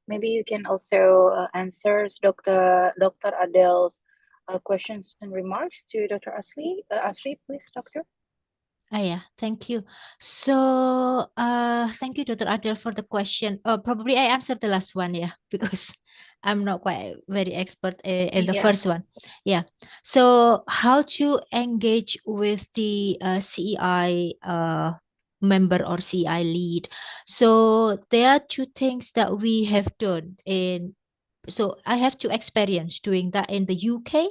maybe you can also answer Dr. Adele's questions and remarks to Dr. Asri. Asri, please, Doctor. Yeah, thank you. So, thank you, Dr. Adele, for the question. Probably I answered the last one, yeah, because I'm not quite very expert in the first one. Yeah. So, how to engage with the CEI member or CI lead? So, there are 2 things that we have done in. So I have 2 experience doing that in the UK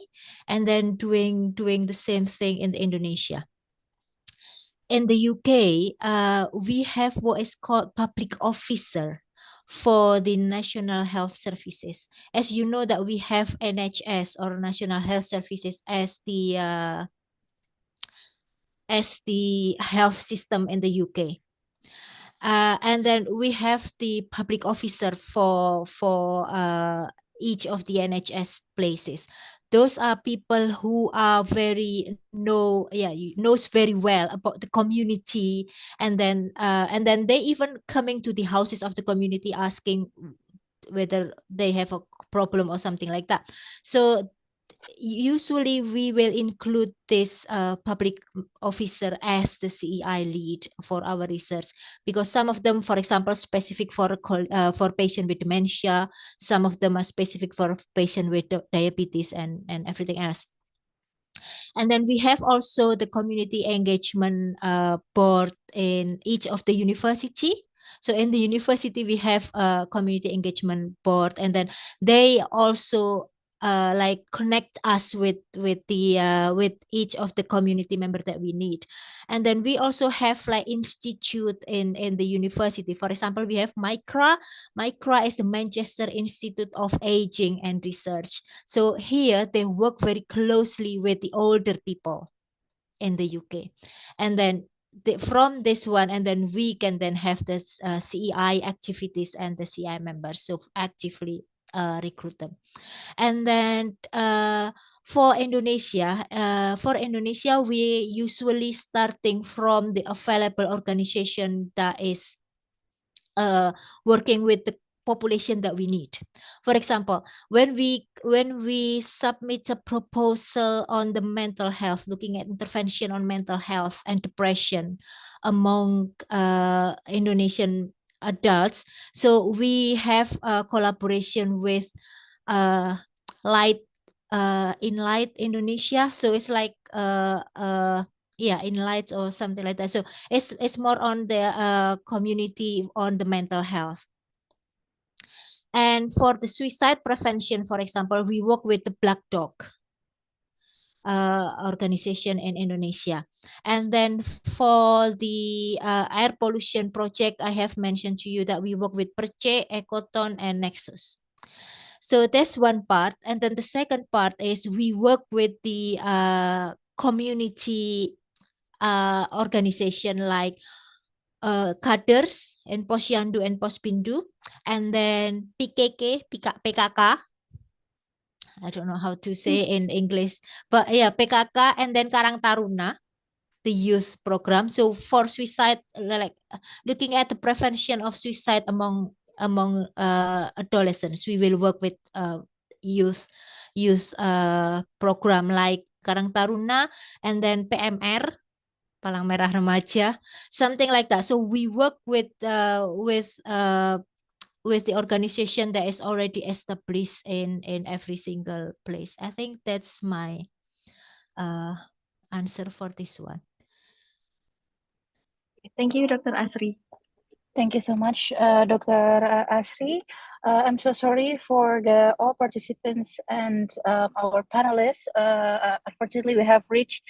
and then doing the same thing in Indonesia. In the UK, we have what is called public officer for the National Health Services. As you know that we have NHS or National Health Services as the health system in the UK. And then we have the public officer for each of the NHS places. Those are people who are knows very well about the community, and then they even coming to the houses of the community asking whether they have a problem or something like that. So usually we will include this public officer as the CEI lead for our research, because some of them, for example, specific for patient with dementia, some of them are specific for patient with diabetes and everything else. And then we have also the community engagement board in each of the university. So in the university, we have a community engagement board, and then they also like connect us with each of the community member that we need. And then we also have like institute in the university. For example, we have MICRA. MICRA is the Manchester Institute of Aging and Research. So here they work very closely with the older people in the UK. And then from this one, and then we can then have this CEI activities and the CEI members, so actively recruit them. And then for Indonesia, we usually starting from the available organization that is working with the population that we need. For example, when we submit a proposal on the mental health, looking at intervention on mental health and depression among Indonesian adults, so we have a collaboration with Light Indonesia. So it's like Inlight or something like that. So it's more on the community on the mental health. And for the suicide prevention, for example, we work with the Black Dog organization in Indonesia. And then for the air pollution project, I have mentioned to you that we work with Perce, Ekoton, and Nexus. So that's one part. And then the second part is we work with the community organization like Kaders and Posyandu and Pospindu, and then PKK, I don't know how to say in English, but yeah, PKK, and then Karang Taruna, the youth program. So for suicide, like looking at the prevention of suicide among adolescents, we will work with youth program like Karang Taruna, and then PMR, Palang Merah Remaja, something like that. So we work with the organization that is already established in every single place. I think that's my answer for this one. Thank you, Dr. Asri. Thank you so much, Dr. Asri. I'm so sorry for all participants and our panelists. Unfortunately, we have reached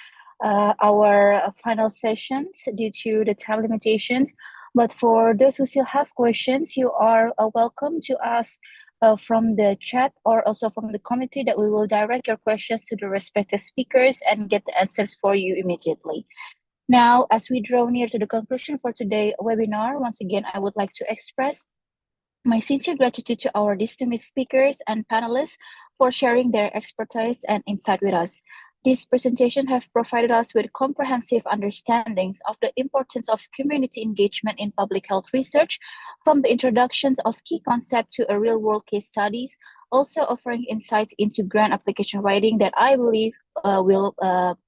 our final sessions due to the time limitations. But for those who still have questions, you are welcome to ask from the chat or also from the committee, that we will direct your questions to the respective speakers and get the answers for you immediately. Now, as we draw near to the conclusion for today's webinar, once again, I would like to express my sincere gratitude to our distinguished speakers and panelists for sharing their expertise and insight with us. These presentations have provided us with comprehensive understandings of the importance of community engagement in public health research, from the introductions of key concepts to a real-world case studies, also offering insights into grant application writing that I believe will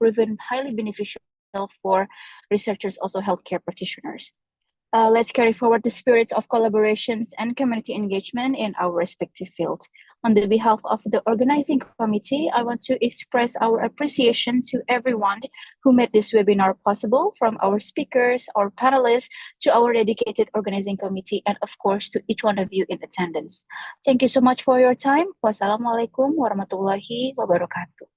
prove highly beneficial for researchers, also healthcare practitioners. Let's carry forward the spirits of collaborations and community engagement in our respective fields. On the behalf of the organizing committee, I want to express our appreciation to everyone who made this webinar possible, from our speakers, our panelists, to our dedicated organizing committee, and of course to each one of you in attendance. Thank you so much for your time. Wassalamualaikum warahmatullahi wabarakatuh.